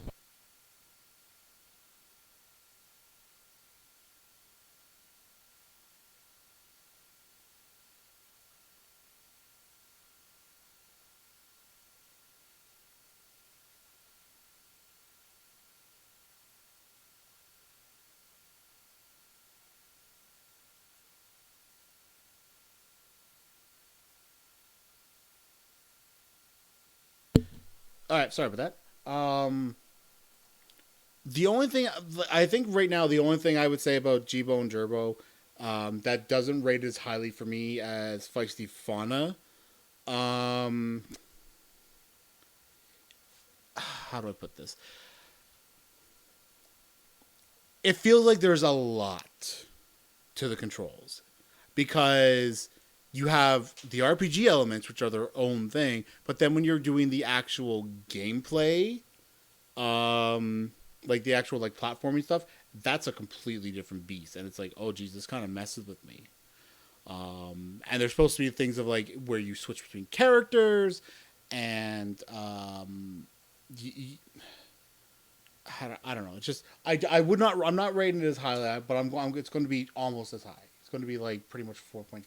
All right, sorry about that. Um, the only thing I think right now, the only thing I would say about Jeebo and Jerbo, that doesn't rate as highly for me as Feisty Fauna. Um, how do I put this? It feels like there's a lot to the controls because you have the RPG elements, which are their own thing, but then when you're doing the actual gameplay, like the actual like platforming stuff, that's a completely different beast, and it's like, oh geez, this kind of messes with me. And there's supposed to be things of like where you switch between characters, and I don't know. It's just I would not. I'm not rating it as highly, but it's going to be almost as high. It's going to be like pretty much 4.5.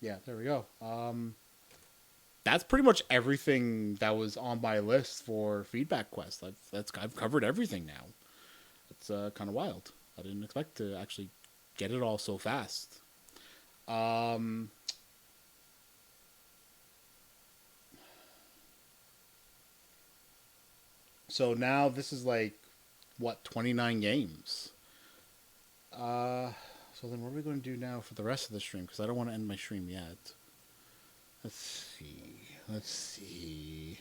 Yeah, there we go. That's pretty much everything that was on my list for Feedback Quest. I've covered everything now. It's kind of wild. I didn't expect to actually get it all so fast. So now this is like what, 29 games. So then what are we going to do now for the rest of the stream? Because I don't want to end my stream yet. Let's see. Let's see.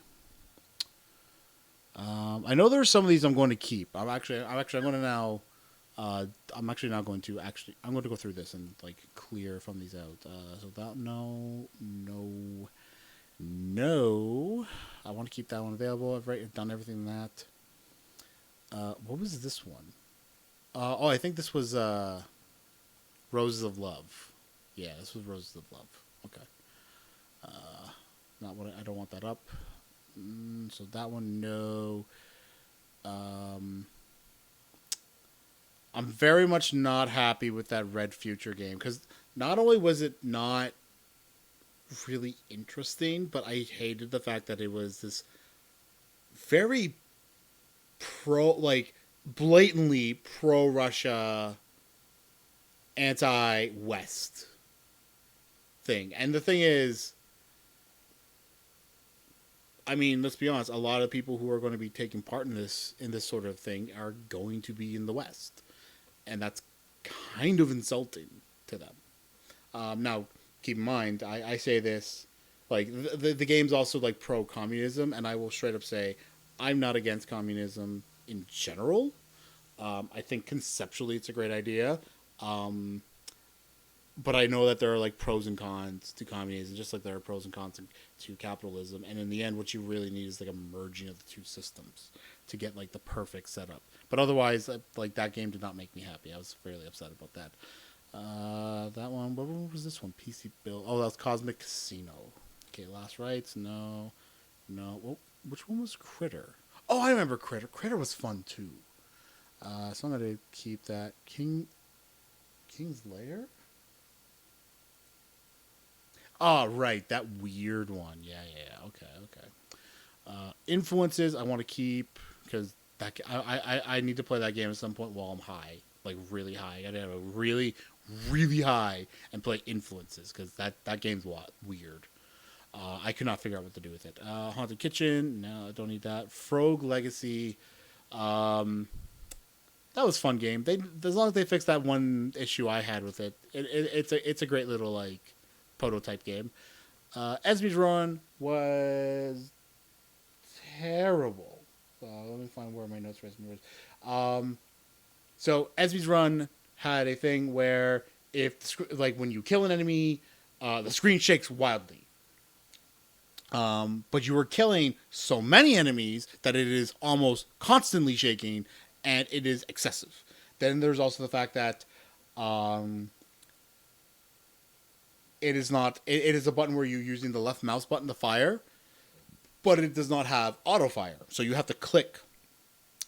I know there's some of these I'm going to keep. I'm going to now. I'm actually not going to I'm going to go through this and like clear from these out. So that no. I want to keep that one available. I've done everything in that. What was this one? I think this was Roses of Love. Yeah, this was Roses of Love. Okay. Not what I don't want that up. So that one, no. I'm very much not happy with that Red Future game because not only was it not really interesting, but I hated the fact that it was this very blatantly pro Russia, anti West thing. And the thing is, I mean, let's be honest, a lot of people who are going to be taking part in this sort of thing are going to be in the West. And that's kind of insulting to them. Now, keep in mind, I say this, like, the game's also, like, pro-communism, and I will straight up say, I'm not against communism in general. I think conceptually it's a great idea. But I know that there are, like, pros and cons to communism, just like there are pros and cons to capitalism. And in the end, what you really need is, like, a merging of the two systems to get, like, the perfect setup. But otherwise, like, that game did not make me happy. I was fairly upset about that. That one, what was this one? PC Build. Oh, that was Cosmic Casino. Okay, Last Rites, no. Well, which one was Critter? Oh, I remember Critter. Critter was fun, too. So I'm going to keep that. King's Lair? Oh, right, that weird one. Yeah. Okay. Influences, I want to keep, because I need to play that game at some point while I'm high. Like, really high. I gotta have a really, really high and play Influences, because that game's weird. I could not figure out what to do with it. Haunted Kitchen, no, I don't need that. Frog Legacy, that was a fun game. As long as they fix that one issue I had with it, it's a great little, like, prototype game. Esme's Run was terrible. Let me find where my notes for Esme's Run. So Esme's Run had a thing where if when you kill an enemy, the screen shakes wildly. But you were killing so many enemies that it is almost constantly shaking, and it is excessive. Then there's also the fact that it is not. It is a button where you're using the left mouse button to fire, but it does not have auto fire. So you have to click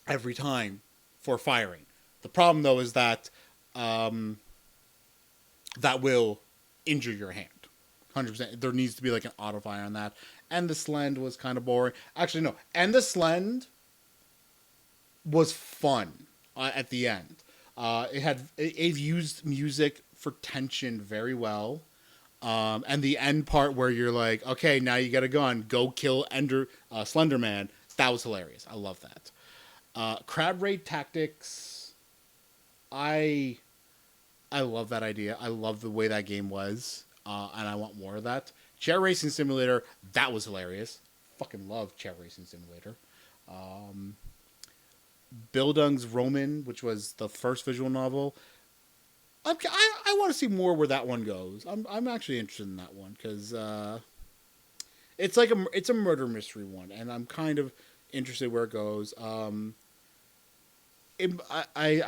every time for firing. The problem though is that that will injure your hand. 100%. There needs to be like an auto fire on that. And the Slend was kind of boring. Actually, no. And the Slend was fun at the end. It used music for tension very well. And the end part where you're like, okay, now you got a gun, go kill Slender Man. That was hilarious. I love that. Crab Raid Tactics. I love that idea. I love the way that game was, and I want more of that. Chair Racing Simulator. That was hilarious. Fucking love Chair Racing Simulator. Bildung's Roman, which was the first visual novel. I want to see more where that one goes. I'm actually interested in that one because it's like it's a murder mystery one, and I'm kind of interested where it goes. I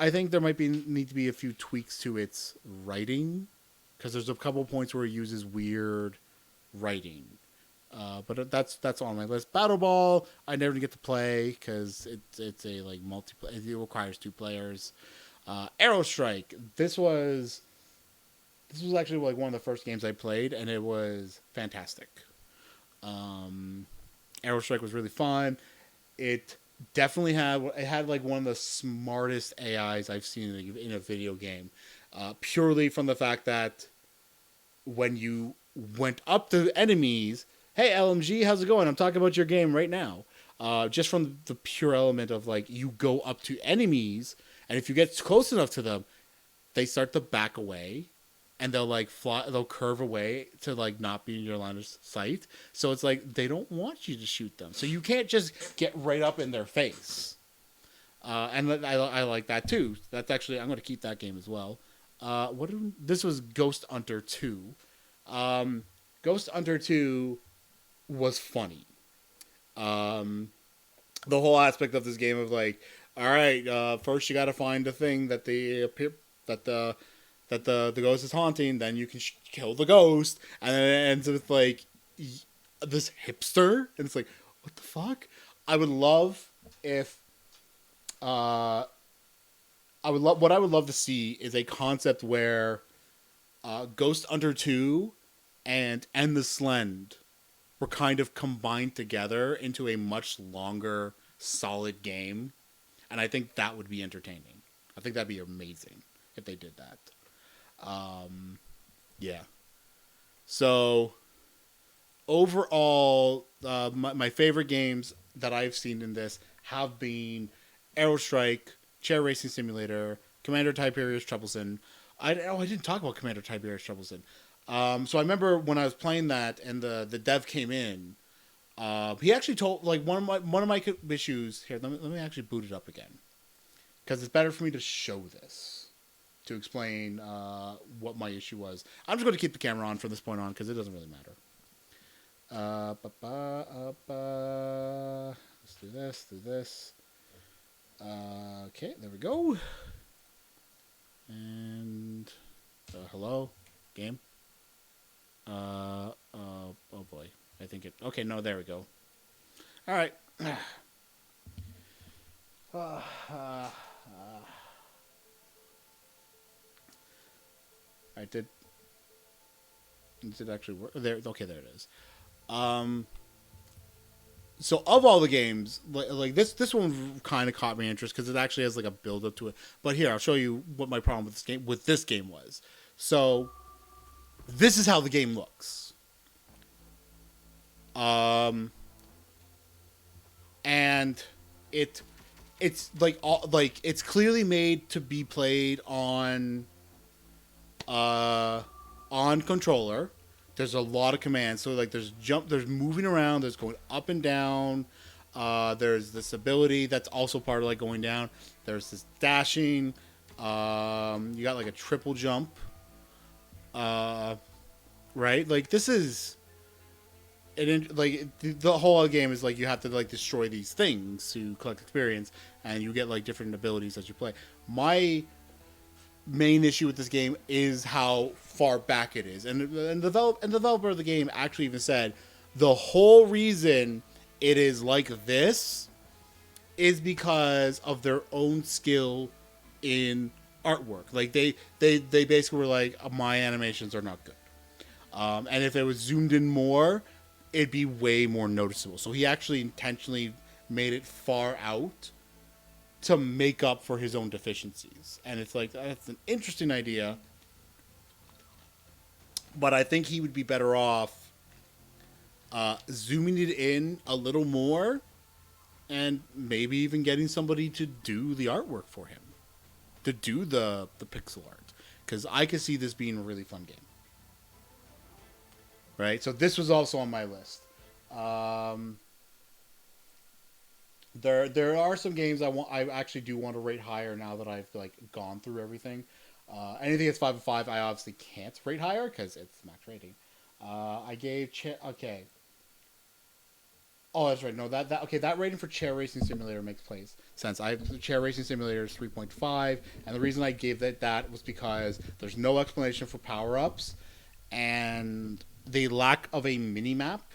think there might need to be a few tweaks to its writing because there's a couple points where it uses weird writing. But that's on my list. Battle Ball, I never get to play because it's a like multiplayer. It requires 2 players. Arrow Strike. This was actually like one of the first games I played, and it was fantastic. Arrow Strike was really fun. It definitely had like one of the smartest AIs I've seen in a video game, purely from the fact that when you went up to enemies, hey LMG, how's it going? I'm talking about your game right now. Just from the pure element of like you go up to enemies, and if you get close enough to them, they start to back away, and they'll like fly, they'll curve away to like not be in your line of sight. So it's like they don't want you to shoot them, so you can't just get right up in their face. And I like that too. That's actually, I'm going to keep that game as well. This was Ghost Hunter 2. Ghost Hunter 2 was funny. The whole aspect of this game of like, all right, first you got to find the thing that the ghost is haunting, then you can kill the ghost, and then it ends with like this hipster, and it's like, what the fuck? I would love if what I would love to see is a concept where Ghost Hunter 2 and the Slend were kind of combined together into a much longer, solid game. And I think that would be entertaining. I think that'd be amazing if they did that. Yeah. So, overall, my favorite games that I've seen in this have been Arrow Strike, Chair Racing Simulator, Commander Tiberius Troublesome. I didn't talk about Commander Tiberius Troublesome. So I remember when I was playing that and the dev came in, he actually told, like, one of my issues here. Let me actually boot it up again, because it's better for me to show this to explain what my issue was. I'm just going to keep the camera on from this point on because it doesn't really matter. Let's do this. Okay, there we go. And hello, game. Oh boy. I think it... Okay, no, there we go. All right. I did it actually work? There. Okay, there it is. So of all the games, like this one kind of caught my interest because it actually has like a build up to it. But here, I'll show you what my problem with this game was. So this is how the game looks. And it's like it's clearly made to be played on controller. There's a lot of commands, so like there's moving around, there's going up and down. There's this ability that's also part of like going down. There's this dashing. You got like a triple jump. Right? Like this is the whole game is like you have to like destroy these things to collect experience, and you get like different abilities as you play. My main issue with this game is how far back it is, and the developer of the game actually even said the whole reason it is like this is because of their own skill in artwork. Like they basically were like, my animations are not good, and if it was zoomed in more, it'd be way more noticeable. So he actually intentionally made it far out to make up for his own deficiencies. And it's like, that's an interesting idea. but I think he would be better off zooming it in a little more and maybe even getting somebody to do the artwork for him, to do the pixel art, because I could see this being a really fun game. Right, so this was also on my list. Um, there are some games I actually do want to rate higher now that I've like gone through everything. Anything that's 5 of 5, I obviously can't rate higher because it's max rating. I gave okay. Oh, that's right. No, that okay. That rating for Chair Racing Simulator makes sense. The Chair Racing Simulator is 3.5, and the reason I gave that was because there's no explanation for power ups, and the lack of a mini map,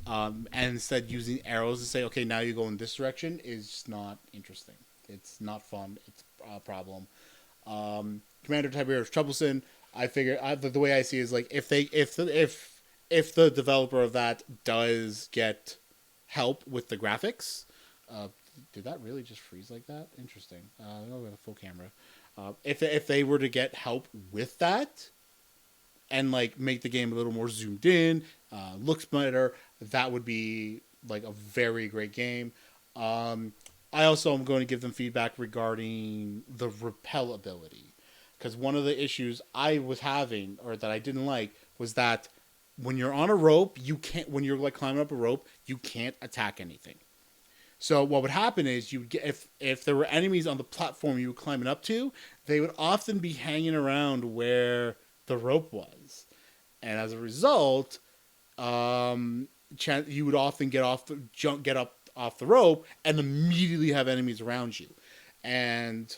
and instead using arrows to say, okay, now you go in this direction is just not interesting. It's not fun. It's a problem. Commander Tiberius Troublesome. I figure the way I see it is like if the developer of that does get help with the graphics, did that really just freeze like that? Interesting. I'll go with a full camera. If they were to get help with that and like make the game a little more zoomed in, looks better, that would be like a very great game. I also am going to give them feedback regarding the repel ability, because one of the issues I was having, or that I didn't like, was that when you're on a rope, you can't. When you're like climbing up a rope, you can't attack anything. So what would happen is you get if there were enemies on the platform you were climbing up to, they would often be hanging around where the rope was, and as a result, you would often get up off the rope and immediately have enemies around you, and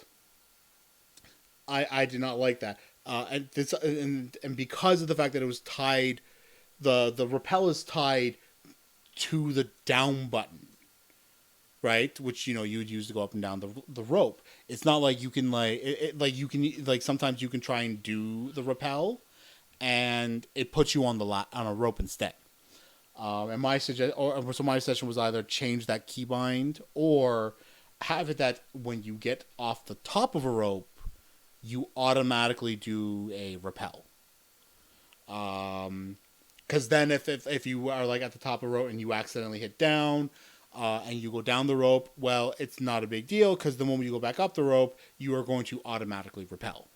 I did not like that. And because of the fact that it was tied, the rappel is tied to the down button, right? Which you would use to go up and down the rope. It's not like you can sometimes you can try and do the rappel, and it puts you on on a rope instead. And my suggestion was either change that keybind or have it that when you get off the top of a rope, you automatically do a rappel. Because then if you are like at the top of a rope and you accidentally hit down, and you go down the rope, well, it's not a big deal, because the moment you go back up the rope, you are going to automatically rappel.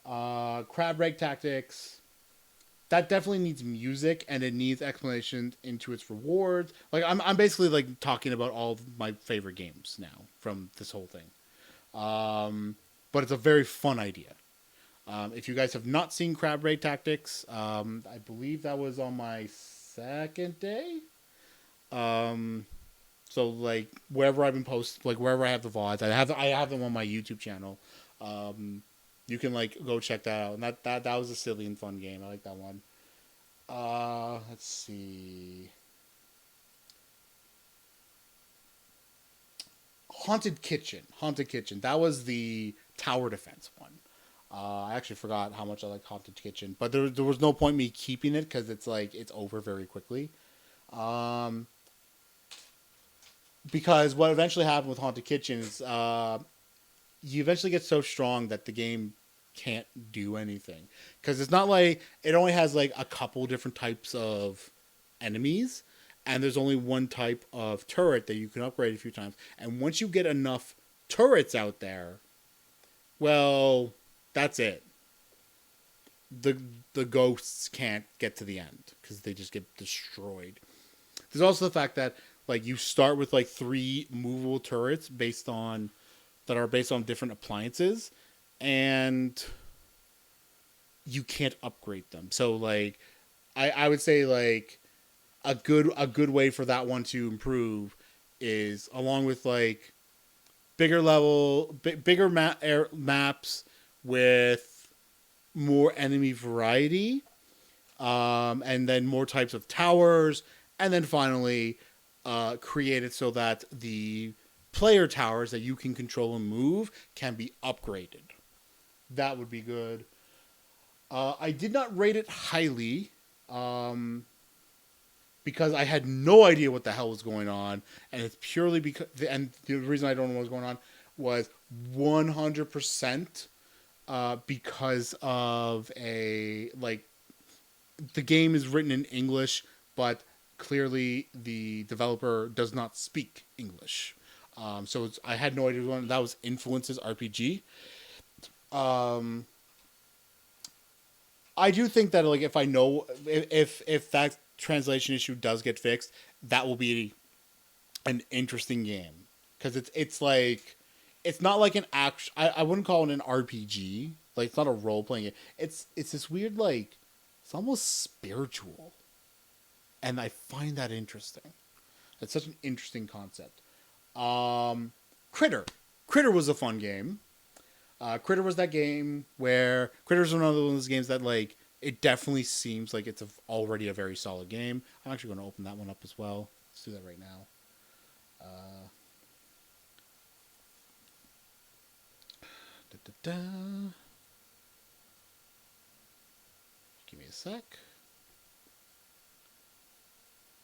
Crab rake tactics. That definitely needs music, and it needs explanation into its rewards. Like I'm basically like talking about all of my favorite games now from this whole thing. But it's a very fun idea. If you guys have not seen Crab Raid Tactics, I believe that was on my second day. So like wherever I've been posting, like wherever I have the VODs, I have them on my YouTube channel. You can like go check that out, and that was a silly and fun game. I like that one. Let's see. Haunted Kitchen. That was the tower defense one. I actually forgot how much I like Haunted Kitchen, but there was no point me keeping it because it's over very quickly. Because what eventually happened with Haunted Kitchen is you eventually get so strong that the game can't do anything, because it's not like it only has like a couple different types of enemies, and there's only one type of turret that you can upgrade a few times, and once you get enough turrets out there, well, that's it. The ghosts can't get to the end because they just get destroyed. There's also the fact that like you start with like 3 movable turrets that are based on different appliances, and you can't upgrade them. So like I would say like a good way for that one to improve is, along with like bigger maps with more enemy variety, and then more types of towers, and then finally create it so that the player towers that you can control and move can be upgraded. That would be good. I did not rate it highly, because I had no idea what the hell was going on, and it's purely because, and the reason I don't know what was going on was 100% because of the game is written in English, but clearly the developer does not speak English. So I had no idea that was Influences RPG. Um, I do think that like if I know if that translation issue does get fixed, that will be an interesting game because it's like it's not like an act. I wouldn't call it an RPG. Like it's not a role playing game. It's this weird like it's almost spiritual, and I find that interesting. It's such an interesting concept. Critter. Critter was a fun game. Critter was that game where Critter's one of those games that like it definitely seems like it's already a very solid game. I'm actually going to open that one up as well. Let's do that right now. Da, da, da. Give me a sec.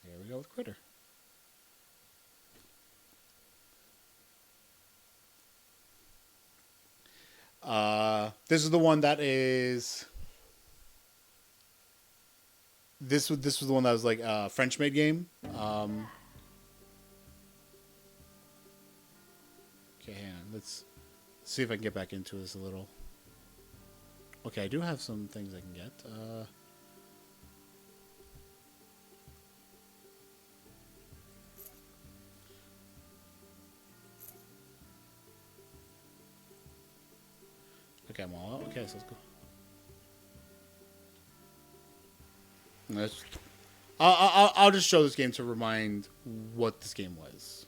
There we go with Critter. This is the one that is. This was the one that was like a French made game. Okay, hang on. Let's see if I can get back into this a little. Okay, I do have some things I can get. Okay, I'm all out. Okay, so let's go. I'll just show this game to remind what this game was.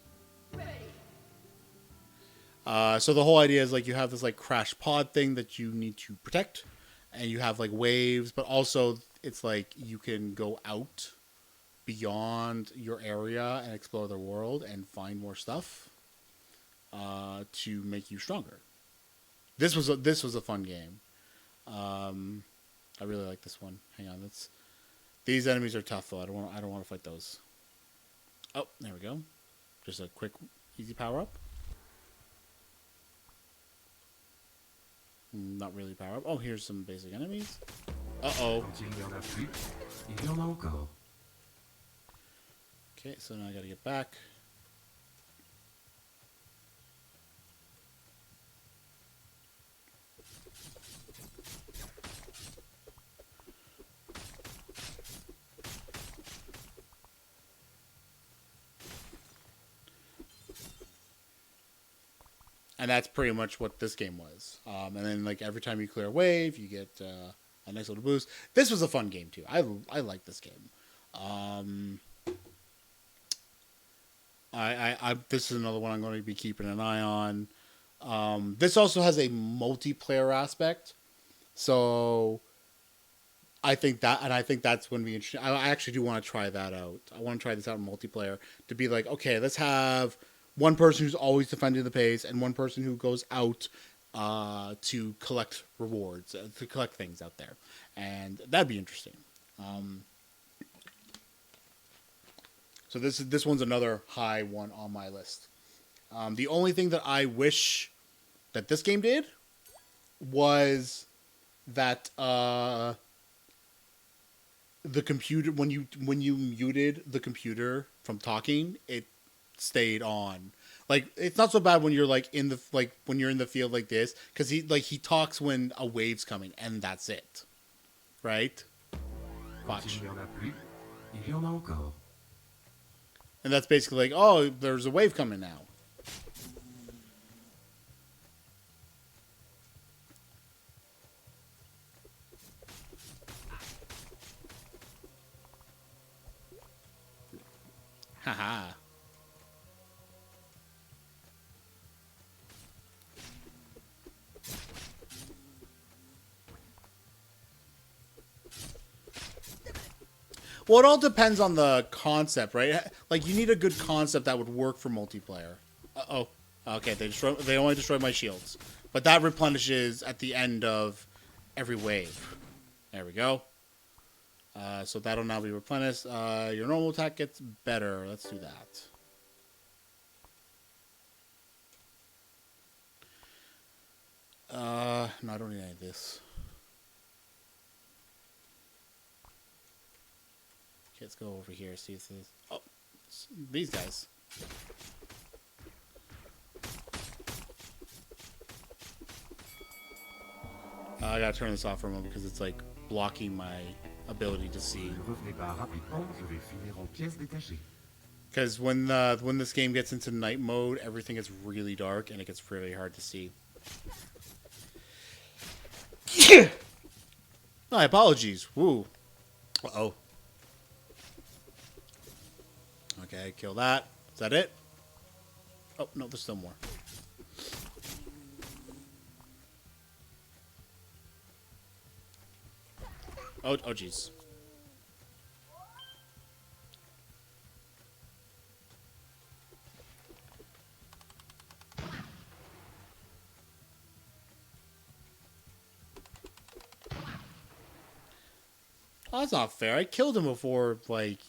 So the whole idea is like you have this like crash pod thing that you need to protect, and you have like waves, but also it's like you can go out beyond your area and explore the world and find more stuff to make you stronger. This was a fun game. I really like this one. Hang on, these enemies are tough though. I don't want to fight those. Oh, there we go. Just a quick, easy power up. Not really power up. Oh, here's some basic enemies. Uh-oh. Okay, so now I gotta get back. And that's pretty much what this game was. And then, like, every time you clear a wave, you get a nice little boost. This was a fun game, too. I like this game. This is another one I'm going to be keeping an eye on. This also has a multiplayer aspect. So I think that's going to be interesting. I actually do want to try that out. I want to try this out in multiplayer to be like, okay, let's have one person who's always defending the base and one person who goes out to collect rewards, to collect things out there, and that'd be interesting. So this one's another high one on my list. The only thing that I wish that this game did was that the computer, when you muted the computer from talking, it stayed on. Like, it's not so bad when you're like when you're in the field like this, because he talks when a wave's coming and that's it, right? Watch. And that's basically like, oh, there's a wave coming now. Haha. Well, it all depends on the concept, right? Like, you need a good concept that would work for multiplayer. Uh-oh. Okay, they only destroy my shields. But that replenishes at the end of every wave. There we go. So that'll now be replenished. Your normal attack gets better. Let's do that. No, I don't need any of this. let's go over here. See if this. Oh, these guys. I gotta turn this off for a moment because it's like blocking my ability to see. Because when this game gets into night mode, everything gets really dark and it gets really hard to see. My apologies. Woo. Uh-oh. Okay, kill that. Is that it? Oh, no, there's still more. Oh, jeez. Oh, that's not fair. I killed him before, like...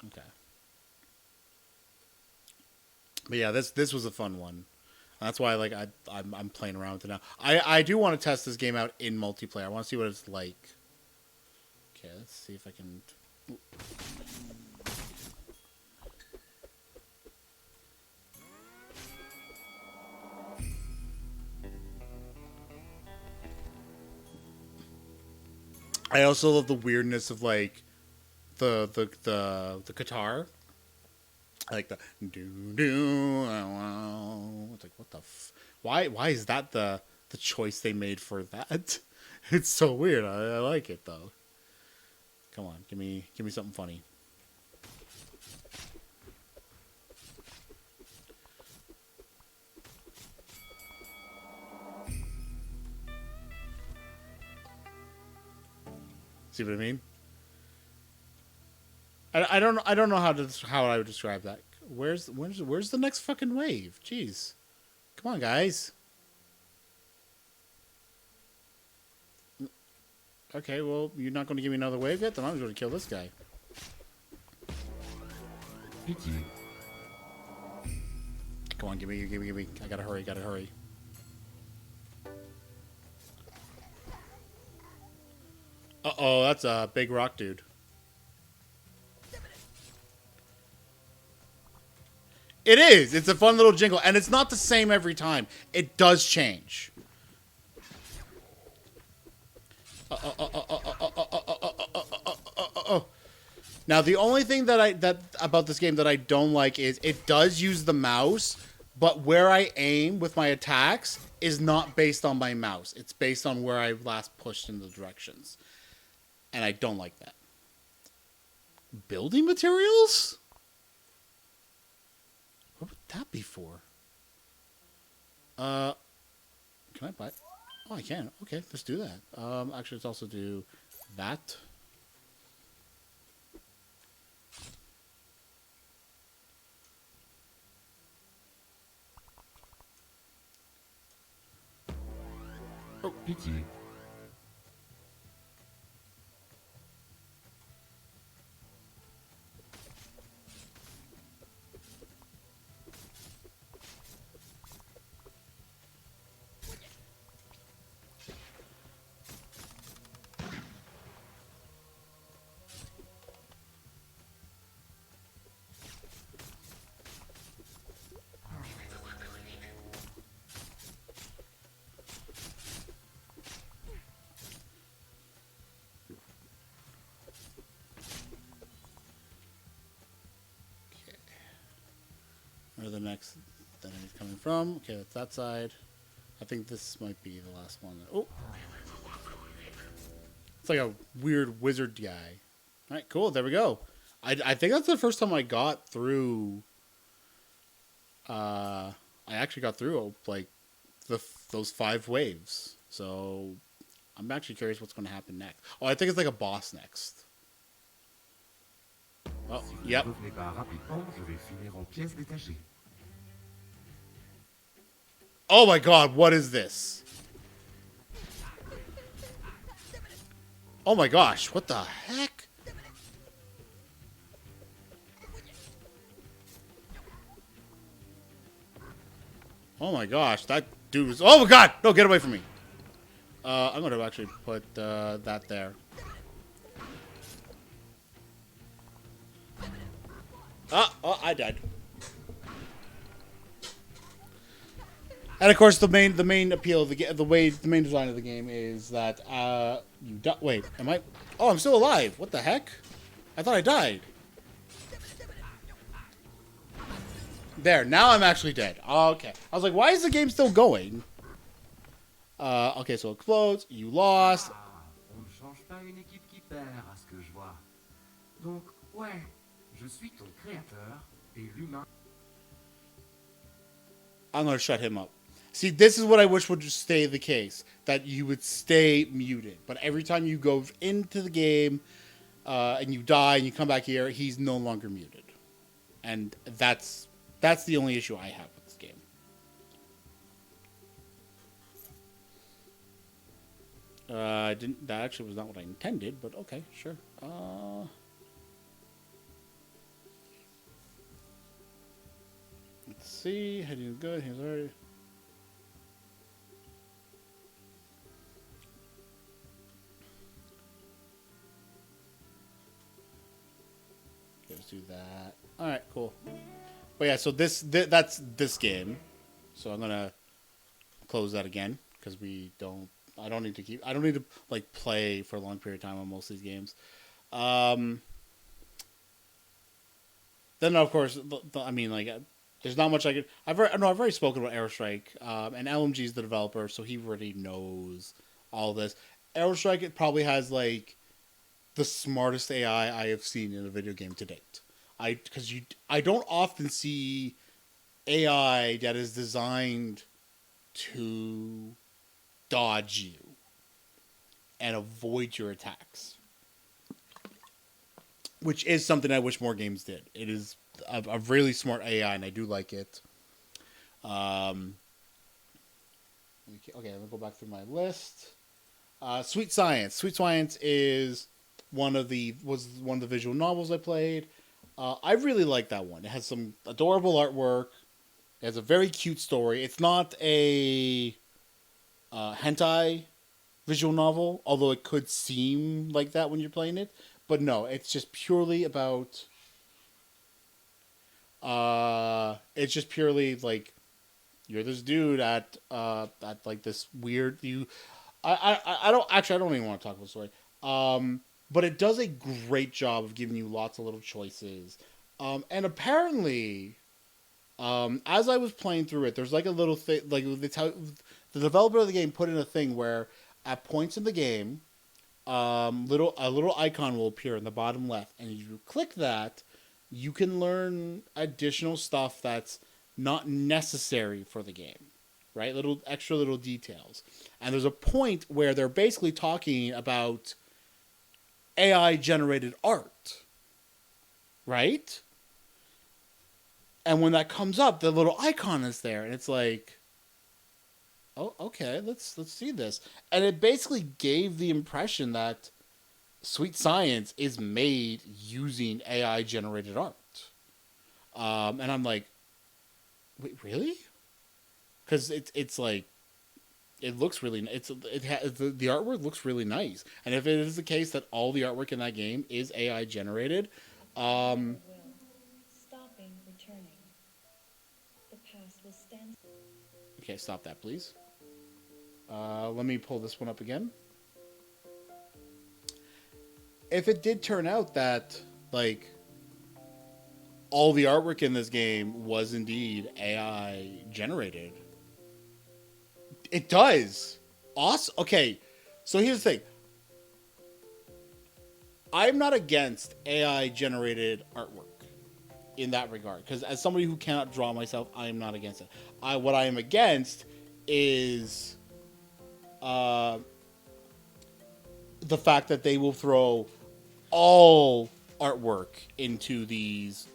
Okay. But yeah, this was a fun one. That's why, like, I'm playing around with it now. I do want to test this game out in multiplayer. I want to see what it's like. Okay, let's see if I can... I also love the weirdness of, like, the guitar. I like the do. It's like, what the why is that the choice they made for that? It's so weird. I like it though. Come on, give me something funny. See what I mean? I don't know how I would describe that. Where's the next fucking wave? Jeez, come on, guys. Okay, well, you're not going to give me another wave yet? Then I'm going to kill this guy. Come on, give me. I gotta hurry. Uh-oh, that's a big rock dude. It is. It's a fun little jingle, and it's not the same every time. It does change. Now, the only thing that about this game that I don't like is it does use the mouse, but where I aim with my attacks is not based on my mouse. It's based on where I last pushed in the directions. And I don't like that. Building materials? What would that be for? Can I buy? Oh, I can. Okay, let's do that. Actually, let's also do that. Oh, pity. Where the next enemy's coming from. Okay, that's that side. I think this might be the last one. Oh! It's like a weird wizard guy. Alright, cool. There we go. I think that's the first time I got through... I actually got through, like, those 5 waves. So, I'm actually curious what's going to happen next. Oh, I think it's like a boss next. Oh, yep. Oh my god, what is this? Oh my gosh, what the heck? Oh my gosh, that dude was... Oh my god! No, get away from me. I'm going to actually put that there. Oh, I died. And of course, the main appeal of the main design of the game is that you die. Wait, am I? Oh, I'm still alive. What the heck? I thought I died. There, now I'm actually dead. Okay. I was like, why is the game still going? Okay, so it explodes. You lost. Ah, on ne change pas une équipe qui perd, à ce que je vois. Donc, ouais, je suis ton créateur et l'humain. I'm gonna shut him up. See, this is what I wish would just stay the case. That you would stay muted. But every time you go into the game and you die and you come back here, he's no longer muted. And that's the only issue I have with this game. That actually was not what I intended, but okay, sure. Let's see. Heading good. He's already. Let's do that. All right, cool. But yeah, so that's this game. So I'm gonna close that again because I don't need to like play for a long period of time on most of these games. Then of course, I mean, like, there's not much I could. I've already spoken about Aerostrike, and LMG is the developer, so he already knows all this. Aerostrike, it probably has like the smartest AI I have seen in a video game to date. I don't often see AI that is designed to dodge you and avoid your attacks, which is something I wish more games did. It is a really smart AI, and I do like it. Okay, let me go back through my list. Sweet Science. Sweet Science was one of the visual novels I played. I really like that one. It has some adorable artwork. It has a very cute story. It's not a hentai visual novel, although it could seem like that when you're playing it. But no, it's just purely about. It's just purely like you're this dude at like this weird you. I don't even want to talk about the story. But it does a great job of giving you lots of little choices. And apparently, as I was playing through it, there's like a little thing, like the developer of the game put in a thing where at points in the game, a little icon will appear in the bottom left, and if you click that, you can learn additional stuff that's not necessary for the game, right? Extra little details. And there's a point where they're basically talking about AI generated art, right? And when that comes up, the little icon is there, and it's like, oh, okay, let's see this. And it basically gave the impression that Sweet Science is made using AI generated art. And I'm like, wait, really? Because it's like, it looks really. The artwork looks really nice, and if it is the case that all the artwork in that game is AI generated, Stopping, returning. The past will stand. Okay, stop that, please. Let me pull this one up again. If it did turn out that like all the artwork in this game was indeed AI generated. It does. Awesome. Okay, so here's the thing. I'm not against AI generated artwork in that regard, because as somebody who cannot draw myself, I am not against it. What I am against is the fact that they will throw all artwork into these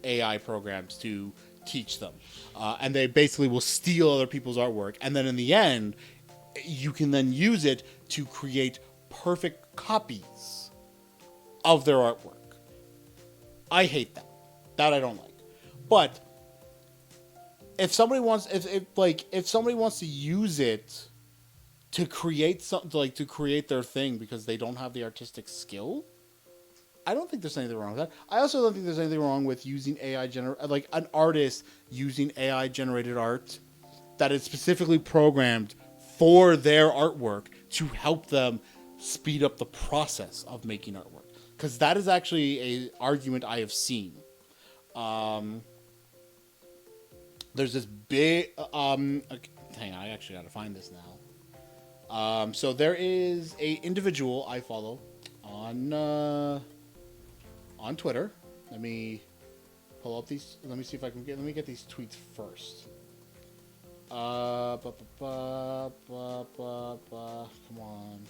AI programs to teach them. And they basically will steal other people's artwork. And then in the end, you can then use it to create perfect copies of their artwork. I hate that. That I don't like. But if somebody wants, if somebody wants to use it to create something, like to create their thing because they don't have the artistic skill, I don't think there's anything wrong with that. I also don't think there's anything wrong with using like an artist using AI generated art that is specifically programmed for their artwork to help them speed up the process of making artwork. Because that is actually a argument I have seen. There's this big okay, hang on, I actually gotta find this now. So there is a individual I follow on Twitter. Let me pull up these. Let me see if I can get. Let me get these tweets first. Come on.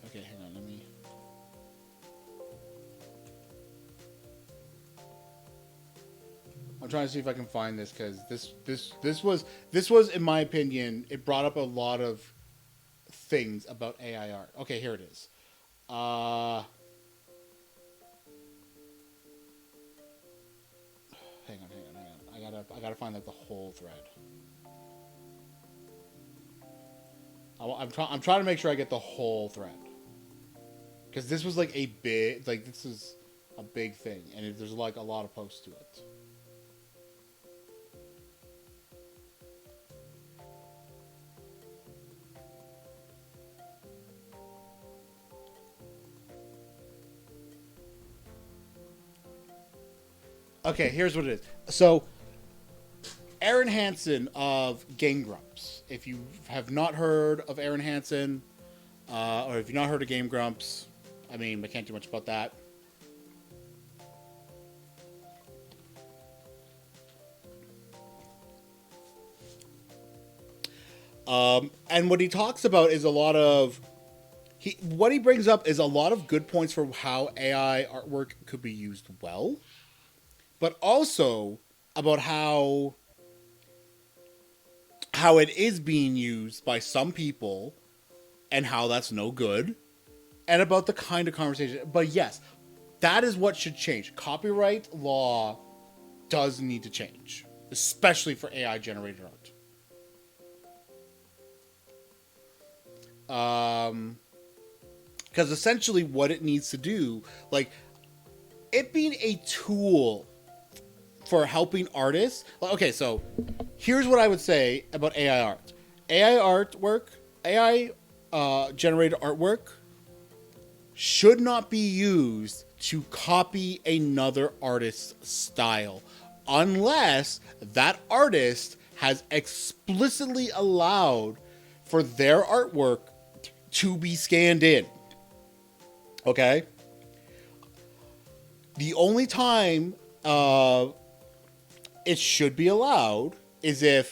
Okay, hang on. Let me. I'm trying to see if I can find this because this was in my opinion, it brought up a lot of things about AI art. Okay, here it is. Hang on. I gotta find like the whole thread. I'm trying to make sure I get the whole thread because this was like this is a big thing, and there's like a lot of posts to it. Okay, here's what it is. So, Aaron Hansen of Game Grumps. If you have not heard of Aaron Hansen, or if you've not heard of Game Grumps, I mean, I can't do much about that. And what he talks about is a lot of... what he brings up is a lot of good points for how AI artwork could be used well. But also about how it is being used by some people and how that's no good, and about the kind of conversation. But yes, that is what should change. Copyright law does need to change, especially for AI generated art. Because essentially what it needs to do, like it being a tool for helping artists. Okay, so here's what I would say about AI art. AI generated artwork should not be used to copy another artist's style unless that artist has explicitly allowed for their artwork to be scanned in. Okay? The only time it should be allowed is that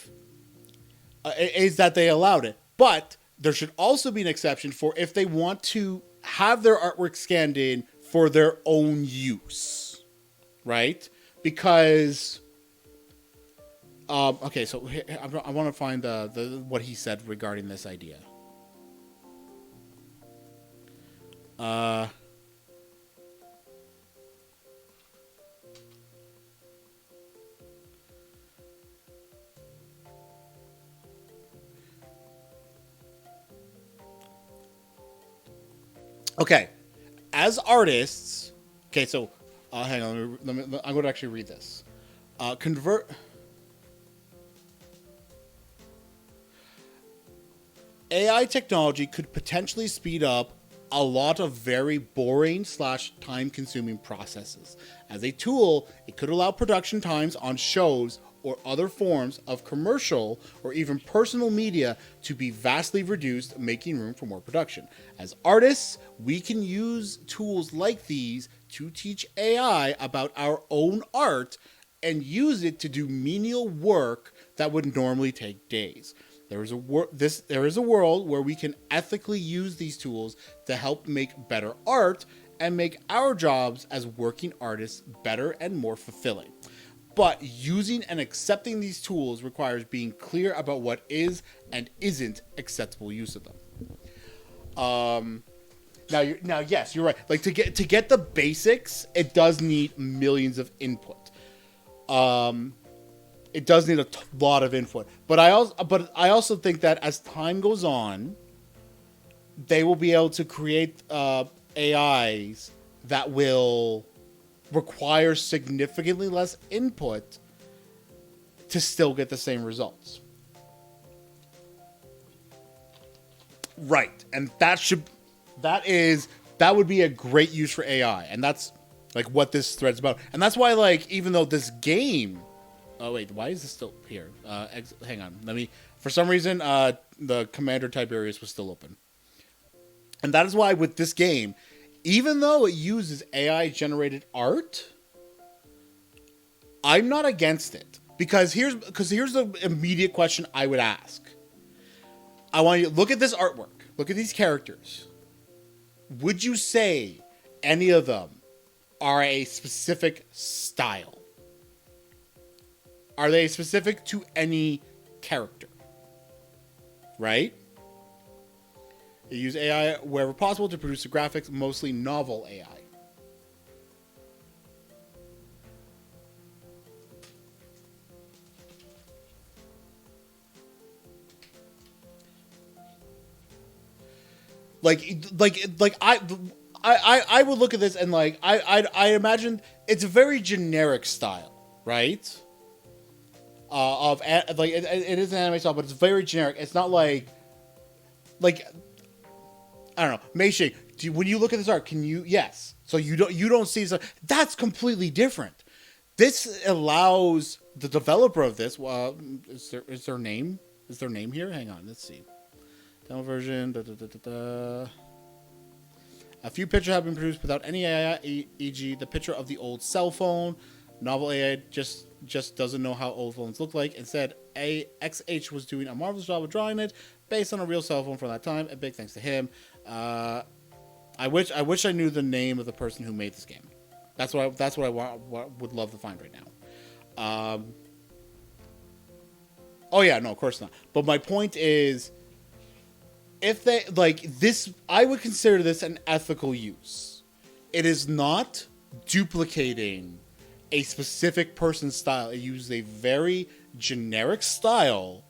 they allowed it. But there should also be an exception for if they want to have their artwork scanned in for their own use, right? Because, okay, so I want to find what he said regarding this idea. Okay, as artists, okay, so hang on, I'm going to actually read this. AI technology could potentially speed up a lot of very boring / time-consuming processes. As a tool, it could allow production times on shows or other forms of commercial or even personal media to be vastly reduced, making room for more production. As artists, we can use tools like these to teach AI about our own art and use it to do menial work that would normally take days. There is a world where we can ethically use these tools to help make better art and make our jobs as working artists better and more fulfilling. But using and accepting these tools requires being clear about what is and isn't acceptable use of them. Now, yes, you're right. Like to get the basics, it does need millions of input. it does need a lot of input. But I also think that as time goes on, they will be able to create AIs that will require significantly less input to still get the same results. Right. And that would be a great use for AI. And that's like what this thread's about. And that's why, like, even though this game, oh wait, why is this still here? Hang on. For some reason, the Commander Tiberius was still open. And that is why with this game, even though it uses AI generated art, I'm not against it. Because here's the immediate question I would ask. I want you to look at this artwork. Look at these characters. Would you say any of them are a specific style? Are they specific to any character? Right? They use AI wherever possible to produce the graphics, mostly novel AI. I would look at this and like I imagine it's a very generic style, right? It is an anime style, but it's very generic. It's not like I don't know, Meishin. When you look at this art, can you? Yes. So you don't see that's completely different. This allows the developer of this. Is their name? Is their name here? Hang on, let's see. Demo version. A few pictures have been produced without any AI, e.g., the picture of the old cell phone. Novel AI just doesn't know how old phones look like. Instead, XH was doing a marvelous job of drawing it based on a real cell phone from that time. A big thanks to him. I wish I knew the name of the person who made this game. That's what I would love to find right now. Oh yeah, no, of course not. But my point is, if they like this, I would consider this an ethical use. It is not duplicating a specific person's style. It uses a very generic style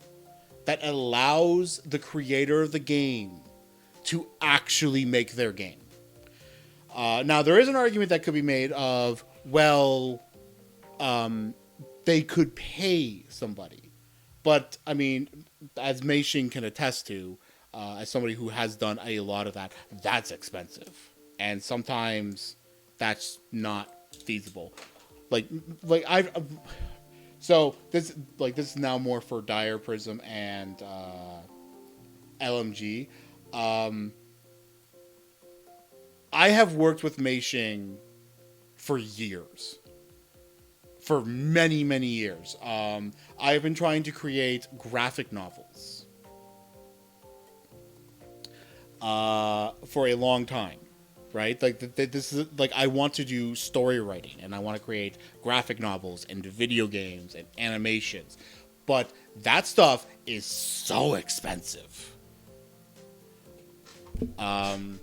that allows the creator of the game to actually make their game. Now, there is an argument that could be made of, well, they could pay somebody. But, I mean, as Meishin can attest to, as somebody who has done a lot of that, that's expensive. And sometimes that's not feasible. So this is now more for Dire Prism and LMG. I have worked with Meishin for years. For many, many years. I've been trying to create graphic novels for a long time. Right? This is like, I want to do story writing and I want to create graphic novels and video games and animations. But that stuff is so expensive. Okay,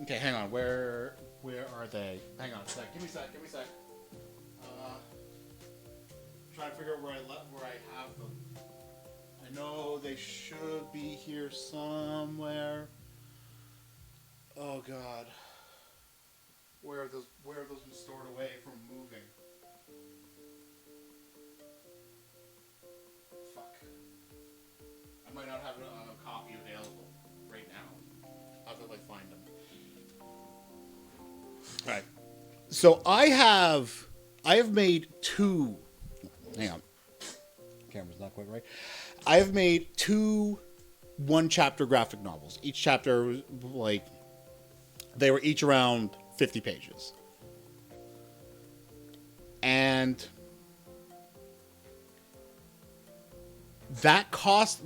hang on. Where are they? Hang on a sec. Give me a sec. Trying to figure out where I have them. I know they should be here somewhere. Oh God. Where have those been stored away from moving? Fuck. I might not have a copy available right now. I'll have to find them. Alright. So I have made two. Hang on. Camera's not quite right. I have made two one-chapter graphic novels. Each chapter was they were each around 50 pages. And that cost,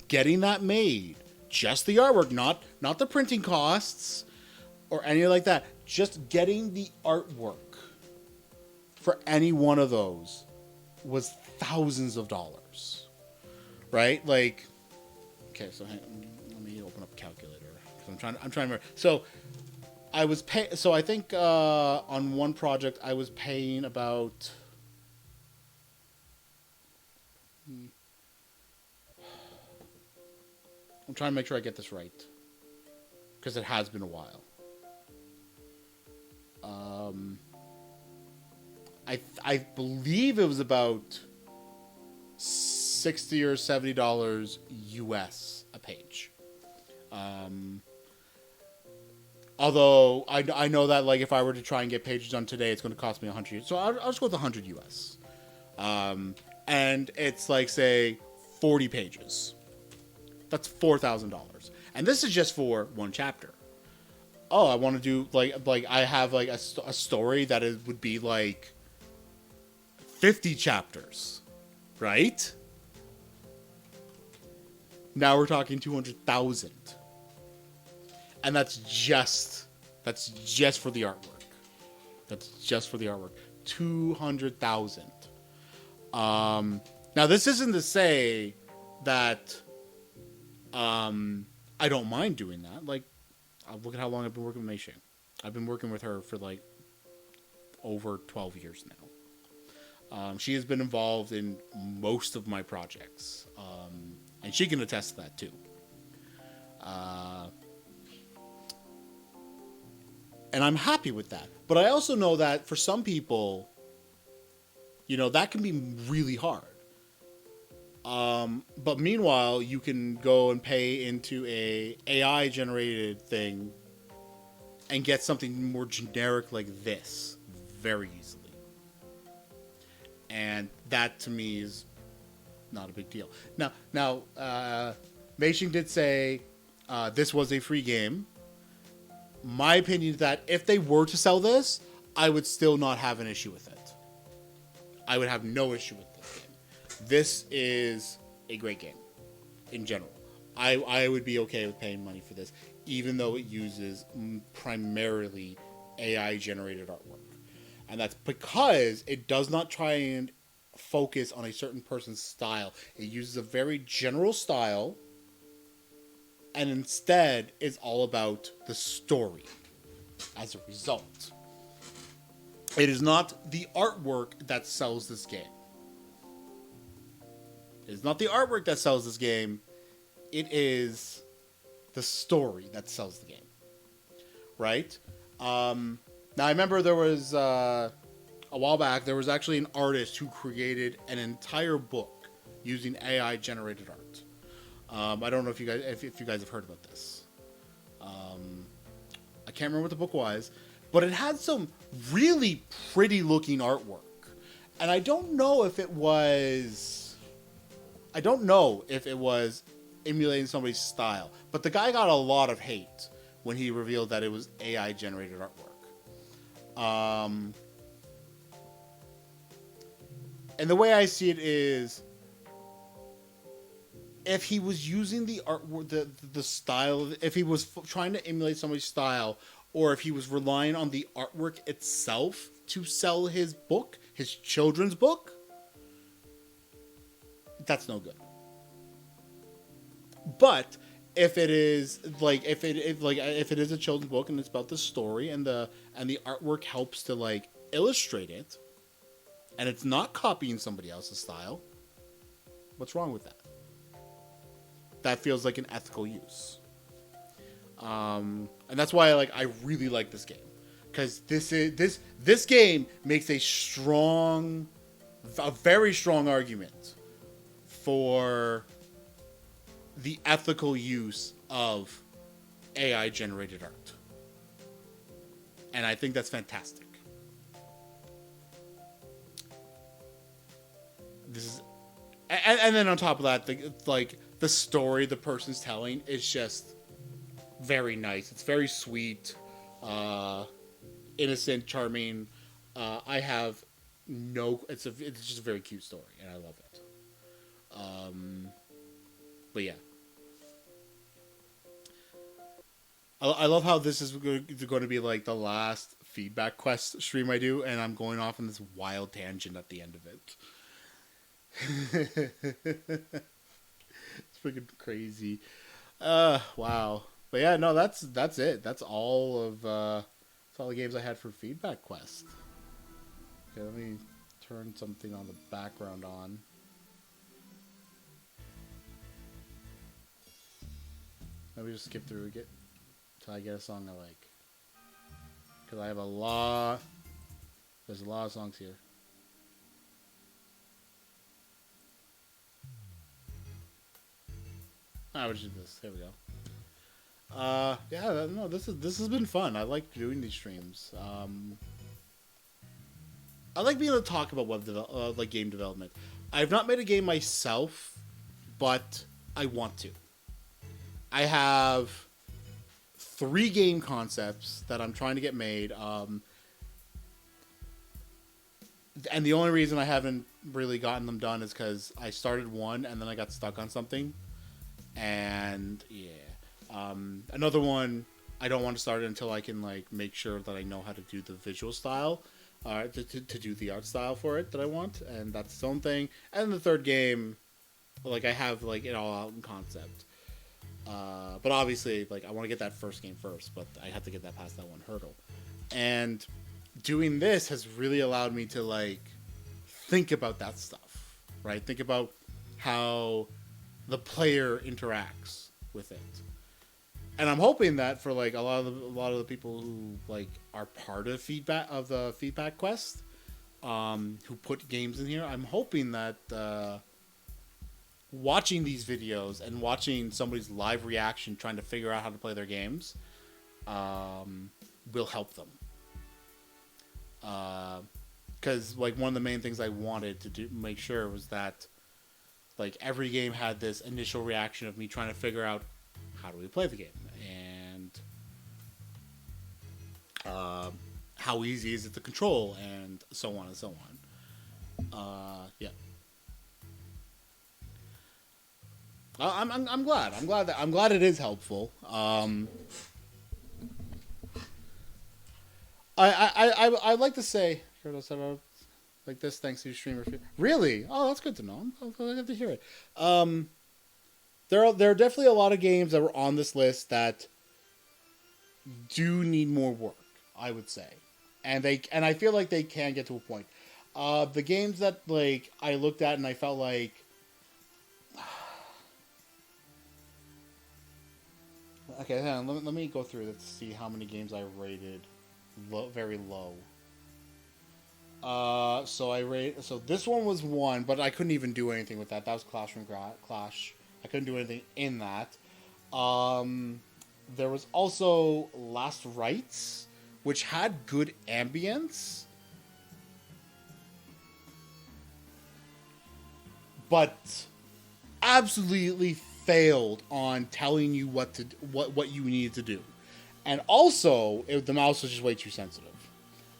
getting that made, just the artwork, not the printing costs or anything like that, just getting the artwork for any one of those was thousands of dollars. Right? Okay, so let me open up a calculator. I'm trying to remember. So I think on one project I was paying about I'm trying to make sure I get this right. Because it has been a while. I believe it was about $60 or $70 US a page. Although I know that like if I were to try and get pages done today, it's going to cost me 100. So I'll just go with 100 US. And it's like say 40 pages. That's $4,000. And this is just for one chapter. Oh, I want to do like I have like a story that would be like 50 chapters, right? Now we're talking 200,000, and that's just for the artwork. That's just for the artwork. 200,000. Now this isn't to say that I don't mind doing that. Like, look at how long I've been working with Mei Xing. I've been working with her for like over 12 years now. She has been involved in most of my projects. And she can attest to that too. And I'm happy with that. But I also know that for some people, you know, that can be really hard. But meanwhile, you can go and pay into a AI generated thing and get something more generic like this very easily. And that to me is not a big deal. Now, Mei Xing did say this was a free game. My opinion is that if they were to sell this, I would still not have an issue with it. I would have no issue with this game. This is a great game in general. I would be okay with paying money for this, even though it uses primarily AI generated artwork. And that's because it does not try and focus on a certain person's style. It uses a very general style, and instead is all about the story as a result. It is not the artwork that sells this game. It is not the artwork that sells this game. It is the story that sells the game. Right? Now, I remember there was, a while back, there was actually an artist who created an entire book using AI-generated art. I don't know if you guys have heard about this. I can't remember what the book was, but it had some really pretty-looking artwork. And I don't know if it was emulating somebody's style, but the guy got a lot of hate when he revealed that it was AI-generated artwork. And the way I see it is, if he was using the artwork, the style, if he was trying to emulate somebody's style, or if he was relying on the artwork itself to sell his book, his children's book, that's no good. But if it is like if it is a children's book and it's about the story and the artwork helps to like illustrate it, and it's not copying somebody else's style, what's wrong with that? That feels like an ethical use. And that's why I really like this game, because this game makes a very strong argument for the ethical use of AI generated art. And I think that's fantastic. And then on top of that, the story the person's telling is just very nice. It's very sweet, innocent, charming. It's just a very cute story, and I love it. But yeah, I love how this is going to be like the last feedback quest stream I do, and I'm going off on this wild tangent at the end of it. It's freaking crazy. Wow. But yeah, no, that's it. That's all the games I had for feedback quest. Okay, let me turn something on the background on. Let me just skip through and get till I get a song I like. Because I have a lot. There's a lot of songs here. I would do this. There we go. Yeah, no, this has been fun. I like doing these streams. I like being able to talk about like game development. I've not made a game myself, but I want to. I have 3 game concepts that I'm trying to get made. And the only reason I haven't really gotten them done is because I started one and then I got stuck on something. And yeah. Another one, I don't want to start it until I can like make sure that I know how to do the visual style, to do the art style for it that I want, and that's its own thing. And the third game, like I have like it all out in concept, but obviously like I want to get that first game first, but I have to get that past that one hurdle. And doing this has really allowed me to like think about that stuff, right? Think about how the player interacts with it. And I'm hoping that for like a lot of the people who like are part of the feedback quest, who put games in here, I'm hoping that watching these videos and watching somebody's live reaction trying to figure out how to play their games will help them. Because like one of the main things I wanted to make sure was that like every game had this initial reaction of me trying to figure out how do we play the game and how easy is it to control and so on and so on. Yeah. I'm glad it is helpful. I'd like to say like this thanks to streamer. Really? Oh, that's good to know. I'm glad to hear it. There are definitely a lot of games that were on this list that do need more work, I would say, and I feel like they can get to a point. The games that like I looked at and I felt like okay, hang on, let me go through this to see how many games I rated very low. So this one was 1, but I couldn't even do anything with that. That was Clash. I couldn't do anything in that. There was also Last Rites, which had good ambience, but absolutely failed on telling you what you needed to do. And also, the mouse was just way too sensitive.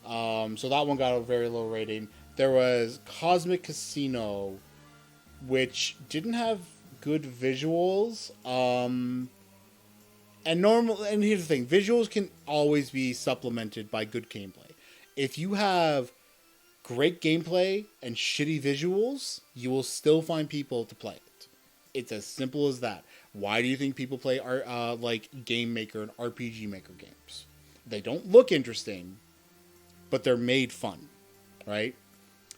So that one got a very low rating. There was Cosmic Casino, which didn't have good visuals. And here's the thing, visuals can always be supplemented by good gameplay. If you have great gameplay and shitty visuals, you will still find people to play it. It's as simple as that. Why do you think people play like Game Maker and RPG Maker games? They don't look interesting, but they're made fun, right?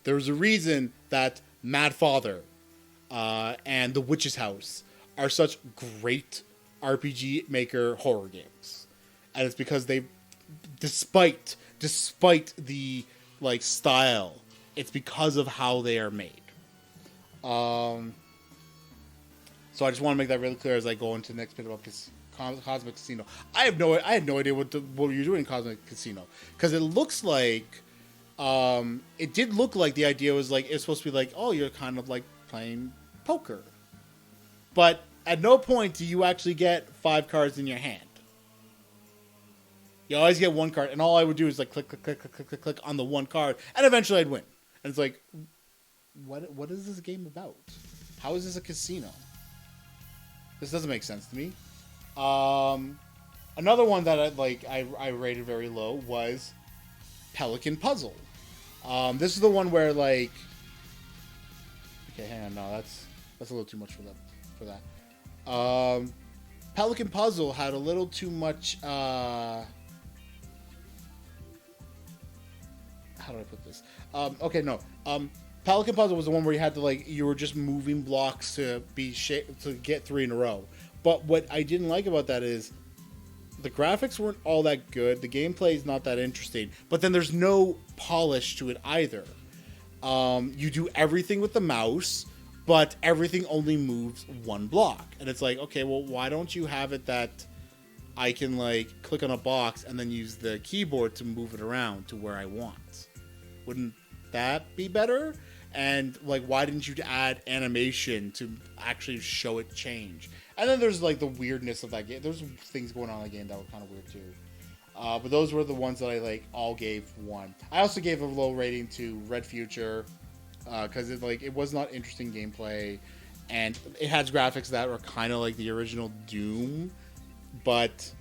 There's a reason that Mad Father and The Witch's House are such great RPG Maker horror games, and it's because they, despite the like style, it's because of how they are made. So I just want to make that really clear as I go into the next bit about Cosmic Casino. I had no idea what you're doing in Cosmic Casino, because it looks like it did look like the idea was like it's supposed to be like, oh, you're kind of like playing poker, but at no point do you actually get 5 cards in your hand. You always get 1 card, and all I would do is like click, click, click, click, click, click, click on the 1 card, and eventually I'd win. And it's like, what is this game about? How is this a casino? This doesn't make sense to me. Another one that I rated very low was Pelican Puzzle. This is the one where like, okay, hang on, no, that's a little too much for that. Pelican Puzzle had a little too much. How do I put this? Okay, no. Pelican Puzzle was the one where you had to you were just moving blocks to to get 3 in a row. But what I didn't like about that is the graphics weren't all that good. The gameplay is not that interesting. But then there's no polish to it either. You do everything with the mouse, but everything only moves one block. And it's like, okay, well, why don't you have it that I can, like, click on a box and then use the keyboard to move it around to where I want? Wouldn't that be better? And, like, why didn't you add animation to actually show it change? And then there's, like, the weirdness of that game. There's things going on in the game that were kind of weird, too. But those were the ones that I, like, all gave 1. I also gave a low rating to Red Future, because it was not interesting gameplay, and it has graphics that were kind of like the original Doom, but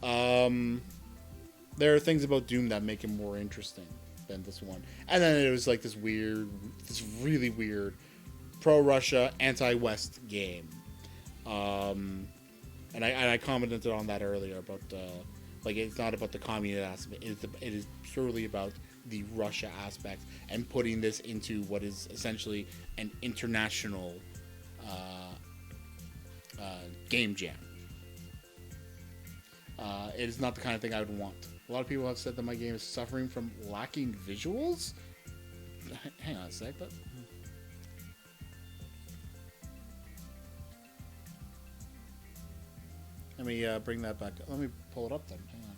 there are things about Doom that make it more interesting than this one. And then it was like this really weird pro-Russia, anti-West game. And I commented on that earlier about like, it's not about the communist aspect. It is purely about the Russia aspect and putting this into what is essentially an international game jam. It is not the kind of thing I would want. A lot of people have said that my game is suffering from lacking visuals. Hang on a sec, but let me bring that back. Let me pull it up then. Hang on.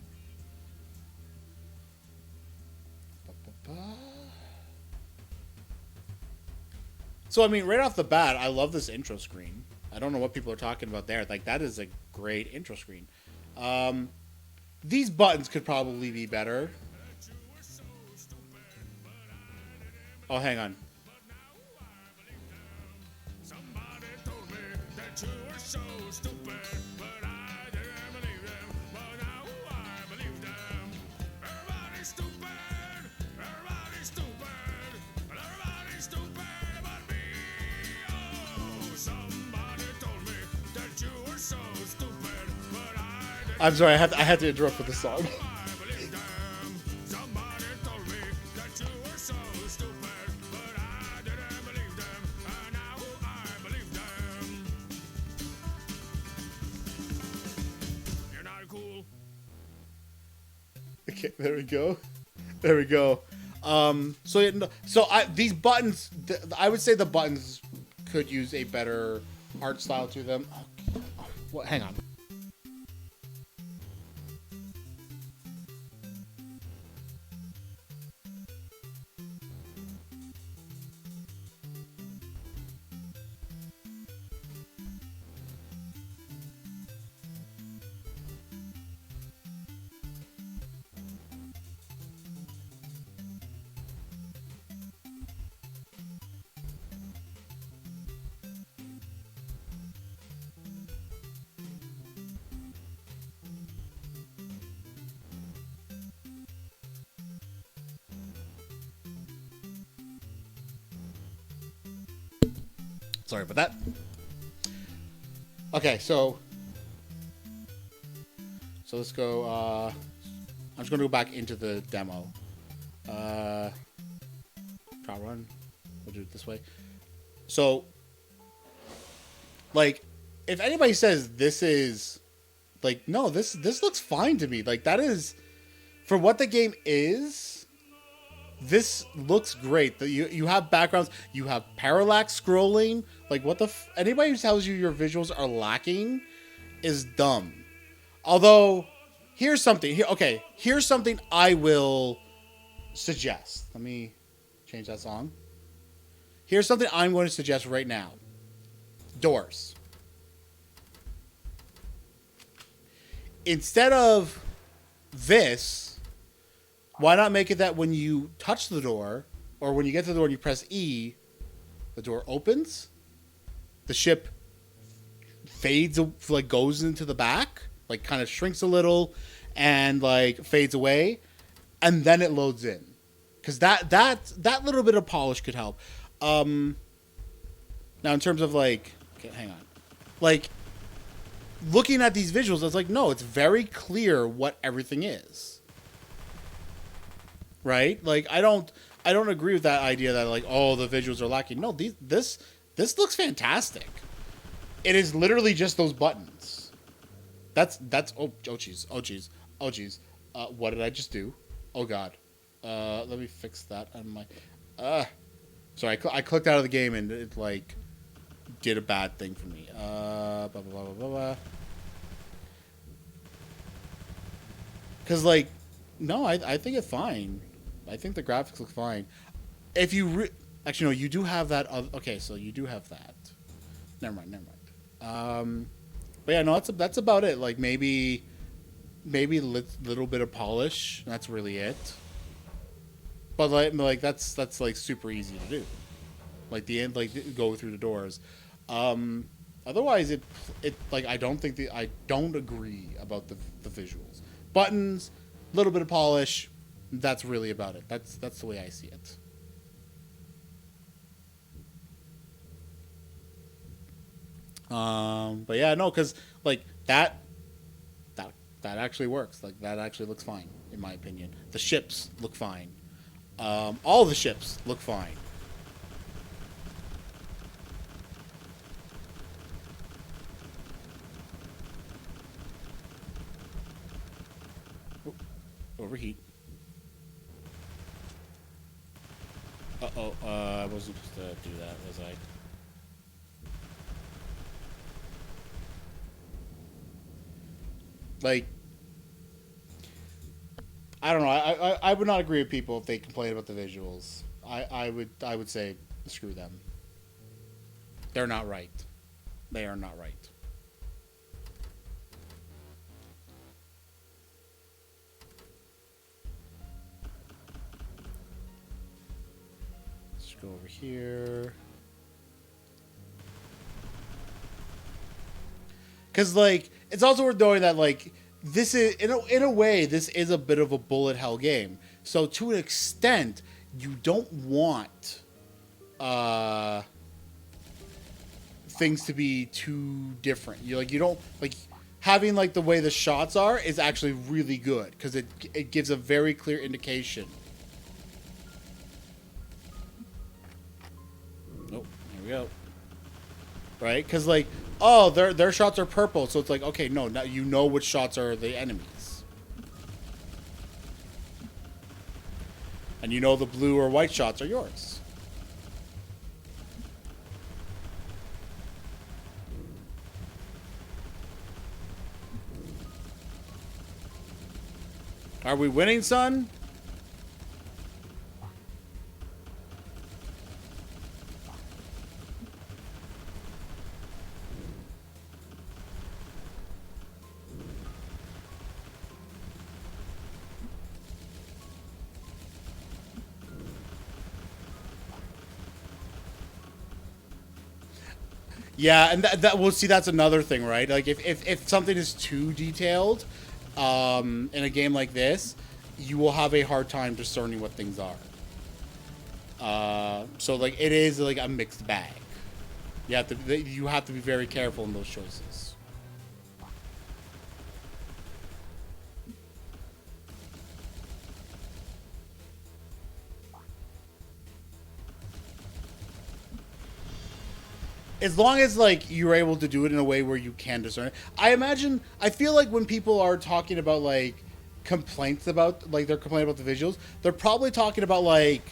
So, I mean, right off the bat, I love this intro screen. I don't know what people are talking about there. Like, that is a great intro screen. These buttons could probably be better. Oh, hang on. I'm sorry, I had to interrupt with the song. Okay, there we go. There we go. These buttons, I would say the buttons could use a better art style to them. What? Hang on. Sorry about that. Okay, so let's go. I'm just going to go back into the demo. Try run. We'll do it this way. So, like, if anybody says this is, like, no, this looks fine to me. Like, that is, for what the game is, this looks great. You have backgrounds, you have parallax scrolling. Like, what the anybody who tells you your visuals are lacking is dumb. Although, here's something. Here's something I will suggest. Let me change that song. Here's something I'm going to suggest right now. Doors. Instead of this, why not make it that when you touch the door, or when you get to the door and you press E, the door opens, the ship fades, like, goes into the back, like, kind of shrinks a little, and, like, fades away, and then it loads in. Because that little bit of polish could help. Now, in terms of, like, okay, hang on. Like, looking at these visuals, it's like, no, it's very clear what everything is. Right? Like, I don't agree with that idea that, like, oh, the visuals are lacking. No, this looks fantastic. It is literally just those buttons. That's oh jeez, oh jeez, oh jeez. What did I just do? Oh god. Let me fix that on my. Sorry, I clicked out of the game and it like did a bad thing for me. Blah blah blah blah blah. Because like, no, I think it's fine. I think the graphics look fine. If you actually no, you do have that. Okay, so you do have that. Never mind. But yeah, no, that's about it. Like maybe little bit of polish. That's really it. But like that's like super easy to do. Like the end, like go through the doors. Otherwise, it like I don't agree about the visuals. Buttons, little bit of polish. That's really about it. That's the way I see it. But yeah, no, because like that actually works. Like that actually looks fine in my opinion. The ships look fine. All the ships look fine. Ooh, overheat. Uh-oh, I wasn't supposed to do that, was I? Like, I don't know. I would not agree with people if they complain about the visuals. I would say screw them. They're not right. They are not right. Let's go over here. Because like it's also worth knowing that like this is in a way this is a bit of a bullet hell game. So to an extent, you don't want things to be too different. You don't like having like the way the shots are is actually really good because it gives a very clear indication. Oh, here we go. Right? Because like, oh, their shots are purple, so it's like, okay, no, now you know which shots are the enemies, and you know the blue or white shots are yours. Are we winning, son? Yeah, and that we'll see. That's another thing, right? Like if something is too detailed, in a game like this, you will have a hard time discerning what things are. So like it is like a mixed bag. You have to be very careful in those choices. As long as like you're able to do it in a way where you can discern it. I feel like when people are talking about like complaints about like they're complaining about the visuals, they're probably talking about like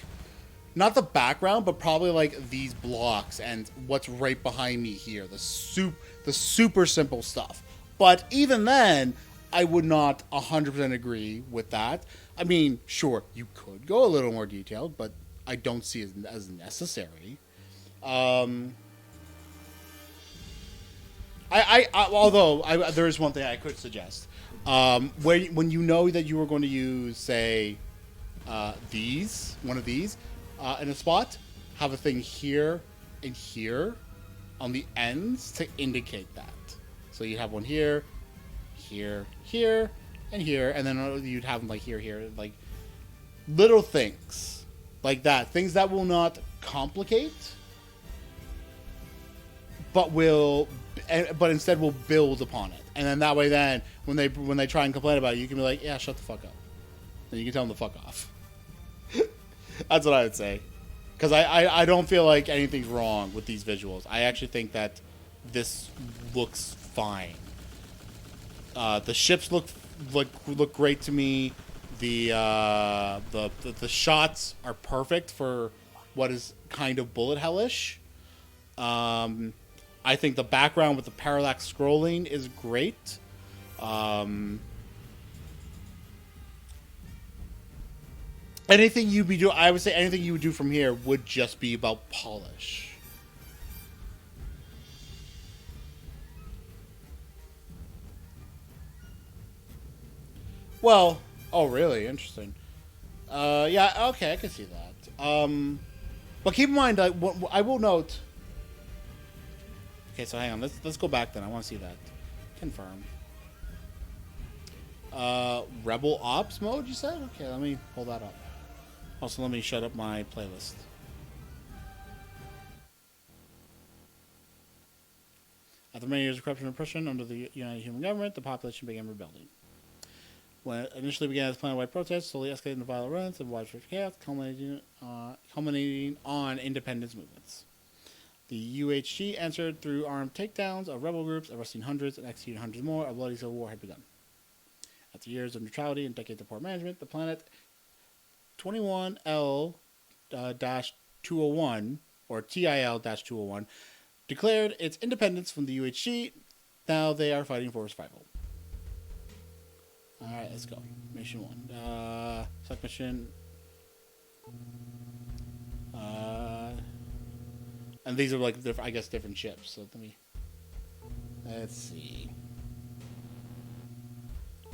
not the background, but probably like these blocks and what's right behind me here, the super simple stuff. But even then, I would not 100% agree with that. I mean, sure, you could go a little more detailed, but I don't see it as necessary. Although there is one thing I could suggest. When you know that you are going to use, say, one of these, in a spot, have a thing here and here on the ends to indicate that. So you have one here, here, here, and here, and then you'd have them like here, like little things like that. Things that will not complicate, but instead will build upon it. And then that way, then when they try and complain about it, you can be like, yeah, shut the fuck up. And you can tell them to fuck off. That's what I would say. Because I don't feel like anything's wrong with these visuals. I actually think that this looks fine. The ships look great to me. The shots are perfect for what is kind of bullet hellish. I think the background with the parallax scrolling is great. Anything you'd be doing, I would say anything you would do from here would just be about polish. Well, oh really? Interesting. Yeah, okay, I can see that. But keep in mind, I will note. Okay, so hang on. Let's go back then. I want to see that. Confirm. Rebel Ops mode, you said? Okay, let me pull that up. Also, let me shut up my playlist. After many years of corruption and oppression under the United Human Government, the population began rebuilding. When it initially began as planet-wide protests, slowly escalated into violent riots and widespread chaos, culminating on independence movements. The UHG answered through armed takedowns of rebel groups, arresting hundreds and executing hundreds more. A bloody civil war had begun. After years of neutrality and decades of poor management, the planet 21L-201, or TIL-201, declared its independence from the UHG. Now they are fighting for survival. Alright, let's go. Mission 1. Select mission. And these are like, I guess, different ships. So let's see.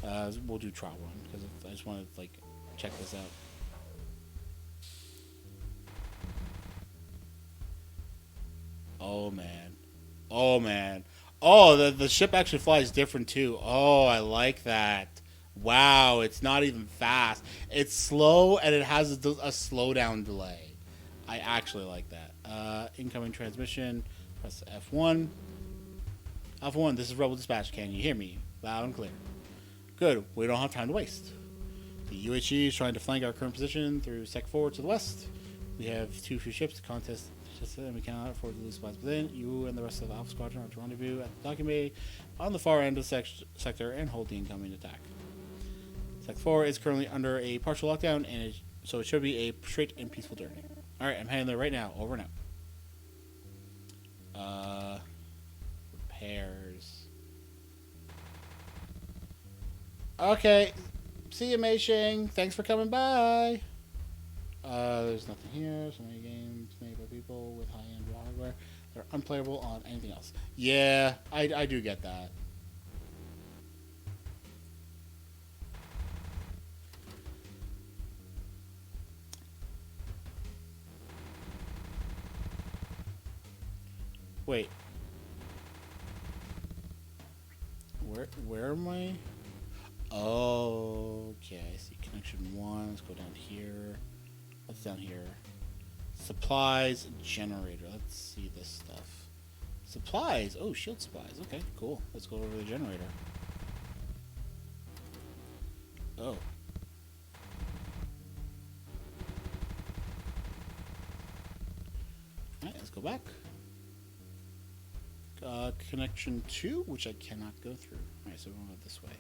We'll do trial one because I just want to like check this out. Oh man. Oh man. Oh, the ship actually flies different too. Oh, I like that. Wow, it's not even fast. It's slow and it has a slowdown delay. I actually like that. Incoming transmission. Press F1. Alpha 1, this is Rebel Dispatch. Can you hear me? Loud and clear. Good. We don't have time to waste. The UHG is trying to flank our current position through Sec 4 to the west. We have too few ships to contest, and we cannot afford to lose supplies within. You and the rest of the Alpha Squadron are to rendezvous at the docking bay on the far end of the sector and hold the incoming attack. Sec 4 is currently under a partial lockdown, and so it should be a straight and peaceful journey. Alright, I'm heading there right now. Over and out. Repairs. Okay. See you, Mei Shing. Thanks for coming by. There's nothing here. So many games made by people with high-end hardware. They're unplayable on anything else. Yeah, I do get that. Wait. Where am I? Oh, okay, I see connection 1. Let's go down here. What's down here? Supplies, generator. Let's see this stuff. Supplies. Oh, shield supplies. Okay, cool. Let's go over to the generator. Oh. Alright, let's go back. Connection 2, which I cannot go through. Alright, so we're going to go this way.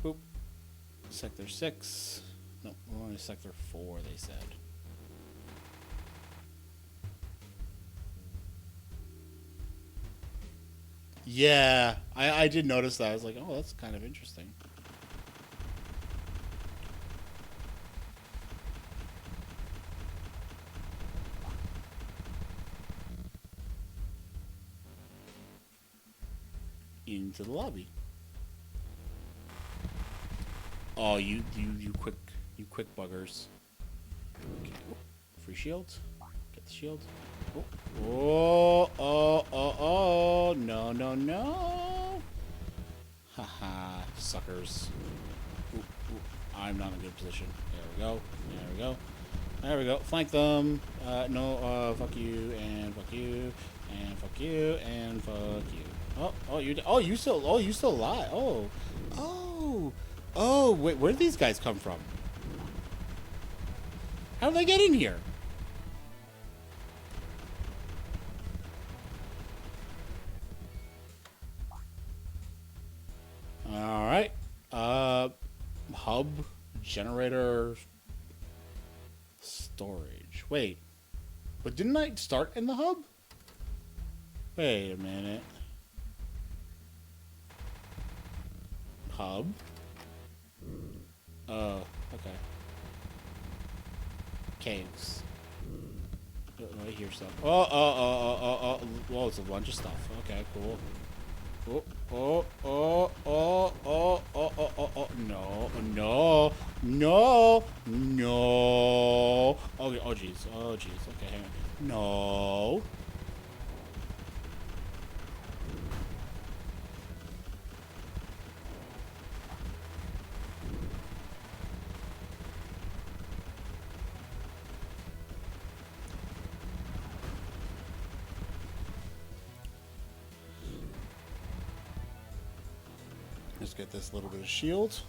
Boop. Sector 6. No, we're going to Sector 4, they said. Yeah, I did notice that. I was like, oh, that's kind of interesting. Into the lobby. Oh, you quick buggers. Okay. Oh, free shield. Get the shield. Oh, no. Haha, suckers. Ooh, I'm not in a good position. There we go. Flank them. No, fuck you, and fuck you, and fuck you, and fuck you. You still alive. Wait, where did these guys come from? How did they get in here? hub, generator, storage. Wait. But didn't I start in the hub? Wait a minute. Hub? Oh, okay. Caves. I hear stuff. Whoa, it's a bunch of stuff. Okay, cool. No, no. Okay, oh jeez. Okay, hang on. No. Let's get this little bit of shield.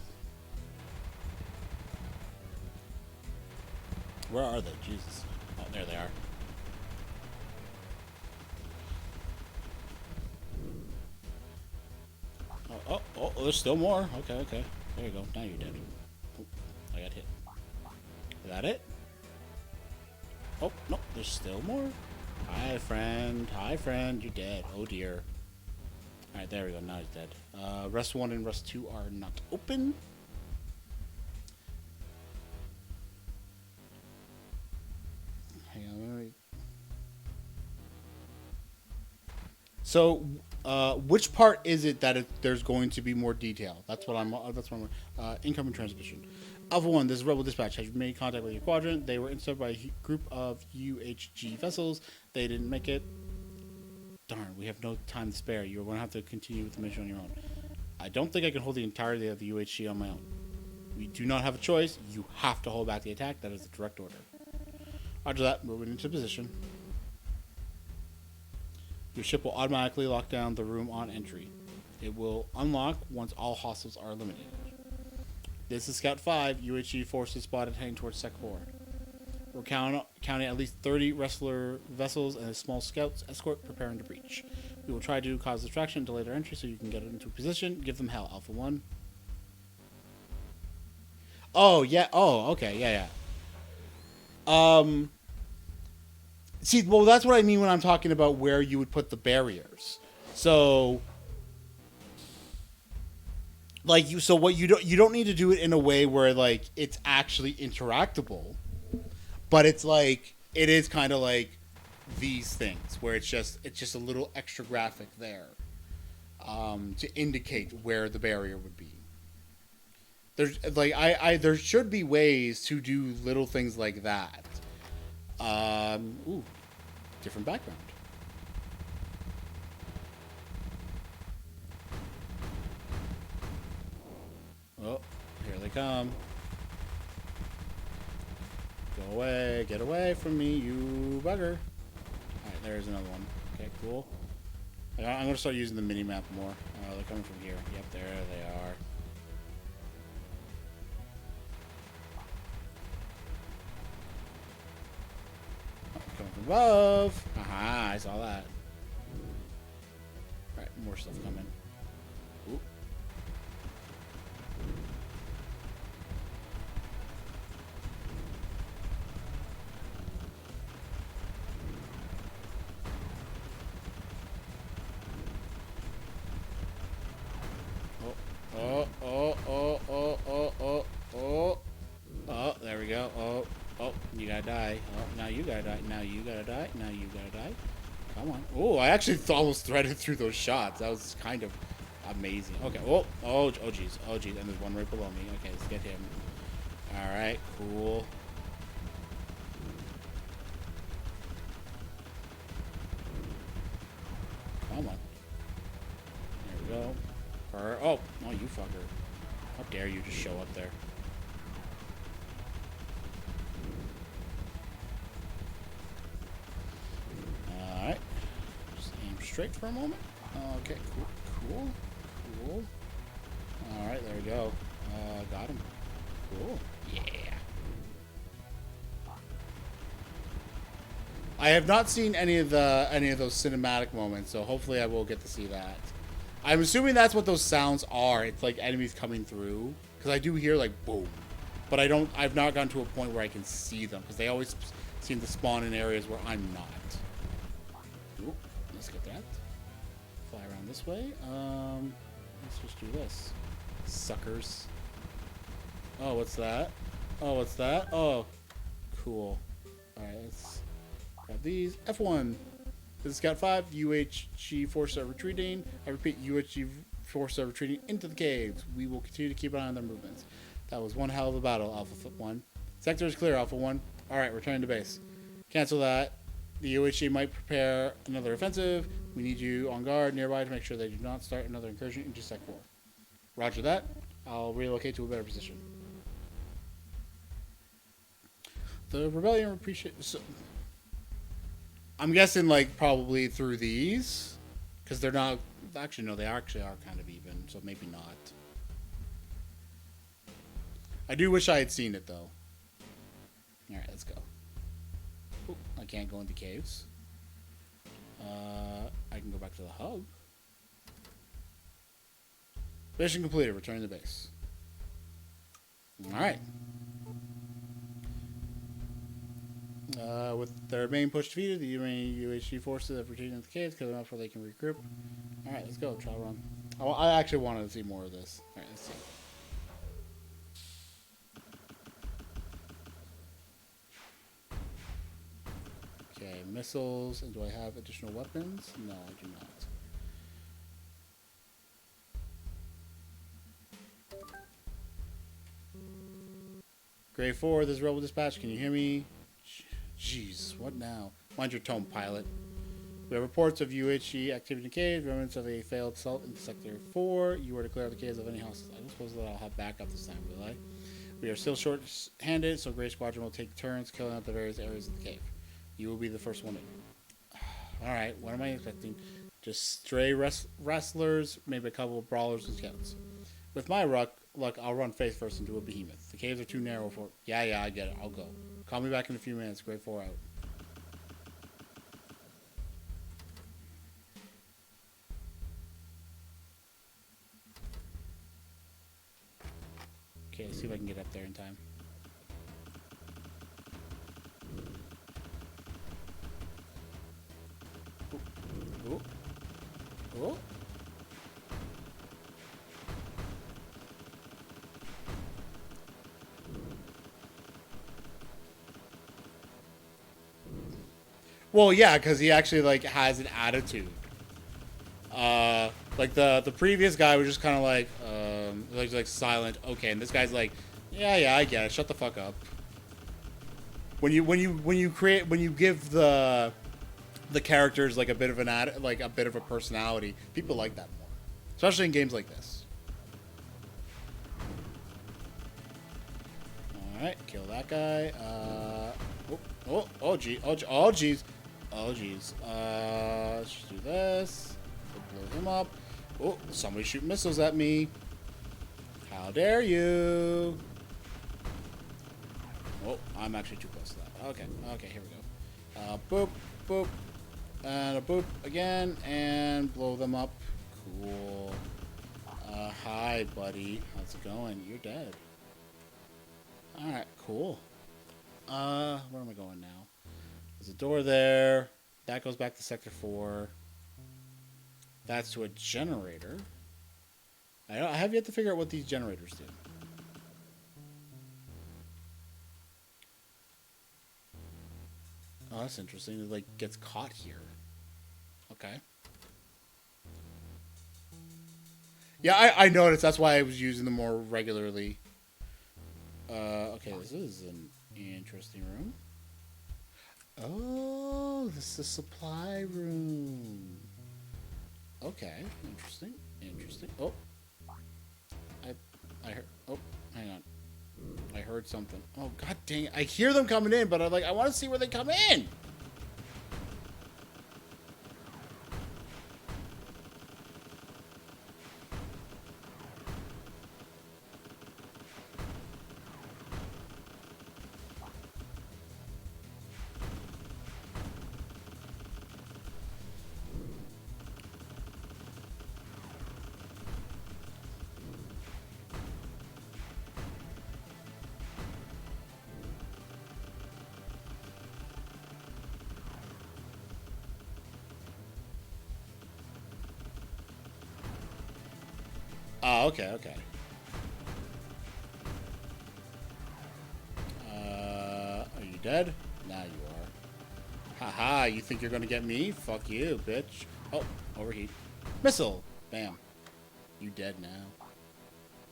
Where are they? Jesus. Oh, there they are. Oh, there's still more. Okay. There you go. Now you're dead. Oh, I got hit. Is that it? Oh, no. There's still more. Hi, friend. You're dead. Oh, dear. Alright, there we go. Now he's dead. Rest 1 and Rest 2 are not open. Hang on, wait. So, which part is it that there's going to be more detail? That's what I'm. Incoming transmission. Alpha 1, this is Rebel Dispatch. Have you made contact with your quadrant? They were intercepted by a group of UHG vessels. They didn't make it. Darn, we have no time to spare. You're going to have to continue with the mission on your own. I don't think I can hold the entirety of the UHG on my own. We do not have a choice. You have to hold back the attack. That is the direct order. After that, moving into position. Your ship will automatically lock down the room on entry. It will unlock once all hostiles are eliminated. This is Scout 5. UHG forces spotted heading towards Sec 4. We're counting at least 30 wrestler vessels and a small scouts escort preparing to breach. We will try to cause distraction to later entry so you can get into position. Give them hell, Alpha 1. Oh, yeah. Oh, okay. Yeah. See, well, that's what I mean when I'm talking about where you would put the barriers. So, like, you don't need to do it in a way where, like, it's actually interactable. But it's like, it is kind of like these things where it's just a little extra graphic there to indicate where the barrier would be. There's like there should be ways to do little things like that. Ooh, different background. Oh, here they come. Go away. Get away from me, you bugger. Alright, there's another one. Okay, cool. I'm going to start using the mini-map more. They're coming from here. Yep, there they are. Oh, coming from above. Aha, I saw that. Alright, more stuff coming. Ooh. Oh, there we go. Oh, you gotta die. Oh, now you gotta die. Now you gotta die. Now you gotta die. Come on. Oh, I actually almost threaded through those shots. That was kind of amazing. Okay. Oh, jeez. And there's one right below me. Okay, let's get him. All right, cool. Come on. There we go. Oh, you fucker. How dare you just show up there. Alright. Just aim straight for a moment. Okay, cool. Alright, there we go. Got him. Cool. Yeah. I have not seen any of those cinematic moments, so hopefully I will get to see that. I'm assuming that's what those sounds are. It's like enemies coming through. Because I do hear like boom, but I've not gotten to a point where I can see them because they always seem to spawn in areas where I'm not. Ooh, let's get that. Fly around this way. Let's just do this. Suckers. Oh, what's that? Oh, what's that? Oh, cool. Alright, let's grab these. F1. This is Scout 5. UHG forces are retreating. I repeat, UHG forces are retreating into the caves. We will continue to keep an eye on their movements. That was one hell of a battle, Alpha 1. Sector is clear, Alpha 1. Alright, returning to base. Cancel that. The UHG might prepare another offensive. We need you on guard nearby to make sure they do not start another incursion into Sec 4. Roger that. I'll relocate to a better position. The rebellion appreciate. So, I'm guessing like probably through these, because they're not. Actually, no, they actually are kind of even. So maybe not. I do wish I had seen it though. All right, let's go. Ooh, I can't go into caves. I can go back to the hub. Mission completed. Return to base. All right. With their main push defeated, the UHG forces have retreated into the caves, kill them out before they can regroup. All right, let's go. Trial run. Oh, I actually wanted to see more of this. All right, let's see. Okay, missiles. And do I have additional weapons? No, I do not. Grade 4, this is Rebel Dispatch. Can you hear me? Jeez, what now? Mind your tone, pilot. We have reports of UHG activity in the caves, remnants of a failed assault in Sector 4. You are to clear out the caves of any hostiles. I don't suppose that I'll have backup this time, will I? We are still short-handed, so Grey Squadron will take turns killing out the various areas of the cave. You will be the first one in. Alright, what am I expecting? Just stray wrestlers, maybe a couple of brawlers and scouts. With my luck, I'll run face first into a behemoth. The caves are too narrow for... Yeah, I get it. I'll go. Call me back in a few minutes. Grade 4 out. Okay, let's see if I can get up there in time. Oh. Oh. Well, yeah, because he actually like has an attitude. Like the previous guy was just kind of like silent. Okay, and this guy's like, yeah, I get it. Shut the fuck up. When you give the characters like a bit of a bit of a personality, people like that more, especially in games like this. All right, kill that guy. Jeez. Let's just do this. Blow him up. Oh, somebody shoot missiles at me. How dare you? Oh, I'm actually too close to that. Okay, here we go. Boop, boop, and a boop again, and blow them up. Cool. Hi, buddy. How's it going? You're dead. Alright, cool. Where am I going now? There's a door there. That goes back to Sector 4. That's to a generator. I have yet to figure out what these generators do. Oh, that's interesting. It, like, gets caught here. Okay. Yeah, I noticed. That's why I was using them more regularly. Okay, this is an interesting room. Oh, this is a supply room. Okay, interesting. Oh, I heard. Oh, hang on. I heard something. Oh, god dang it! I hear them coming in, but I want to see where they come in. Oh, okay, okay. Are you dead? Now you are. Haha, you think you're gonna get me? Fuck you, bitch. Oh, overheat. Missile! Bam. You dead now.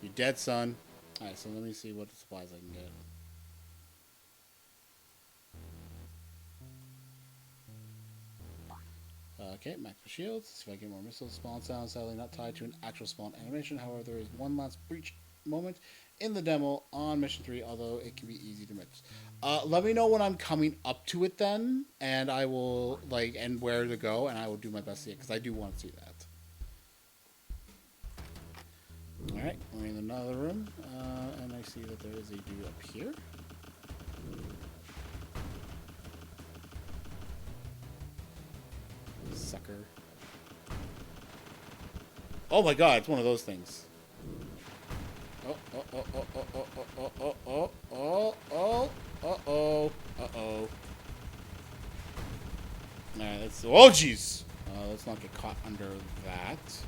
You dead, son. Alright, so let me see what supplies I can get. Okay, max for shields. See if I get more missiles. Spawn sound, sadly not tied to an actual spawn animation. However, there is one last breach moment in the demo on mission 3, although it can be easy to miss. Let me know when I'm coming up to it then, and I will, like, and where to go, and I will do my best to see it, because I do want to see that. Alright, we're in another room, and I see that there is a dude up here. Sucker. Oh my god, it's one of those things. Oh, oh, oh, oh, oh, oh, oh, oh, oh, oh, oh, uh-oh, uh-oh. Alright, let's, oh jeez! Let's not get caught under that.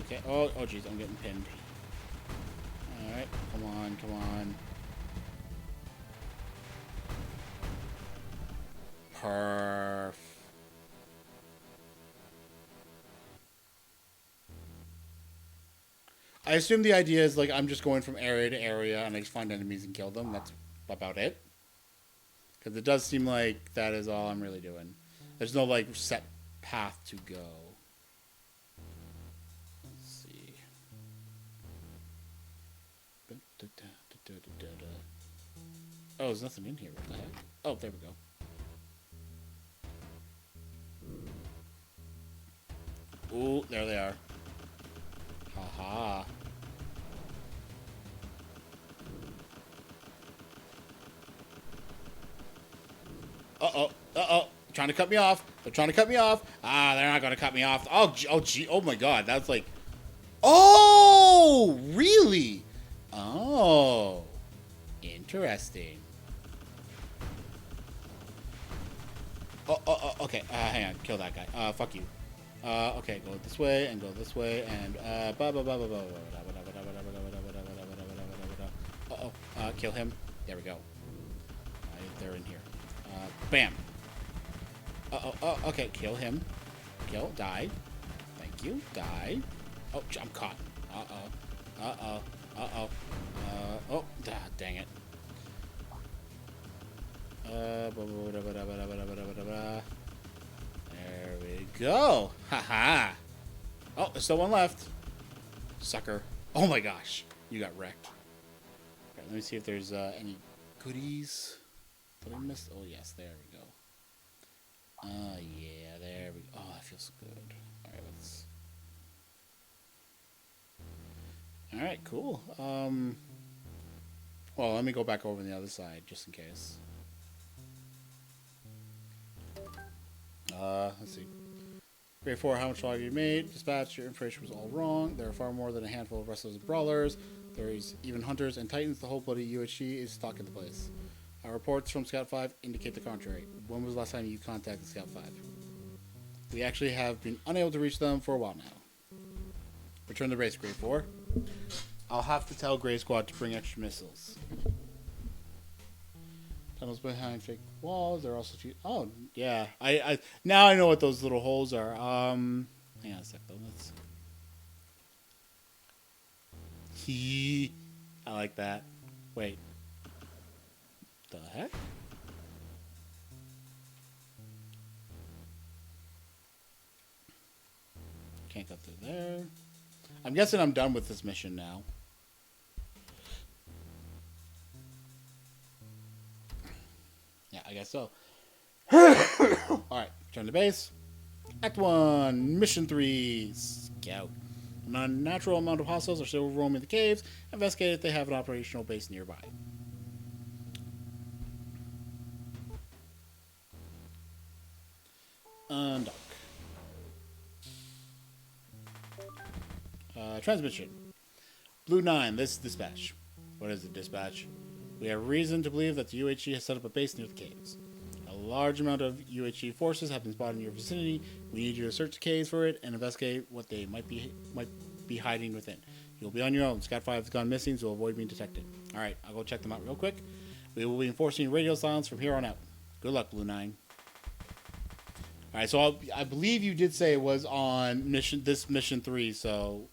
Okay, oh jeez, I'm getting pinned. Alright, come on, come on. Perf. I assume the idea is, like, I'm just going from area to area and I just find enemies and kill them. That's about it. Because it does seem like that is all I'm really doing. There's no, like, set path to go. Let's see. Oh, there's nothing in here. What the heck? Oh, there we go. Ooh, there they are. Haha. Uh-oh. Uh-oh. Trying to cut me off. They're trying to cut me off. Ah, they're not going to cut me off. Oh, gee. Oh, my God. That's like... Oh! Really? Oh. Interesting. Oh, okay. Hang on. Kill that guy. Fuck you. Okay, go this way and go this way and uh-oh. Kill him. There we go. They're in here. Bam. Uh-oh. Oh, okay, kill him. Kill. Die. Thank you. Die. Oh, I'm caught. Uh-oh. Uh-oh. Uh-oh. Oh, dang it. There we go. Haha. Oh, there's still one left. Sucker. Oh my gosh. You got wrecked. Okay, let me see if there's any goodies that I missed. Oh, yes. There we go. Yeah. There we go. Oh, that feels good. All right, let's... All right, cool. Well, let me go back over on the other side just in case. Let's see. Grade 4, how much log you made? Dispatch, your information was all wrong. There are far more than a handful of wrestlers and brawlers. There's even hunters and titans. The whole bloody UHG is stuck in the place. Our reports from Scout 5 indicate the contrary. When was the last time you contacted Scout 5? We actually have been unable to reach them for a while now. Return the base, Grade 4. I'll have to tell Grey Squad to bring extra missiles. Tunnels behind fake walls. They're also... Oh, yeah. I now I know what those little holes are. Hang on a sec, though. Let's... I like that. Wait. The heck? Can't go through there. I'm guessing I'm done with this mission now. Yeah, I guess so. Alright, return to base. Act 1, Mission 3, Scout. An unnatural amount of hostiles are still roaming the caves. Investigate if they have an operational base nearby. Undock. Transmission. Blue 9, this is dispatch. What is it, dispatch? We have reason to believe that the UHG has set up a base near the caves. large amount of UHG forces have been spotted in your vicinity. We need you to search the caves for it and investigate what they might be hiding within. You'll be on your own. Scat 5 has gone missing, so avoid being detected. Alright, I'll go check them out real quick. We will be enforcing radio silence from here on out. Good luck, Blue 9. Alright, so I believe you did say it was on mission 3, so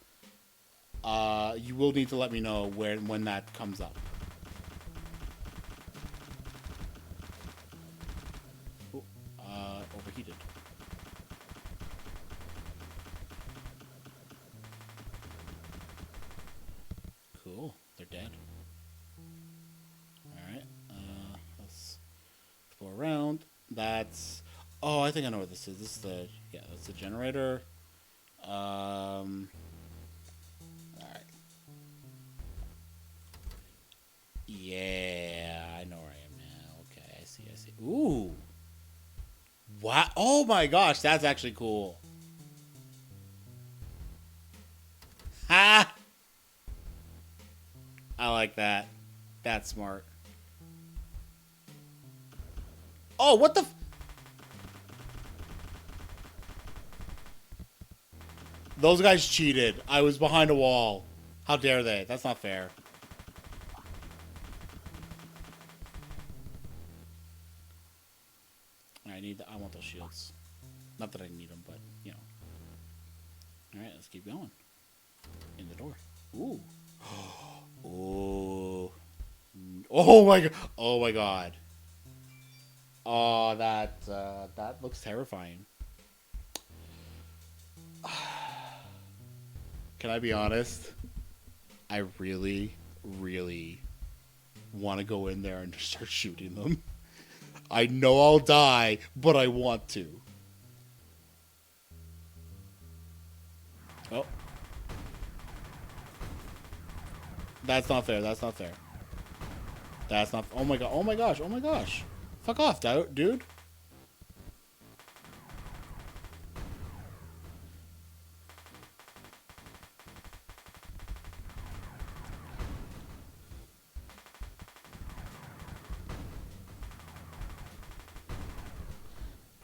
you will need to let me know when that comes up. Ooh, overheated. Cool, they're dead. Alright, let's explore around. That's... Oh, I think I know what this is. This is the... Yeah, that's the generator. Alright. Yeah, I know where I am now. Okay, I see. Ooh. Wow. Oh my gosh, that's actually cool. Ha! I like that. That's smart. Oh, what the... Those guys cheated. I was behind a wall. How dare they? That's not fair. I want those shields. Not that I need them, but, you know. Alright, let's keep going. In the door. Ooh. Ooh. Oh my god. Oh my god. Oh, that looks terrifying. Can I be honest? I really, really want to go in there and just start shooting them. I know I'll die, but I want to. Oh. That's not fair. That's not fair. That's not... Oh my god. Oh my gosh. Oh my gosh. Fuck off, dude.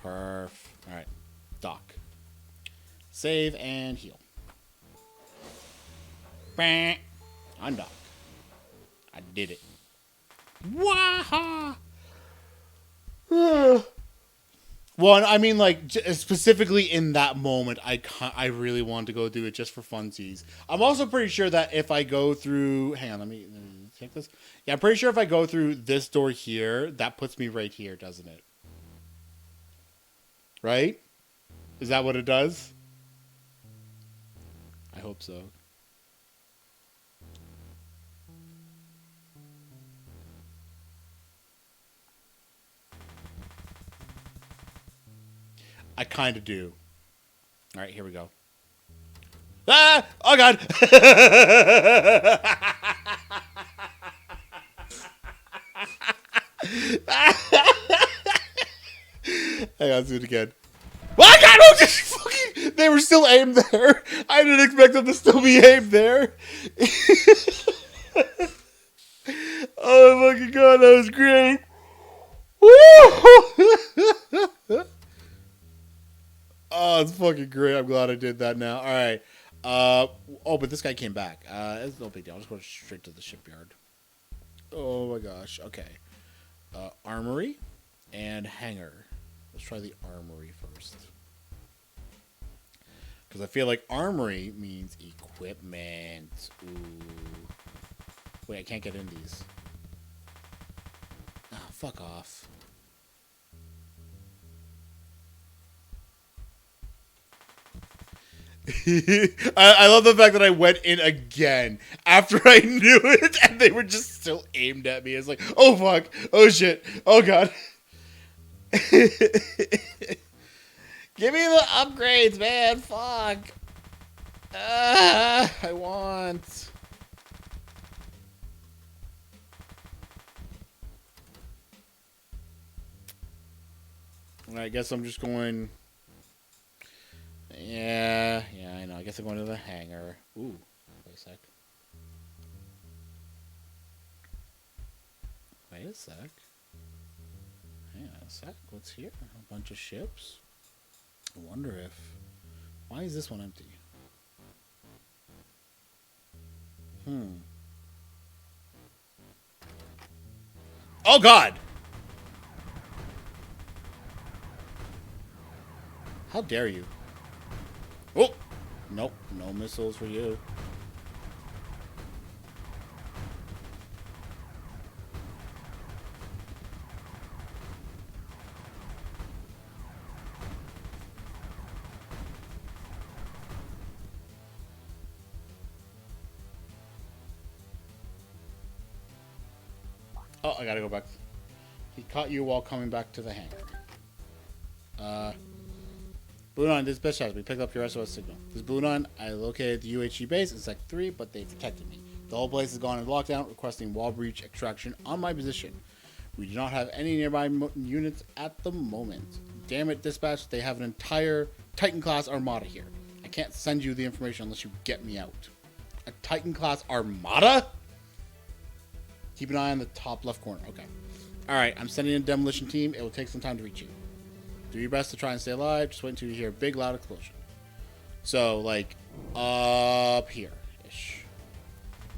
Perf. Alright. Dock. Save and heal. I'm Doc. I did it. Waha! Well, I mean, like, specifically in that moment, I really wanted to go do it just for funsies. I'm also pretty sure that if I go through... Hang on, let me take this. Yeah, I'm pretty sure if I go through this door here, that puts me right here, doesn't it? Right? Is that what it does? I hope so. I kind of do. All right, here we go. Ah! Oh, God! Hang on, let's do it again. Oh, God! Oh, just fucking... They were still aimed there. I didn't expect them to still be aimed there. Oh, my fucking God, that was great. Woo! Oh, it's fucking great. I'm glad I did that now. All right. Oh, but this guy came back. It's no big deal. I'll just go straight to the shipyard. Oh, my gosh. Okay. Armory and hangar. Let's try the armory first. Because I feel like armory means equipment. Ooh. Wait, I can't get in these. Oh, fuck off. I love the fact that I went in again after I knew it and they were just still aimed at me. It's like, oh fuck, oh shit, oh god. Give me the upgrades, man, fuck. I want. I guess I'm just going... Yeah, I know. I guess I'm going to the hangar. Ooh, wait a sec. Wait a sec. Hang on a sec. What's here? A bunch of ships. I wonder if... Why is this one empty? Oh, God! How dare you? Oh! Nope. No missiles for you. Oh, I gotta go back. He caught you while coming back to the hangar. Blue 9, this bitch has me. Picked up your SOS signal. This is Blue 9. I located the UHG base in Sec 3, but they protected me. The whole place has gone into lockdown, requesting wall breach extraction on my position. We do not have any nearby units at the moment. Damn it, dispatch. They have an entire Titan-class armada here. I can't send you the information unless you get me out. A Titan-class armada? Keep an eye on the top left corner. Okay. Alright, I'm sending in a demolition team. It will take some time to reach you. Do your best to try and stay alive. Just wait until you hear a big, loud explosion. So, like, up here-ish.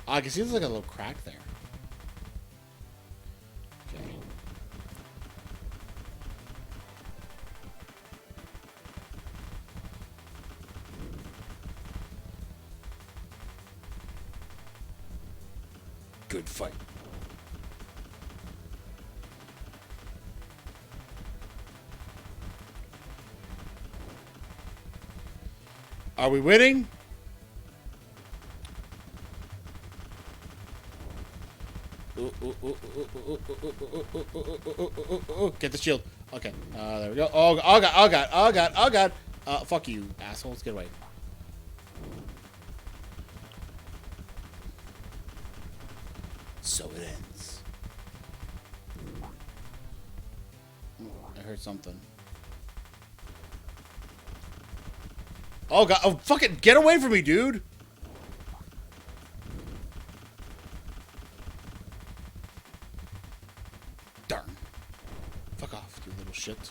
I can see there's like a little crack there. Okay. Good fight. Are we winning? Get the shield. Okay, there we go. Oh god, oh god, oh god, oh god. Fuck you, assholes. Get away. So it ends. I heard something. Oh god, oh fucking get away from me, dude! Darn. Fuck off, you little shit.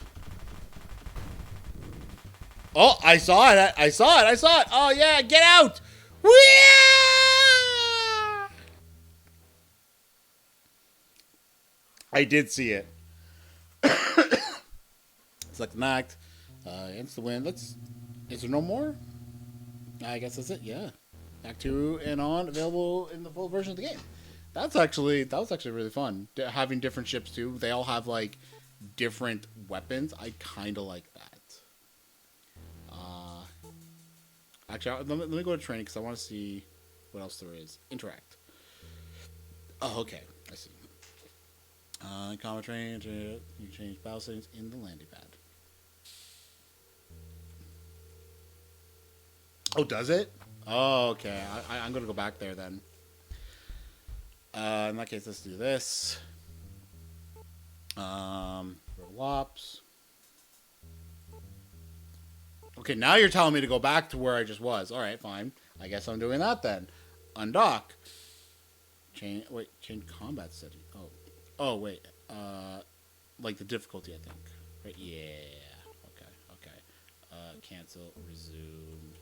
Oh, I saw it, I saw it, I saw it! Oh yeah, get out! Whee! I did see it. Select an act. Against the wind. Let's... Is there no more? I guess that's it, yeah. Act 2 and on, available in the full version of the game. That was actually really fun. Having different ships too. They all have like different weapons. I kind of like that. Actually, let me go to training because I want to see what else there is. Interact. Oh, okay. I see. Combat training. You change battle settings in the landing pad. Oh, does it? Oh, okay. I'm going to go back there then. In that case, let's do this. Ops. Okay, now you're telling me to go back to where I just was. All right, fine. I guess I'm doing that then. Undock. Change combat setting. Oh, wait. Like the difficulty, I think. Right? Yeah. Okay. Cancel. Resume.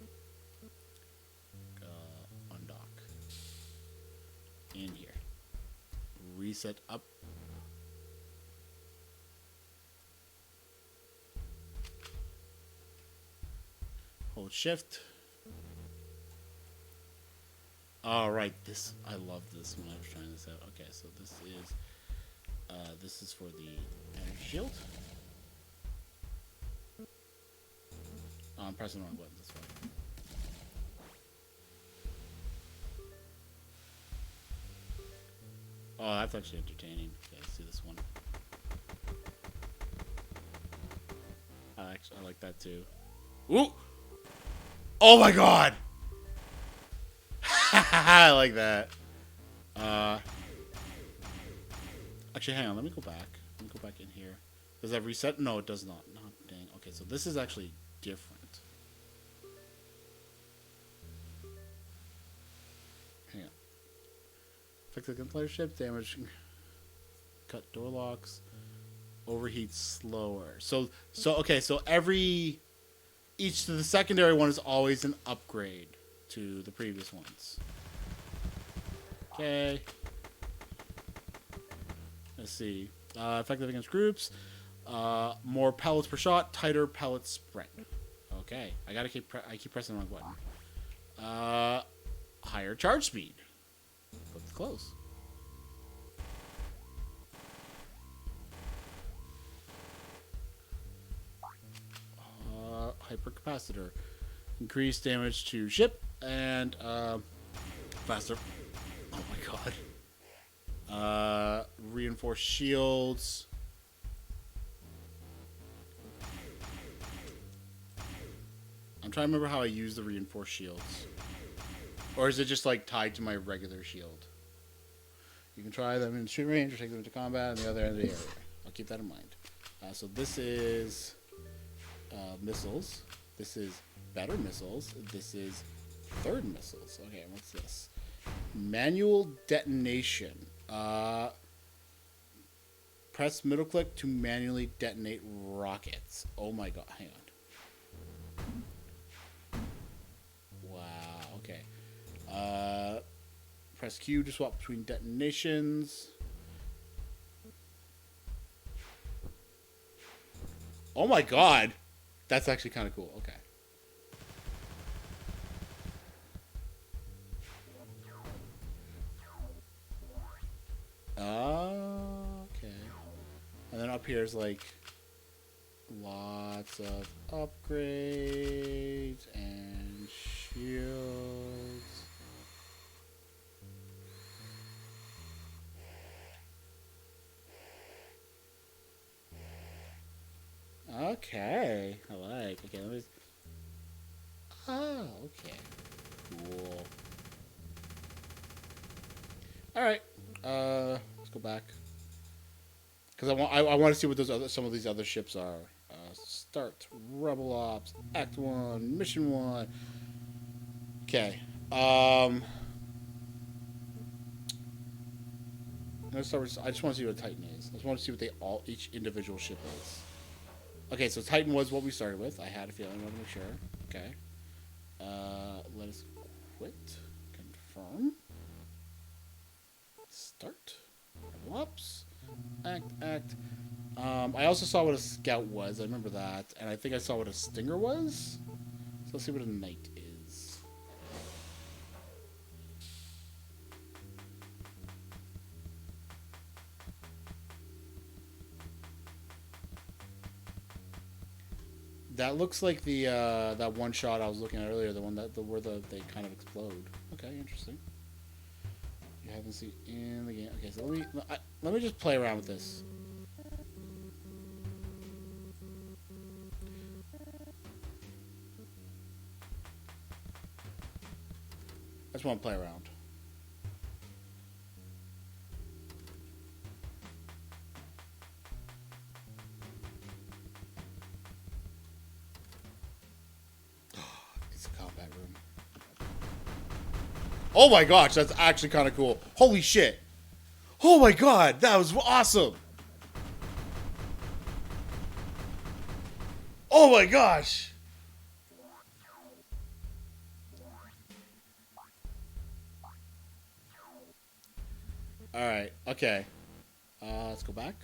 Undock. In here. Reset up. Hold shift. All right, I love this when I was trying this out. Okay, so this is for the energy shield. Oh, I'm pressing the wrong button. That's fine. Oh, that's actually entertaining. Okay, let's see this one. I like that too. Ooh! Oh my god! I like that. Actually, hang on. Let me go back. Let me go back in here. Does that reset? No, it does not. No, dang. Okay, so this is actually different. Hang on. Fix the gunfire ship. Damage. Cut door locks. overheats slower. So okay. So each of the secondary one is always an upgrade to the previous ones. Okay. Let's see. Effective against groups. More pellets per shot. Tighter pellet spread. Okay. I keep pressing the wrong button. Higher charge speed. Looks close. Hypercapacitor. Increased damage to ship and faster. Oh my god. Reinforced shields. I'm trying to remember how I use the reinforced shields. Or is it just like tied to my regular shield? You can try them in shoot range or take them into combat on the other end of the area. I'll keep that in mind. So this is missiles. This is better missiles. This is third missiles. Okay, what's this? Manual detonation. Press middle click to manually detonate rockets. Oh my god, hang on. Wow, okay. Press Q to swap between detonations. Oh my god! That's actually kind of cool. Okay. Okay. And then up here is like lots of upgrades and shields. Okay. I like. Okay, let me. Oh, okay. Cool. All right. Let's go back. Because I want to see what some of these other ships are. Start Rebel Ops Act 1 Mission 1. Okay. Let's start with, I just want to see what a Titan is. I just want to see what each individual ship is. Okay, so Titan was what we started with. I had a feeling. I want to make sure. Okay. Let us quit. Confirm. Start. Rebel Ops. Act. I also saw what a scout was. I remember that. And I think I saw what a stinger was. So let's see what a knight is. That looks like the that one shot I was looking at earlier, the one where they kind of explode. Okay, interesting. You haven't seen in the game. Okay, so let me just play around with this. I just want to play around. It's a combat room. Oh my gosh, that's actually kind of cool. Holy shit. Oh my god, that was awesome. Oh my gosh. All right. Okay. Let's go back.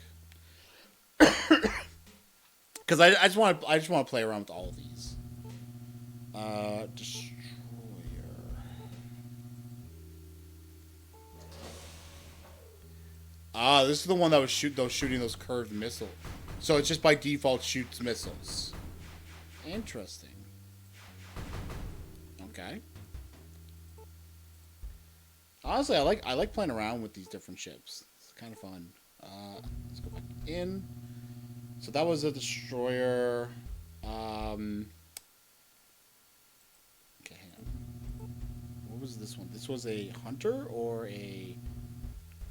Because I just want to play around with all of these. Destroyer. This is the one that was shooting those curved missiles. So it's just by default shoots missiles. Interesting. Okay. Honestly, I like playing around with these different ships. It's kind of fun. Let's go back in. So that was a destroyer. Okay, hang on. What was this one? This was a hunter or a...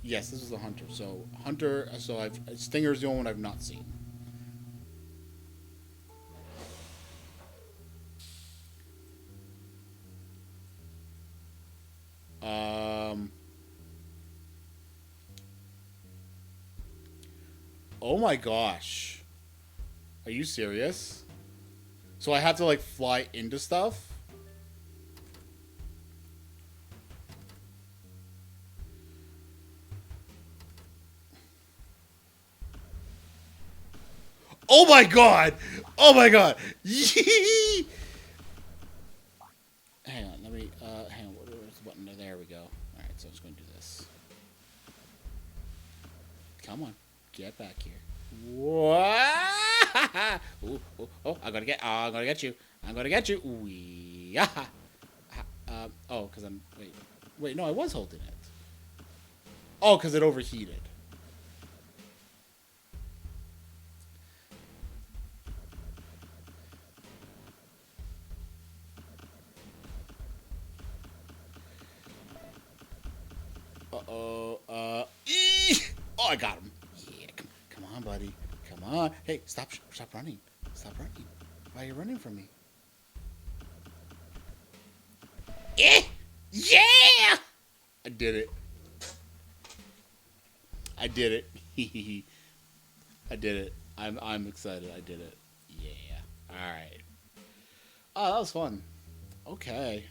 Yes, this was a hunter. So hunter. So Stinger's the only one I've not seen. Oh my gosh. Are you serious? So I have to like fly into stuff? Oh my god! Oh my god! Hang on, let me, hang on, where's the button? There we go. Alright, so I'm just gonna do this. Come on, get back here. What? Ooh, ooh, oh, I'm gonna get you. I'm gonna get you. Ooh, yeah. Oh, because I'm, wait, no, I was holding it. Oh, because it overheated. Uh-oh, oh, I got him. Yeah, come on, buddy. Come on. Hey, stop running. Stop running. Why are you running from me? Yeah! I did it. I did it. I did it. I'm excited. I did it. Yeah. All right. Oh, that was fun. Okay.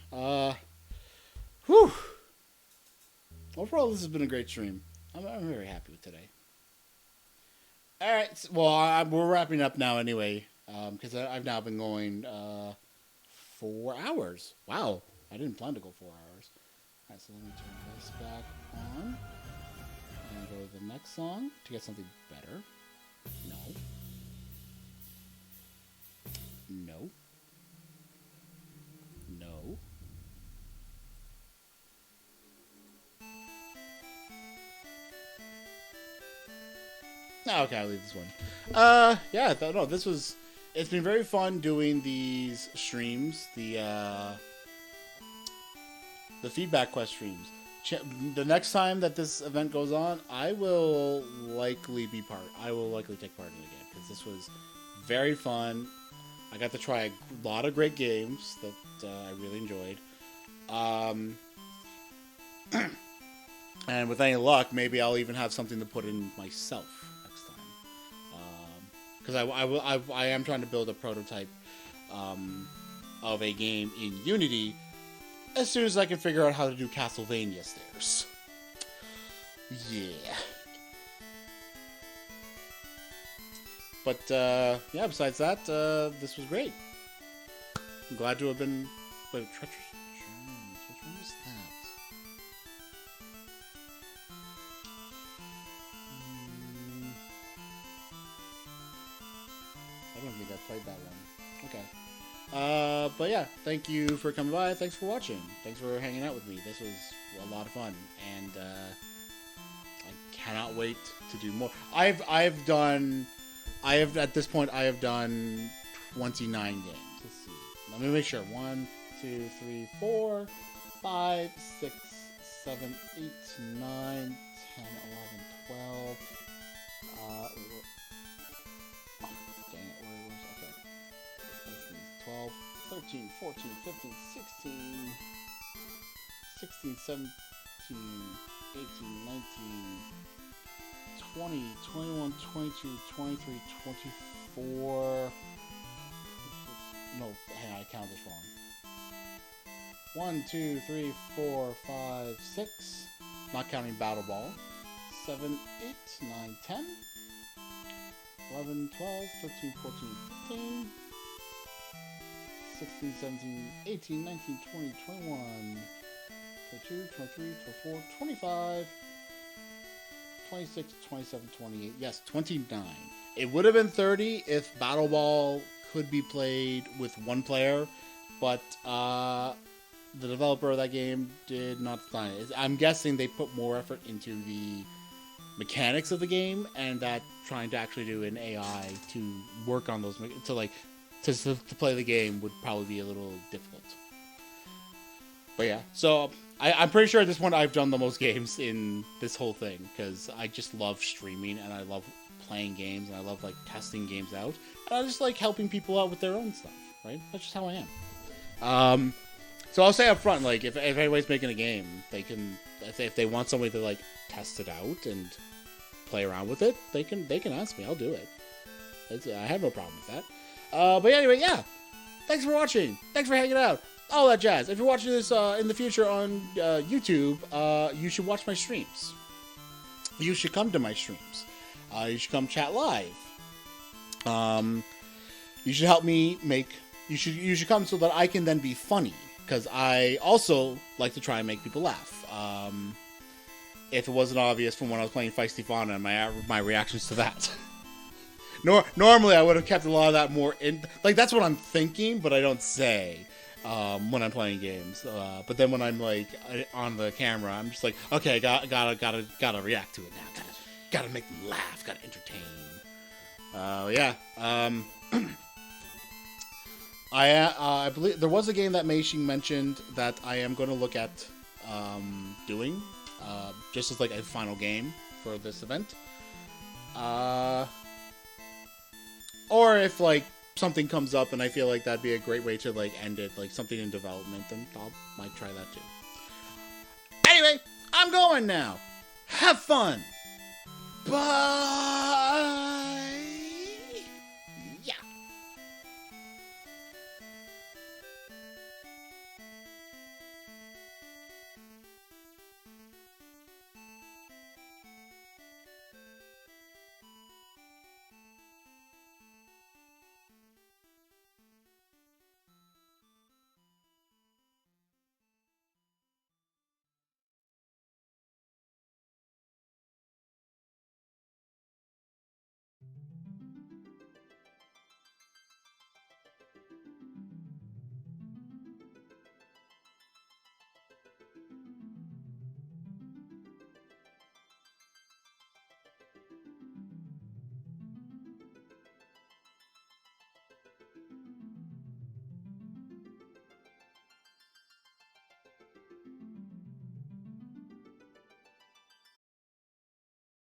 Whew. Overall, this has been a great stream. I'm very happy with today. All right. Well, we're wrapping up now anyway, because I've now been going 4 hours. Wow. I didn't plan to go 4 hours. All right, so let me turn this back on and go to the next song to get something better. No. No. No. Okay, I'll leave this one. Yeah, no, this was... It's been very fun doing these streams, the feedback quest streams. The next time that this event goes on, I will likely take part in it again, because this was very fun. I got to try a lot of great games that I really enjoyed. And with any luck, maybe I'll even have something to put in myself next time. Because I am trying to build a prototype of a game in Unity as soon as I can figure out how to do Castlevania stairs. Yeah. But, yeah, besides that, this was great. I'm glad to have been... Wait, treacherous dreams. Which one was that? I don't think I played that one. Okay. But yeah, thank you for coming by. Thanks for watching. Thanks for hanging out with me. This was a lot of fun, and I cannot wait to do more. At this point I have done 29 games. Let's see. Let me make sure. 1, 2, 3, 4, 5, 6, 7, 8, 9, 10, 11, 12. Dang it, where was okay. 12, 13, 14, 15, 16, 16, 17, 18, 19, 20, 21, 22, 23, 24. No, hang on, I counted this wrong. 1, 2, 3, 4, 5, 6. Not counting Battle Ball. 7, 8, 9, 10. 11, 12, 13, 14, 15. 16, 17, 18, 19, 20, 21, 22, 23, 24, 25, 26, 27, 28. Yes, 29. It would have been 30 if Battle Ball could be played with one player, but the developer of that game did not sign it. I'm guessing they put more effort into the mechanics of the game, and that trying to actually do an AI to work on those, to play the game would probably be a little difficult. But yeah, so I'm pretty sure at this point I've done the most games in this whole thing, because I just love streaming, and I love playing games, and I love like testing games out, and I just like helping people out with their own stuff, right? That's just how I am. So I'll say up front, like, if anybody's making a game, they can, if they want somebody to like test it out and play around with it, they can ask me. I'll do it. I have no problem with that. But anyway, yeah. Thanks for watching. Thanks for hanging out. All that jazz. If you're watching this in the future on YouTube, you should watch my streams. You should come to my streams. You should come chat live. You should help me make. You should come so that I can then be funny, because I also like to try and make people laugh. If it wasn't obvious from when I was playing Feisty Fauna and my reactions to that. Normally I would have kept a lot of that more in, like, that's what I'm thinking, but I don't say when I'm playing games. But then when I'm like on the camera, I'm just like, okay, gotta react to it now. Gotta make them laugh. Gotta entertain. Yeah. I believe there was a game that Mei-Xing mentioned that I am going to look at doing, just as like a final game for this event. Or if like something comes up and I feel like that'd be a great way to like end it, like something in development, then might try that too. Anyway, I'm going now. Have fun. Bye.